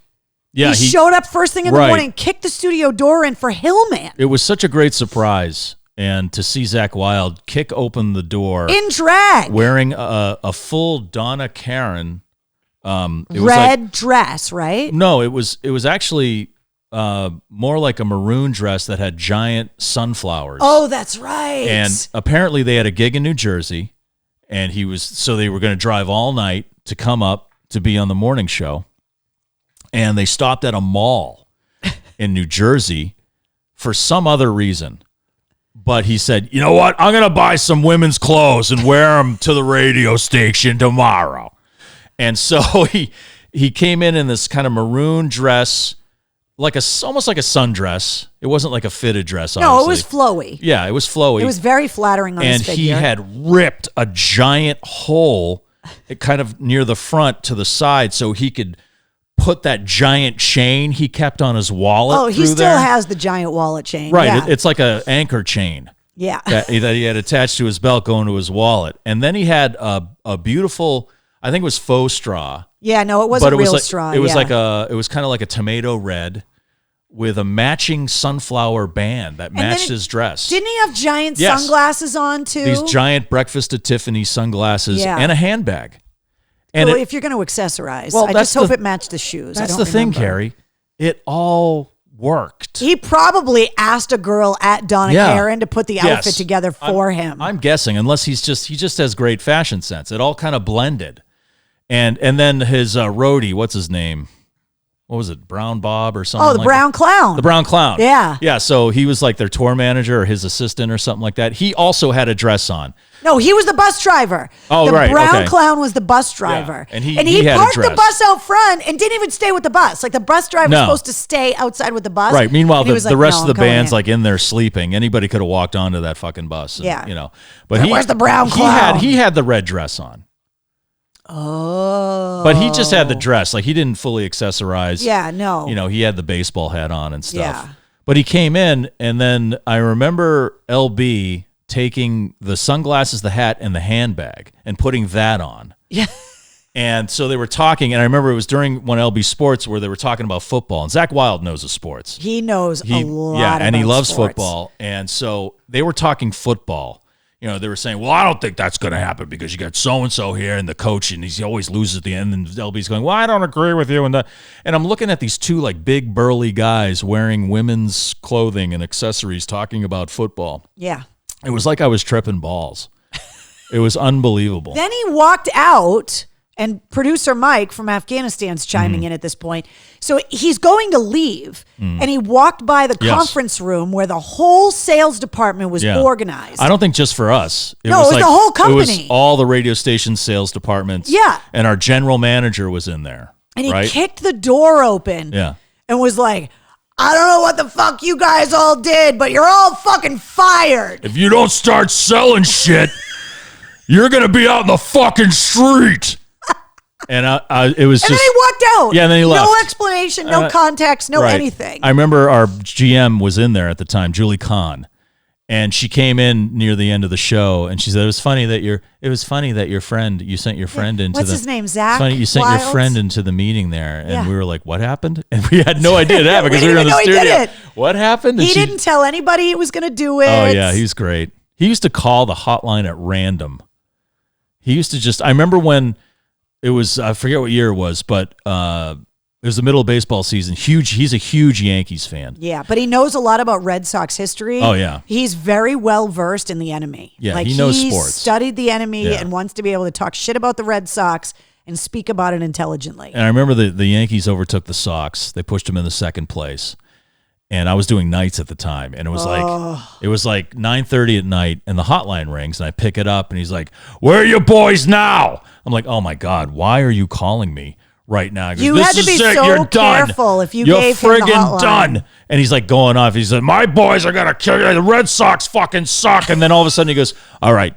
Yeah, he showed up first thing in the morning, kicked the studio door in for Hillman. It was such a great surprise. And to see Zach Wilde kick open the door. In drag. Wearing a full Donna Karan. Red dress, right? No, it was actually more like a maroon dress that had giant sunflowers. Oh, that's right. And apparently they had a gig in New Jersey. And so they were going to drive all night to come up to be on the morning show. And they stopped at a mall in New Jersey for some other reason. But he said, you know what? I'm going to buy some women's clothes and wear them to the radio station tomorrow. And so he came in this kind of maroon dress, almost like a sundress. It wasn't like a fitted dress, obviously. No, it was flowy. Yeah, it was flowy. It was very flattering on his figure. And he had ripped a giant hole kind of near the front to the side so he could put that giant chain he kept on his wallet. Oh, he still has the giant wallet chain. Right. Yeah. It's like an anchor chain. Yeah. that he had attached to his belt going to his wallet. And then he had a beautiful, I think it was faux straw. Yeah, no, it wasn't real like, straw. It was yeah. it was kind of like a tomato red with a matching sunflower band that matched his dress. Didn't he have giant sunglasses on too? These giant Breakfast at Tiffany's sunglasses and a handbag. And if you're going to accessorize, I just hope it matched the shoes. That's the thing, Carrie. It all worked. He probably asked a girl at Donna Karan to put the outfit together for him. I'm guessing, unless he just has great fashion sense. It all kind of blended. And then his roadie, what's his name? What was it? Brown Bob or something? Oh, the Brown Clown. The Brown Clown. Yeah. Yeah, so he was like their tour manager or his assistant or something like that. He also had a dress on. No, he was the bus driver. Oh, the Brown Clown was the bus driver. Yeah. And he parked the bus out front and didn't even stay with the bus. Like the bus driver was supposed to stay outside with the bus. Right. Meanwhile, the rest of the band's like in there sleeping. Anybody could have walked onto that fucking bus. And, But where's the Brown Clown? He had the red dress on. Oh. But he just had the dress. Like, he didn't fully accessorize. Yeah, no. He had the baseball hat on and stuff. Yeah. But he came in, and then I remember LB taking the sunglasses, the hat, and the handbag and putting that on. Yeah. And so they were talking, and I remember it was during one LB Sports where they were talking about football. And Zach Wilde knows the sports. He knows a lot and about he loves sports. football. And so they were talking football. They were saying, well, I don't think that's going to happen because you got so-and-so here and the coach, and he always loses at the end. And LB's going, well, I don't agree with you. And I'm looking at these two like big burly guys wearing women's clothing and accessories talking about football. Yeah. It was like I was tripping balls. It was unbelievable. Then he walked out, and producer Mike from Afghanistan's chiming in at this point. So he's going to leave, and he walked by the conference room where the whole sales department was organized. I don't think just for us. It was the whole company. It was all the radio station sales departments. Yeah. And our general manager was in there. And he kicked the door open and was like, I don't know what the fuck you guys all did, but you're all fucking fired. If you don't start selling shit, you're going to be out in the fucking street. And it was and then he walked out. Yeah, and then he left. No explanation, no context, no anything. I remember our GM was in there at the time, Julie Kahn, and she came in near the end of the show, and she said, "It was funny that you sent your friend into what's his name, Zach? Funny you sent Wilds? your friend into the meeting there." And we were like, "What happened?" And we had no idea it happened because we were in the studio. What happened? And he didn't tell anybody he was going to do it. Oh yeah, he was great. He used to call the hotline at random. He used to I remember when. It was, I forget what year it was, but it was the middle of baseball season. He's a huge Yankees fan. Yeah, but he knows a lot about Red Sox history. Oh, yeah. He's very well versed in the enemy. Yeah, he knows sports. He studied the enemy and wants to be able to talk shit about the Red Sox and speak about it intelligently. And I remember the Yankees overtook the Sox. They pushed them in the second place. And I was doing nights at the time, and it was like 9:30 at night, and the hotline rings, and I pick it up, and he's like, "Where are you boys now?" I'm like, "Oh my God, why are you calling me right now?" He goes, you had to be so careful if you gave him the hotline. You're friggin' done. And he's like going off. He said, "My boys are gonna kill you. The Red Sox fucking suck." And then all of a sudden he goes, "All right,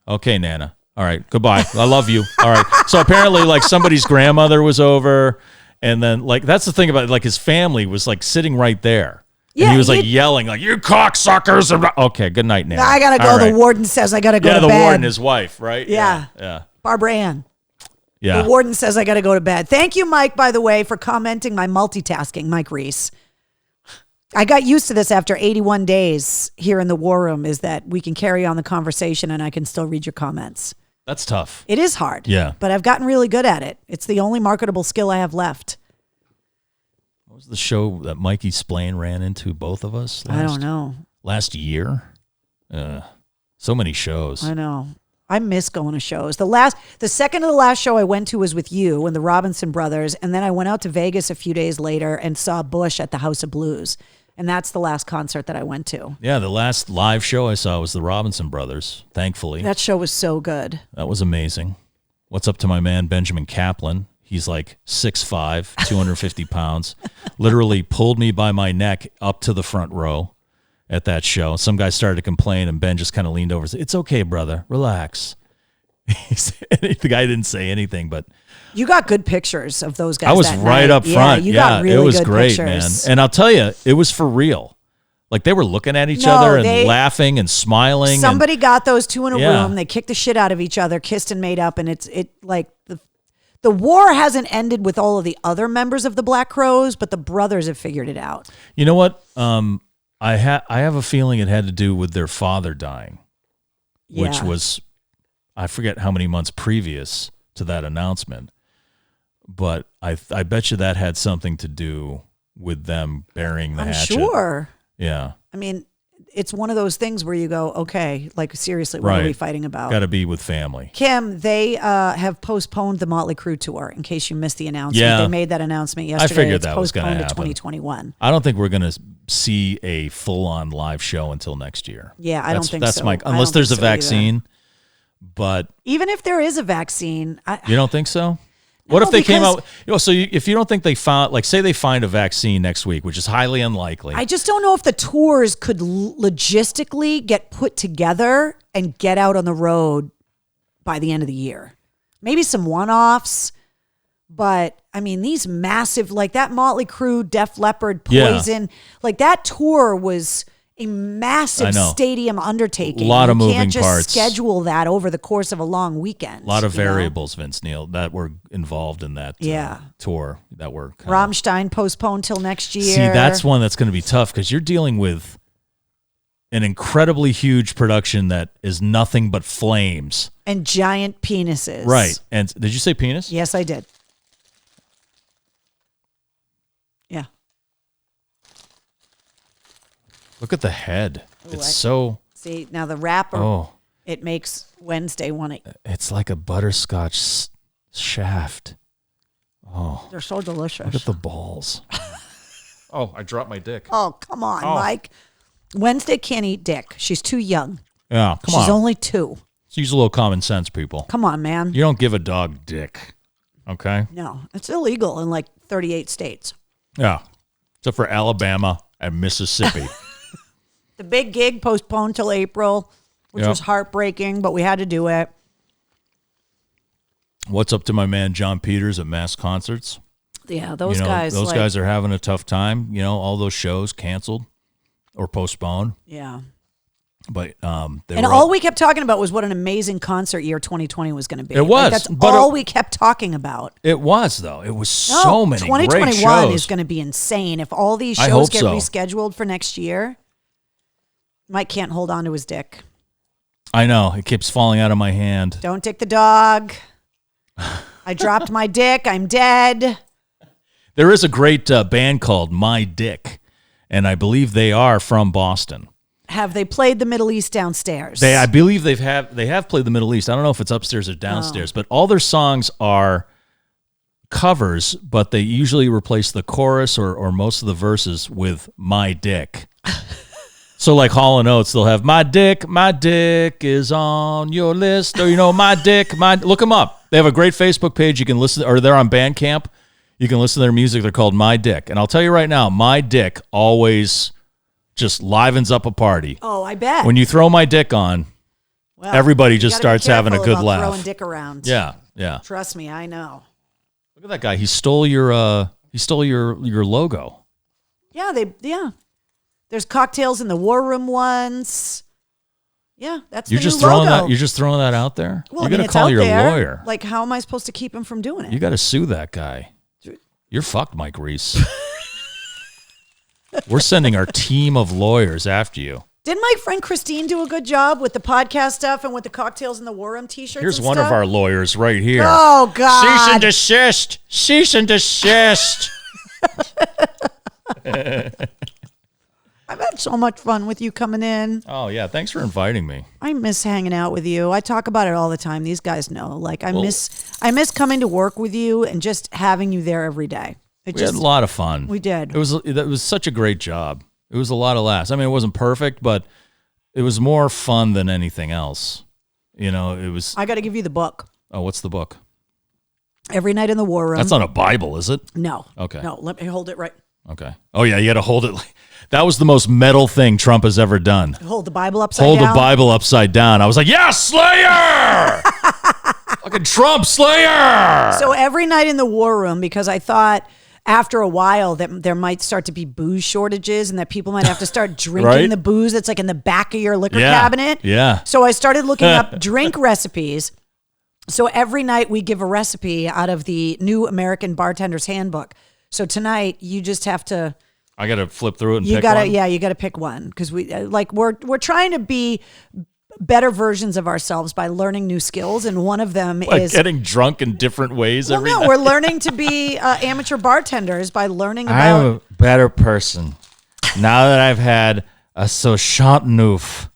okay, Nana. All right, goodbye. I love you. All right." So apparently, like somebody's grandmother was over. And then, like, that's the thing about it. Like, his family was, like, sitting right there. Yeah, and he was, like, yelling, like, "You cocksuckers." Okay, good night, Nana. I got to go. Right. The warden says I got to go to bed. Yeah, the warden, his wife, right? Yeah. Barbara Ann. Yeah. The warden says I got to go to bed. Thank you, Mike, by the way, for commenting my multitasking, Mike Reese. I got used to this after 81 days here in the War Room, is that we can carry on the conversation and I can still read your comments. That's tough. It is hard. Yeah. But I've gotten really good at it. It's the only marketable skill I have left. What was the show that Mikey Splain ran into both of us? I don't know. Last year? So many shows. I know. I miss going to shows. The second to the last show I went to was with you and the Robinson Brothers, and then I went out to Vegas a few days later and saw Bush at the House of Blues. And that's the last concert that I went to. Yeah, the last live show I saw was the Robinson Brothers, thankfully. That show was so good. That was amazing. What's up to my man, Benjamin Kaplan? He's like 6'5", 250 pounds. Literally pulled me by my neck up to the front row at that show. Some guy started to complain, and Ben just kind of leaned over and said, "It's okay, brother. Relax." The guy didn't say anything, but... You got good pictures of those guys. I was right up front. You got really it was good great, pictures. man. And I'll tell you, it was for real. Like they were looking at each No, other and laughing and smiling. Somebody got those two in a Yeah. room. They kicked the shit out of each other, kissed and made up, and it like the war hasn't ended with all of the other members of the Black Crows, but the brothers have figured it out. You know what? I have a feeling it had to do with their father dying, which Yeah. was, I forget how many months previous to that announcement, but I bet you that had something to do with them burying the I'm hatchet. sure. Yeah. I mean, it's one of those things where you go, okay, like seriously, what are we fighting about? Got to be with family. Kim, they have postponed the Motley Crue tour. In case you missed the announcement, Yeah. they made that announcement yesterday. figured it's that was gonna postponed to happen. 2021. I don't think we're going to see a full-on live show until next year. Yeah, I don't think that's so. my I don't unless there's a think so either. vaccine. But Even if there is a vaccine, you don't think so? What if they came out? If you don't think they found, like, say they find a vaccine next week, which is highly unlikely. I just don't know if the tours could logistically get put together and get out on the road by the end of the year. Maybe some one-offs, but I mean, these massive, like that Motley Crue, Def Leppard, Poison, like that tour was a massive stadium undertaking. A lot of moving You can't just parts. schedule that over the course of a long weekend. A lot of you know? variables, Vince Neil, that were involved in that tour. That were Rammstein postponed till next year. See, that's one that's going to be tough because you're dealing with an incredibly huge production that is nothing but flames and giant penises. Right. And did you say penis? Yes, I did. Yeah. Look at the head. Ooh, It's so. See, now the wrapper, Oh, it makes Wednesday want to. it's like a butterscotch shaft. Oh, They're so delicious. look at the balls. Oh, I dropped my dick. Oh, come on, Oh. Mike. Wednesday can't eat dick. She's too young. Yeah, come She's on. only 2. Let's use a little common sense, people. Come on, man. You don't give a dog dick. Okay? No, it's illegal in like 38 states. Yeah. Except for Alabama and Mississippi. The big gig postponed till April, which Yep. was heartbreaking, but we had to do it. What's up to my man John Peters at Mass Concerts? Yeah, those You know, guys. those like, guys are having a tough time. You know, all those shows canceled or postponed. Yeah. But they And were all we kept talking about was what an amazing concert year 2020 was going to be. It was, That's but all we kept talking about. It was, though. It was No, so many great 2021 shows. is going to be insane. If all these I shows hope get so. rescheduled for next year, Mike can't hold on to his dick. I know. It keeps falling out of my hand. Don't dick the dog. I dropped my dick. I'm dead. There is a great band called My Dick, and I believe they are from Boston. Have they played the Middle East downstairs? I believe they have played the Middle East. I don't know if it's upstairs or downstairs, but all their songs are covers, but they usually replace the chorus or most of the verses with "My Dick." So like Hall & Oates, they'll have my dick is on your list, or my dick, look them up. They have a great Facebook page. You can listen, or they're on Bandcamp. You can listen to their music. They're called My Dick, and I'll tell you right now, My Dick always just livens up a party. Oh, I bet. When you throw My Dick on, Well, everybody you just gotta be starts having a careful good about laugh. Throwing dick around. Yeah. Trust me, I know. Look at that guy. He stole your logo. Yeah. There's cocktails in the war room once. Yeah, that's You're the just new throwing logo. that. You're just throwing that out there. Well, you I got mean, to it's call out your there. lawyer. Like, how am I supposed to keep him from doing it? You got to sue that guy. You're fucked, Mike Reese. We're sending our team of lawyers after you. Didn't my friend Christine do a good job with the podcast stuff and with the cocktails in the war room t-shirts? Here's and one stuff? of our lawyers right here. Oh God! Cease and desist. Cease and desist. I've had so much fun with you coming in. Oh yeah, thanks for inviting me. I miss hanging out with you. I talk about it all the time. These guys know. Like I miss coming to work with you and just having you there every day. We had a lot of fun. We did. It was such a great job. It was a lot of laughs. I mean, it wasn't perfect, but it was more fun than anything else. It was. I got to give you the book. Oh, what's the book? Every Night in the War Room. That's not a Bible, is it? No. Okay. No, let me hold it right. Okay. Oh yeah, you got to hold it. That was the most metal thing Trump has ever done. Hold the Bible upside Hold down. the Bible upside down. I was like, yeah, Slayer! Fucking Trump Slayer! So every night in the war room, because I thought after a while that there might start to be booze shortages and that people might have to start drinking Right? the booze that's like in the back of your liquor Yeah. cabinet. Yeah. So I started looking up drink recipes. So every night we give a recipe out of the New American Bartender's Handbook. So tonight you just have to. I got to flip through it and You pick gotta, one. yeah, you gotta pick one because we're trying to be better versions of ourselves by learning new skills, and one of them Like is getting drunk in different ways every night. we're learning to be amateur bartenders by learning I'm about. a better person now that I've had a Chateauneuf.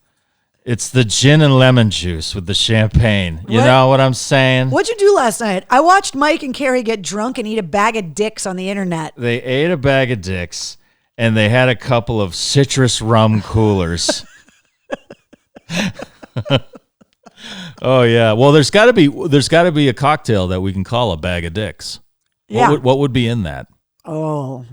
It's the gin and lemon juice with the champagne. You What? know what I'm saying? What'd you do last night? I watched Mike and Carrie get drunk and eat a bag of dicks on the internet. They ate a bag of dicks and they had a couple of citrus rum coolers. Oh yeah. Well, there's got to be a cocktail that we can call a bag of dicks. Yeah. What would be in that? Oh.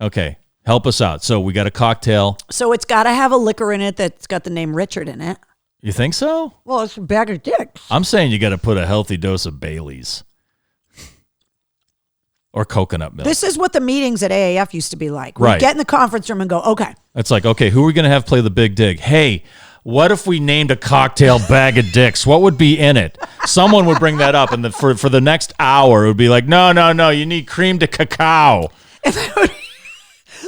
Okay. Help us out. So we got a cocktail. So it's got to have a liquor in it that's got the name Richard in it. You think so? Well, it's a bag of dicks. I'm saying you got to put a healthy dose of Bailey's or coconut milk. This is what the meetings at AAF used to be like. We'd Right. get in the conference room and go, okay. It's like, okay, who are we going to have play the big dig? Hey, what if we named a cocktail bag of dicks? What would be in it? Someone would bring that up, and for the next hour, it would be like, no, you need cream de cacao.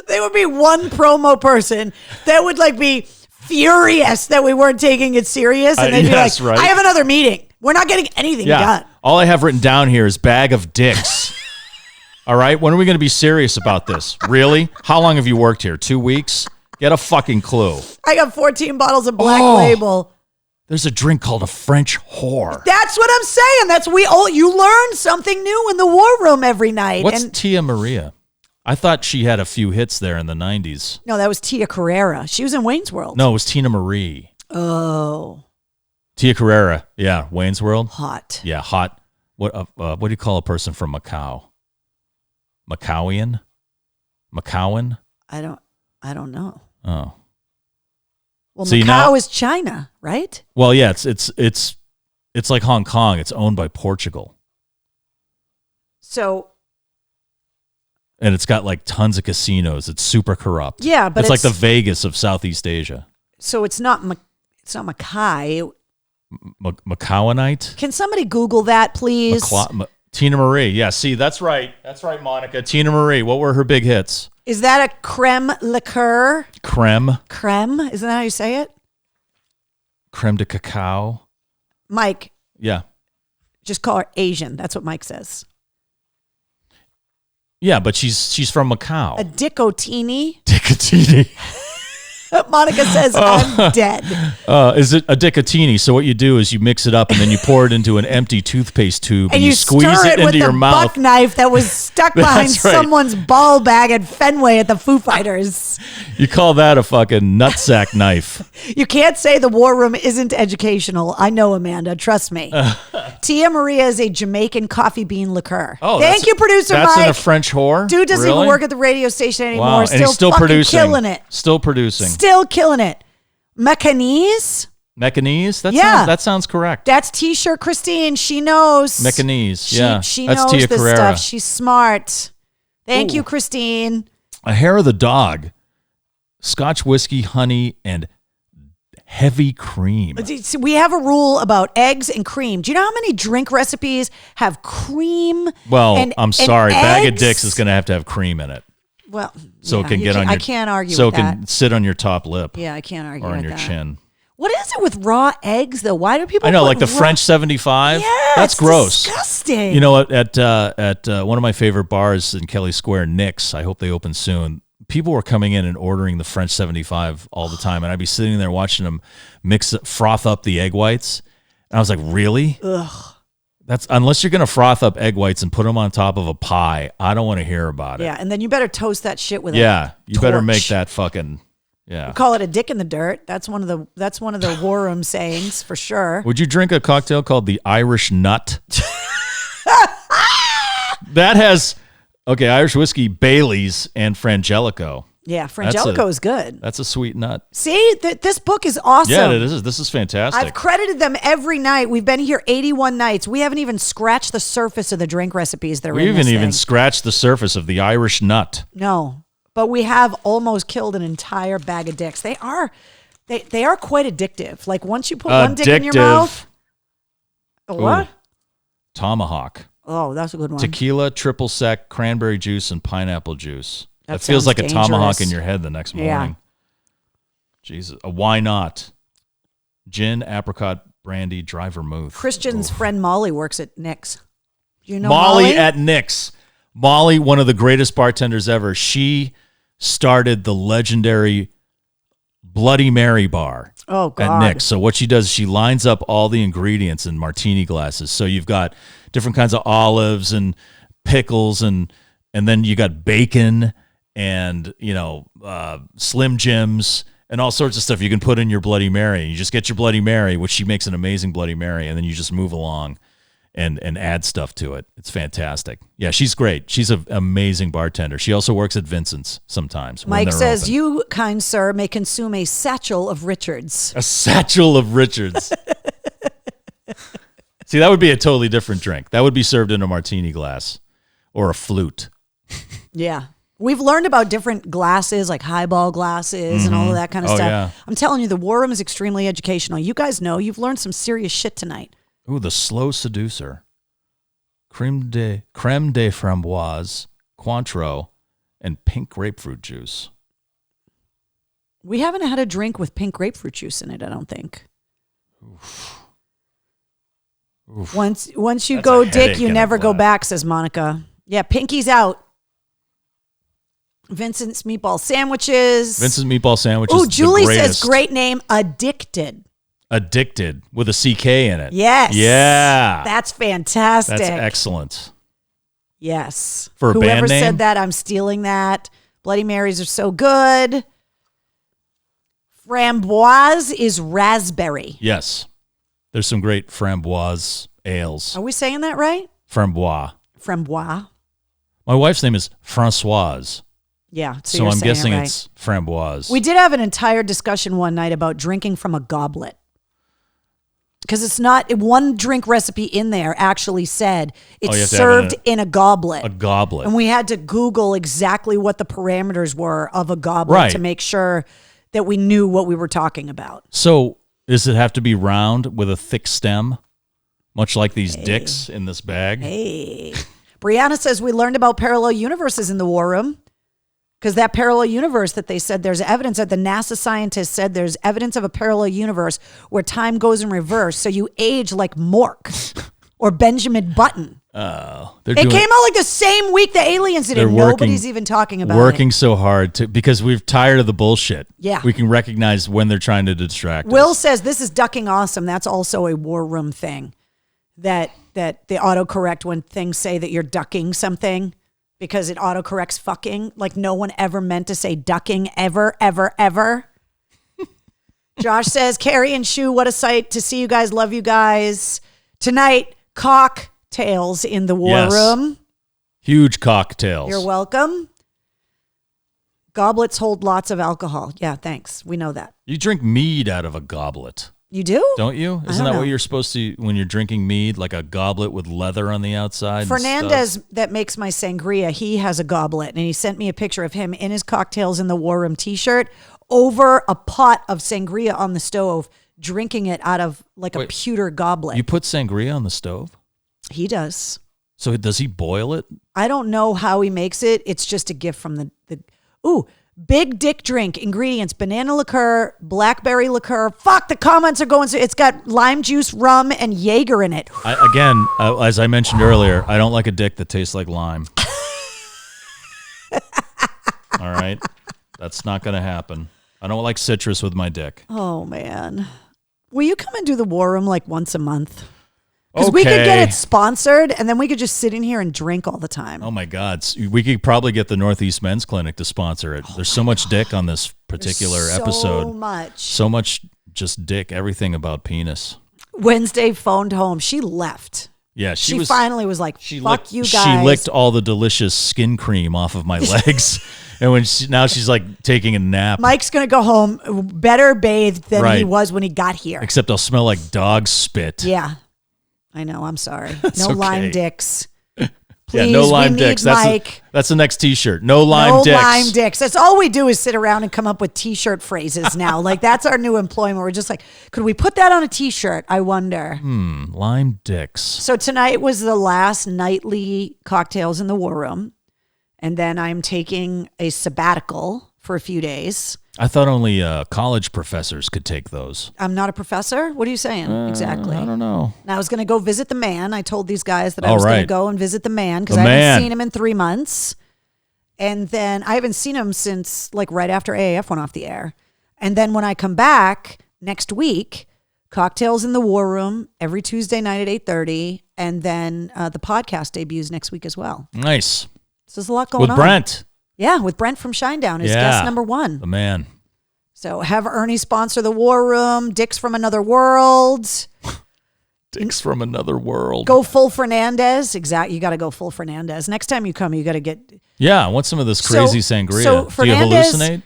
There would be one promo person that would like be furious that we weren't taking it serious. And they'd be yes, like, right. I have another meeting. We're not getting anything done. All I have written down here is bag of dicks. All right, when are we going to be serious about this? Really? How long have you worked here? 2 weeks? Get a fucking clue. I got 14 bottles of Black Oh. Label. There's a drink called a French whore. That's what I'm saying. You learn something new in the war room every night. What's And Tia Maria? I thought she had a few hits there in the 90s. no, that was Tia Carrera. She was in Wayne's World. No, it was Tina Marie. Oh, Tia Carrera. Yeah, Wayne's World. hot. Yeah, hot. What do you call a person from Macau? Macawian? Macawan? I don't know. Oh. Well, See, Macau now- is China, right? Well, yeah, it's like Hong Kong. It's owned by Portugal. So And it's got like tons of casinos. It's super corrupt. yeah, but it's like the Vegas of Southeast Asia. so it's not Mackay. Macawanite? Can somebody Google that, please? Tina Marie. Yeah, see, that's right. That's right, Monica. Tina Marie. What were her big hits? Is that a creme liqueur? Creme. Creme? Isn't that how you say it? Creme de cacao. Mike, Yeah. just call her Asian. That's what Mike says. Yeah, but she's from Macau. A Dickotini? Dickatini. Monica says, I'm dead. Is it a Dickatini? So what you do is you mix it up and then you pour it into an empty toothpaste tube And you squeeze stir it into with your the mouth. buck knife that was stuck behind That's right. someone's ball bag at Fenway at the Foo Fighters. You call that a fucking nutsack knife. You can't say the war room isn't educational. I know, Amanda. Trust me. Tia Maria is a Jamaican coffee bean liqueur. Oh, Thank you, producer that's Mike. in a French whore? Dude doesn't Really? even work at the radio station anymore. Wow, and he's still fucking producing. killing it. Still producing. Still killing it. Mecanese? Mecanese? Yeah. That sounds correct. That's T-shirt Christine. She knows. Mecanese, yeah. She That's knows Tia this Carrera. stuff. She's smart. Thank Ooh. you, Christine. A hair of the dog. Scotch whiskey, honey, and heavy cream. See, we have a rule about eggs and cream. Do you know how many drink recipes have cream? Well, and, I'm and sorry. Bag of eggs? dicks is going to have cream in it. Well, So yeah, it can you get on your I can't argue so with it can that. sit on your top lip Yeah, I can't argue or on with your that. chin. What is it with raw eggs though? Why do people? I know, put like the raw- French 75. Yeah, That's it's gross. Disgusting. You know, at one of my favorite bars in Kelly Square, Nick's, I hope they open soon. People were coming in and ordering the French 75 all the time, and I'd be sitting there watching them froth up the egg whites. And I was like, really? Ugh. That's unless you're gonna froth up egg whites and put them on top of a pie. I don't want to hear about it. Yeah, and then you better toast that shit with Yeah, a you better torch. make that fucking yeah. Call it a dick in the dirt. That's one of the war room sayings for sure. Would you drink a cocktail called the Irish Nut? That has Irish whiskey, Bailey's, and Frangelico. Yeah, Frangelico is good. That's a sweet nut. See, this book is awesome. Yeah, it is. This is fantastic. I've credited them every night. We've been here 81 nights. We haven't even scratched the surface of the drink recipes that are in this thing. We haven't even scratched the surface of the Irish nut. No, but we have almost killed an entire bag of dicks. They are quite addictive. Like once you put one dick in your mouth. What? Ooh. Tomahawk. Oh, that's a good one. Tequila, triple sec, cranberry juice, and pineapple juice. That feels sounds like dangerous. a tomahawk in your head the next morning. Yeah. Jesus. Why not? Gin, apricot, brandy, dry vermouth. Christian's friend Molly works at Nick's. Do you know Molly at Nick's. Molly, one of the greatest bartenders ever. She started the legendary Bloody Mary bar at Nick's. So what she does is she lines up all the ingredients in martini glasses. So you've got different kinds of olives and pickles and then you got bacon and, Slim Jims and all sorts of stuff you can put in your Bloody Mary. You just get your Bloody Mary, which she makes an amazing Bloody Mary, and then you just move along and add stuff to it. It's fantastic. Yeah, she's great. She's an amazing bartender. She also works at Vincent's sometimes. Mike says, you, kind sir, may consume a satchel of Richards. A satchel of Richards. See, that would be a totally different drink. That would be served in a martini glass or a flute. Yeah. We've learned about different glasses, like highball glasses and all of that kind of stuff. Yeah. I'm telling you, the War Room is extremely educational. You guys know you've learned some serious shit tonight. Ooh, the slow seducer. Creme de framboise, Cointreau, and pink grapefruit juice. We haven't had a drink with pink grapefruit juice in it, I don't think. Oof. Once you go dick, you never go back, says Monica. Yeah, pinky's out. Vincent's meatball sandwiches. Ooh, Julie says, great name, Addicted. Addicted with a CK in it. Yes. Yeah. That's fantastic. That's excellent. Yes. For a Whoever band name? said that, I'm stealing that. Bloody Marys are so good. Framboise is raspberry. Yes. There's some great framboise ales. Are we saying that right? Framboise. Framboise. My wife's name is Françoise. Yeah. So I'm guessing it's framboise. We did have an entire discussion one night about drinking from a goblet. Because it's not, one drink recipe in there actually said it's served in a goblet. A goblet. And we had to Google exactly what the parameters were of a goblet to make sure that we knew what we were talking about. So does it have to be round with a thick stem? Much like these dicks in this bag? Hey. Brianna says we learned about parallel universes in the War Room. Because that parallel universe that they said there's evidence that the NASA scientists said there's evidence of a parallel universe where time goes in reverse. So you age like Mork or Benjamin Button. Oh, it came out like the same week the aliens did it. Nobody's even talking about it. Working so hard because we're tired of the bullshit. Yeah. We can recognize when they're trying to distract us. Will says this is ducking awesome. That's also a War Room thing. That the autocorrect when things say that you're ducking something. Because it autocorrects fucking. Like no one ever meant to say ducking ever, ever, ever. Josh says, Carrie and Shu, what a sight to see you guys. Love you guys. Tonight, cocktails in the War Room. Huge cocktails. You're welcome. Goblets hold lots of alcohol. Yeah, thanks. We know that. You drink mead out of a goblet. You do? Don't you? Isn't that what you're supposed to, when you're drinking mead, like a goblet with leather on the outside? Fernandez, that makes my sangria, he has a goblet, and he sent me a picture of him in his Cocktails in the War Room t-shirt over a pot of sangria on the stove, drinking it out of like a pewter goblet. You put sangria on the stove? He does. So does he boil it? I don't know how he makes it. It's just a gift from the big dick drink. Ingredients: banana liqueur, blackberry liqueur. Fuck, the comments are going. So it's got lime juice, rum, and Jaeger in it. As I mentioned earlier, I don't like a dick that tastes like lime. All right? That's not going to happen. I don't like citrus with my dick. Oh, man. Will you come and do the War Room like once a month? Because we could get it sponsored, and then we could just sit in here and drink all the time. Oh, my God. We could probably get the Northeast Men's Clinic to sponsor it. There's so much dick on this particular episode. So much just dick, everything about penis. Wednesday phoned home. She left. Yeah, she finally was like, fuck you guys. She licked all the delicious skin cream off of my legs. And now she's like taking a nap. Mike's going to go home better bathed than he Right. was when he got here. Except I'll smell like dog spit. Yeah. I know. I'm sorry. That's No okay. lime dicks. Please, Yeah, no lime we dicks. need Mike. That's the next T-shirt. No lime No dicks. lime dicks. That's all we do is sit around and come up with T-shirt phrases now. Like that's our new employment. We're just like, could we put that on a T-shirt? I wonder. Lime dicks. So tonight was the last nightly cocktails in the War Room, and then I'm taking a sabbatical for a few days. I thought only college professors could take those. I'm not a professor. What are you saying exactly? I don't know. And I was going to go visit the man. I told these guys that I Oh, was going to right. go and visit the man because The I man. haven't seen him in 3 months. And then I haven't seen him since like right after AAF went off the air. And then when I come back next week, cocktails in the War Room every Tuesday night at 8:30. And then the podcast debuts next week as well. Nice. So there's a lot going With on. Brent, Yeah, with Brent from Shinedown as Yeah. guest number 1. the man. So have Ernie sponsor the War Room, Dick's from Another World. Dicks from another world. Go full Fernandez. Exactly. You got to go full Fernandez. Next time you come, you got to get, Yeah, I want some of this crazy sangria. so Do you Fernandez- hallucinate?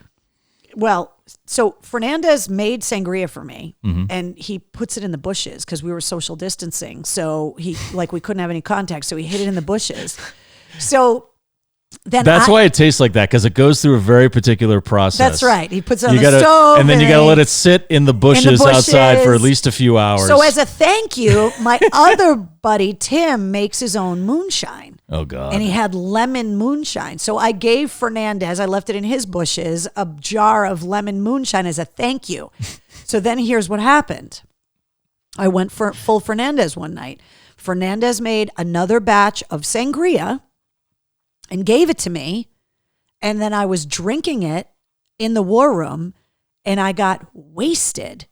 well, so Fernandez made sangria for me Mm-hmm. and he puts it in the bushes because we were social distancing. So we couldn't have any contact. So he hid it in the bushes. So then That's why it tastes like that, because it goes through a very particular process. That's right. He puts it on You the gotta, stove. and then you got to let it sit in the bushes outside for at bushes. least a few hours. So as a thank you, my other buddy, Tim, makes his own moonshine. oh God. And he had lemon moonshine. So I gave Fernandez, I left it in his bushes, a jar of lemon moonshine as a thank you. So then here's what happened. I went for full Fernandez one night. Fernandez made another batch of sangria and gave it to me. And then I was drinking it in the War Room and I got wasted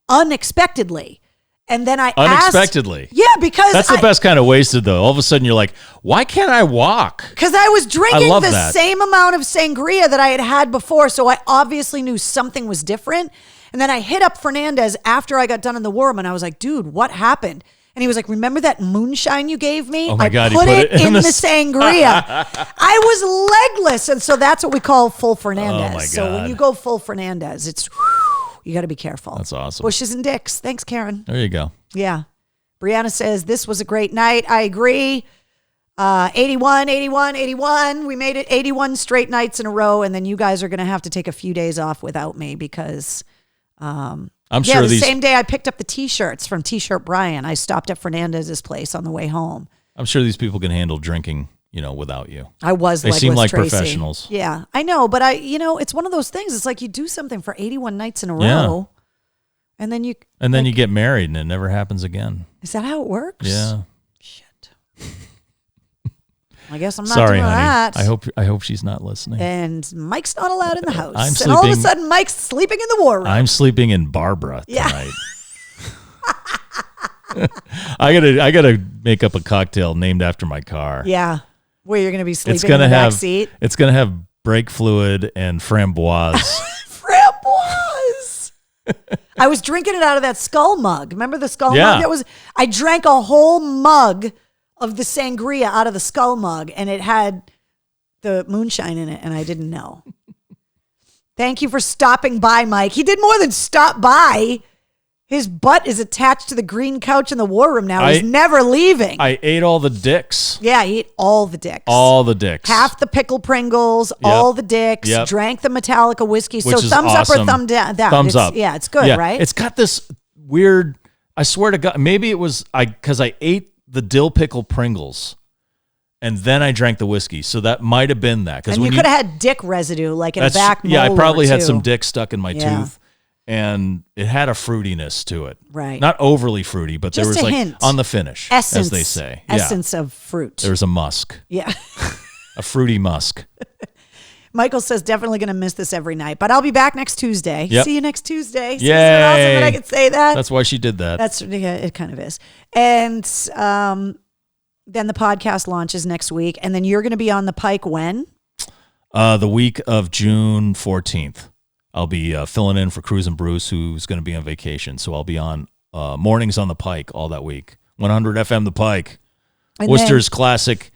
unexpectedly. And then I Unexpectedly. asked, yeah, because That's the best kind of wasted, though. All of a sudden, you're like, why can't I walk? Because I was drinking love the that. same amount of sangria that I had had before. So I obviously knew something was different. And then I hit up Fernandez after I got done in the War Room and I was like, dude, what happened? And he was like, remember that moonshine you gave me? Oh my God, I he put put it it in in the the sangria. I was legless. And so that's what we call full Fernandez. Oh my So when God. you go full Fernandez, it's, you got to be careful. That's awesome. Bushes and dicks. Thanks, Karen. There you go. Yeah. Brianna says, this was a great night. I agree. 81, 81, 81. We made it 81 straight nights in a row. And then you guys are going to have to take a few days off without me because, I'm yeah, sure the these. same day I picked up the T-shirts from T-Shirt Brian, I stopped at Fernandez's place on the way home. I'm sure these people can handle drinking, without you. I was They legless, seem like Tracy. professionals. Yeah, I know. But it's one of those things. It's like you do something for 81 nights in a Yeah. row. And then you get married and it never happens again. is that how it works? Yeah. Shit. I guess I'm not Sorry, doing honey. that. I hope she's not listening. And Mike's not allowed in the house. I'm and all of a sleeping- sudden, Mike's sleeping in the War Room. I'm sleeping in Barbara Yeah. tonight. I gotta make up a cocktail named after my car. Yeah. Where you're going to be sleeping It's in the gonna back have seat. it's gonna have brake fluid and framboise. Framboise. I was drinking it out of that skull mug. Remember the skull Yeah. mug? I drank a whole mug of the sangria out of the skull mug, and it had the moonshine in it, and I didn't know. Thank you for stopping by, Mike. He did more than stop by. His butt is attached to the green couch in the War Room now. He's never leaving. I ate all the dicks. Yeah, he ate all the dicks. All the dicks. Half the pickle Pringles, all the dicks, Yep. drank the Metallica whiskey. Which So is thumbs up or awesome. thumb down. Thumbs up. Yeah, it's good, right? It's got this weird, I swear to God, maybe it was because I ate the dill pickle Pringles and then I drank the whiskey. So that might have been that. and you could have had dick residue, like in a back molar. Yeah, I probably had too. some dick stuck in my Yeah. tooth. And it had a fruitiness to it. Right. Not overly fruity, but there Just was a like hint. on the finish, Essence, as they say. Essence of fruit. There was a musk, Yeah. a fruity musk. Michael says, definitely going to miss this every night, but I'll be back next Tuesday. Yep. See you next Tuesday. See, Yay. isn't it awesome that I could say that? That's why she did that. Yeah, it kind of is. And then the podcast launches next week, and then you're going to be on the Pike when? The week of June 14th. I'll be filling in for Cruz and Bruce, who's going to be on vacation. So I'll be on mornings on the Pike all that week. 100 FM the Pike. And Worcester's classic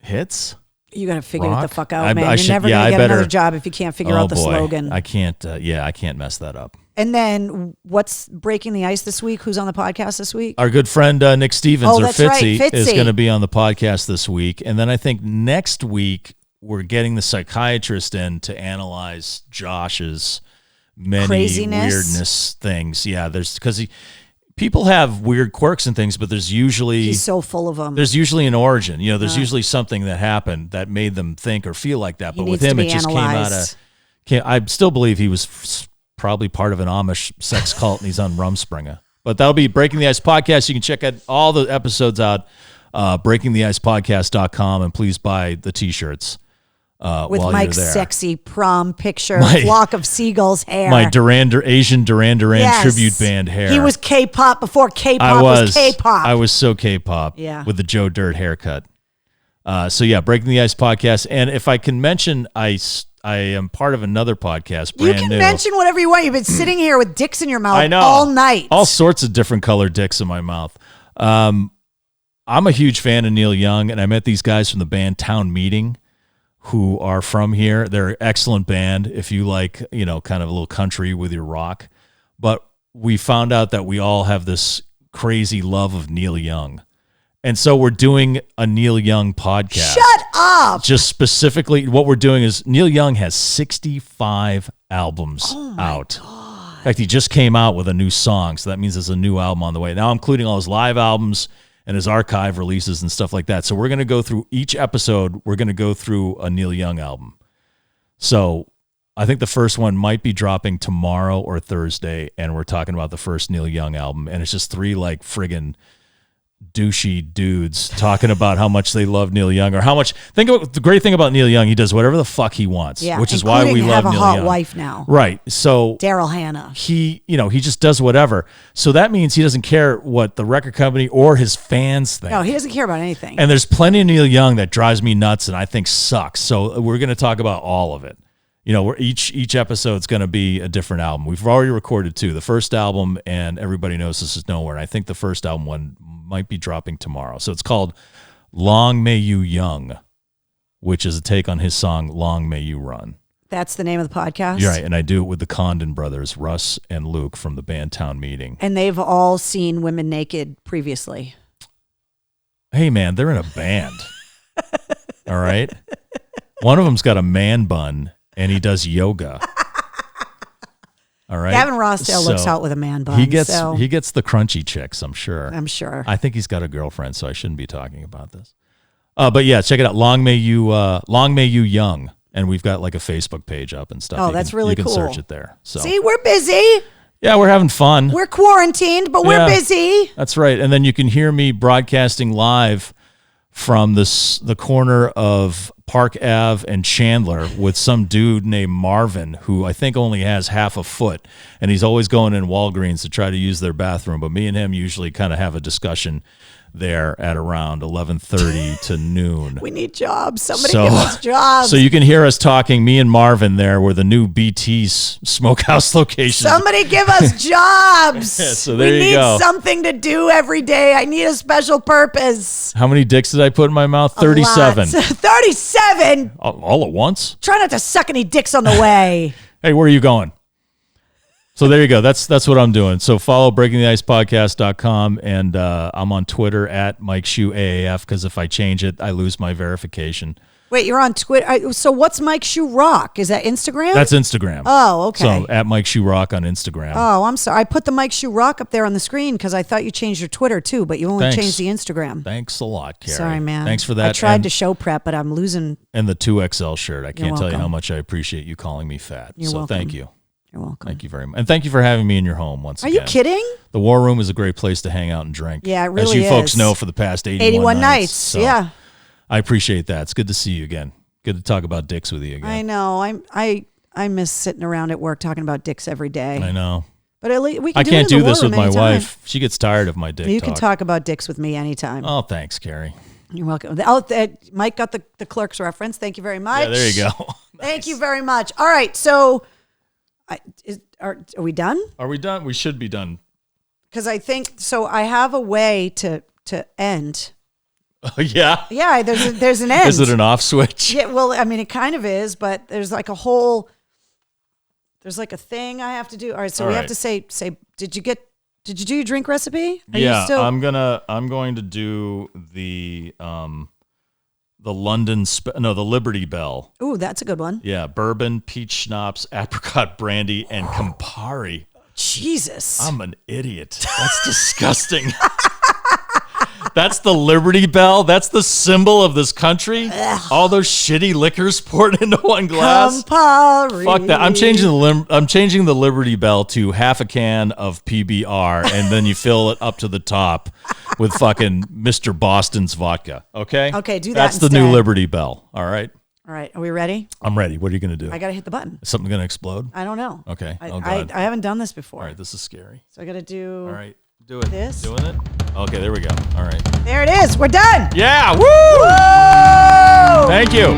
hits. You got to figure Rock? it the fuck out, man. You're never going to get another job if you can't figure out the slogan. I can't. I can't mess that up. And then what's breaking the ice this week? Who's on the podcast this week? Our good friend Nick Stevens, or that's right, Fitzy, is Fitzy. going to be on the podcast this week. And then I think next week we're getting the psychiatrist in to analyze Josh's many weirdness things. Yeah, there's because people have weird quirks and things, but he's so full of them. There's usually an origin. There's usually something that happened that made them think or feel like that. But with him, it just came out of. I still believe he was probably part of an Amish sex cult, and he's on Rumspringa. But that'll be Breaking the Ice Podcast. You can check out all the episodes out, breakingtheicepodcast.com, and please buy the T-shirts. With Mike's sexy prom picture, flock of seagulls hair. My Asian Duran Duran tribute band hair. He was K-pop before K-pop was K-pop. I was so K-pop with the Joe Dirt haircut. Breaking the Ice Podcast. And if I can mention, I am part of another podcast, brand new. You can mention whatever you want. You've been sitting here with dicks in your mouth all night. All sorts of different colored dicks in my mouth. I'm a huge fan of Neil Young, and I met these guys from the band Town Meeting, who are from here. They're an excellent band if you like, kind of a little country with your rock. But we found out that we all have this crazy love of Neil Young. And so we're doing a Neil Young podcast. Shut up! Just specifically, what we're doing is Neil Young has 65 albums out. God. In fact, he just came out with a new song, so that means there's a new album on the way. Now I'm including all his live albums and his archive releases and stuff like that. So we're going to go through each episode. We're going to go through a Neil Young album. So I think the first one might be dropping tomorrow or Thursday, and we're talking about the first Neil Young album, and it's just three friggin' douchey dudes talking about how much they love Neil Young, or how much. Think about the great thing about Neil Young. He does whatever the fuck he wants, which is why we love Neil Young. Have a hot wife now, right? So Daryl Hannah. He just does whatever. So that means he doesn't care what the record company or his fans think. No, he doesn't care about anything. And there's plenty of Neil Young that drives me nuts and I think sucks. So we're going to talk about all of it. Each episode's going to be a different album. We've already recorded 2. The first album, and Everybody Knows This Is Nowhere. And I think the first album one might be dropping tomorrow. So it's called Long May You Young, which is a take on his song Long May You Run. That's the name of the podcast? You're right, and I do it with the Condon brothers, Russ and Luke from the band Town Meeting. And they've all seen women naked previously. Hey, man, they're in a band. All right? One of them's got a man bun, and he does yoga. All right. Gavin Rossdale looks out with a man bun. He gets the crunchy chicks, I'm sure. I think he's got a girlfriend, so I shouldn't be talking about this. But yeah, check it out. Long May You Young. And we've got a Facebook page up and stuff. Oh, that's really cool. You can search it there. So see, we're busy. Yeah, we're having fun. We're quarantined, but we're busy. That's right. And then you can hear me broadcasting live from the corner of Park Ave and Chandler with some dude named Marvin, who I think only has half a foot, and he's always going in Walgreens to try to use their bathroom. But me and him usually kind of have a discussion there at around 11:30 to noon. We need jobs. Somebody give us jobs. So you can hear us talking, me and Marvin there, where the new BT's smokehouse location. Somebody give us jobs. So there you go. We need something to do every day. I need a special purpose. How many dicks did I put in my mouth? 37. 37? All at once? Try not to suck any dicks on the way. Hey, where are you going? So there you go. That's what I'm doing. So follow breakingtheicepodcast.com, and I'm on Twitter at Mike Shue AAF, because if I change it, I lose my verification. Wait, you're on Twitter. So what's Mike Shue Rock? Is that Instagram? That's Instagram. Oh, okay. So at Mike Shue Rock on Instagram. Oh, I'm sorry. I put the Mike Shue Rock up there on the screen because I thought you changed your Twitter too, but you only changed the Instagram. Thanks a lot, Carrie. Sorry, man. Thanks for that. I tried to show prep, but I'm losing. And the 2XL shirt. I can't tell you how much I appreciate you calling me fat. You're welcome. Thank you. You're welcome. Thank you very much. And thank you for having me in your home once again. Are you kidding? The War Room is a great place to hang out and drink. Yeah, it really is. As you folks know, for the past 81 nights. So yeah. I appreciate that. It's good to see you again. Good to talk about dicks with you again. I know. I miss sitting around at work talking about dicks every day. I know. But at least we can I do can't it in the do this war with room my anytime. wife. She gets tired of my dick You talk. can talk about dicks with me anytime. Oh, thanks, Carrie. You're welcome. Mike got the clerk's reference. Thank you very much. Yeah, there you go. Thank you very much. All right, so are we done? Are we done? We should be done. Because I think so. I have a way to end. Yeah. Yeah, there's an end. Is it an off switch? Yeah, well, I mean, it kind of is, but there's like a thing I have to do. All right, so we have to say, did you do your drink recipe? Yeah, I'm going to do the the Liberty Bell. Ooh, that's a good one. Yeah, bourbon, peach schnapps, apricot brandy, and Campari. Jesus. I'm an idiot. That's disgusting. That's the Liberty Bell. That's the symbol of this country. Ugh. All those shitty liquors poured into one glass. Campari. Fuck that. I'm changing the Liberty Bell to half a can of PBR, and then you fill it up to the top with fucking Mr. Boston's vodka. Okay. Okay, do that. That's instead. the new Liberty Bell. All right. All right, are we ready? I'm ready. What are you gonna do? I gotta hit the button. Is something gonna explode? I don't know. Okay. I haven't done this before. All right. This is scary. So I gotta do. All right. Do it. This? Doing it? Okay, there we go. All right. There it is. We're done. Yeah. Woo! Woo! Thank you.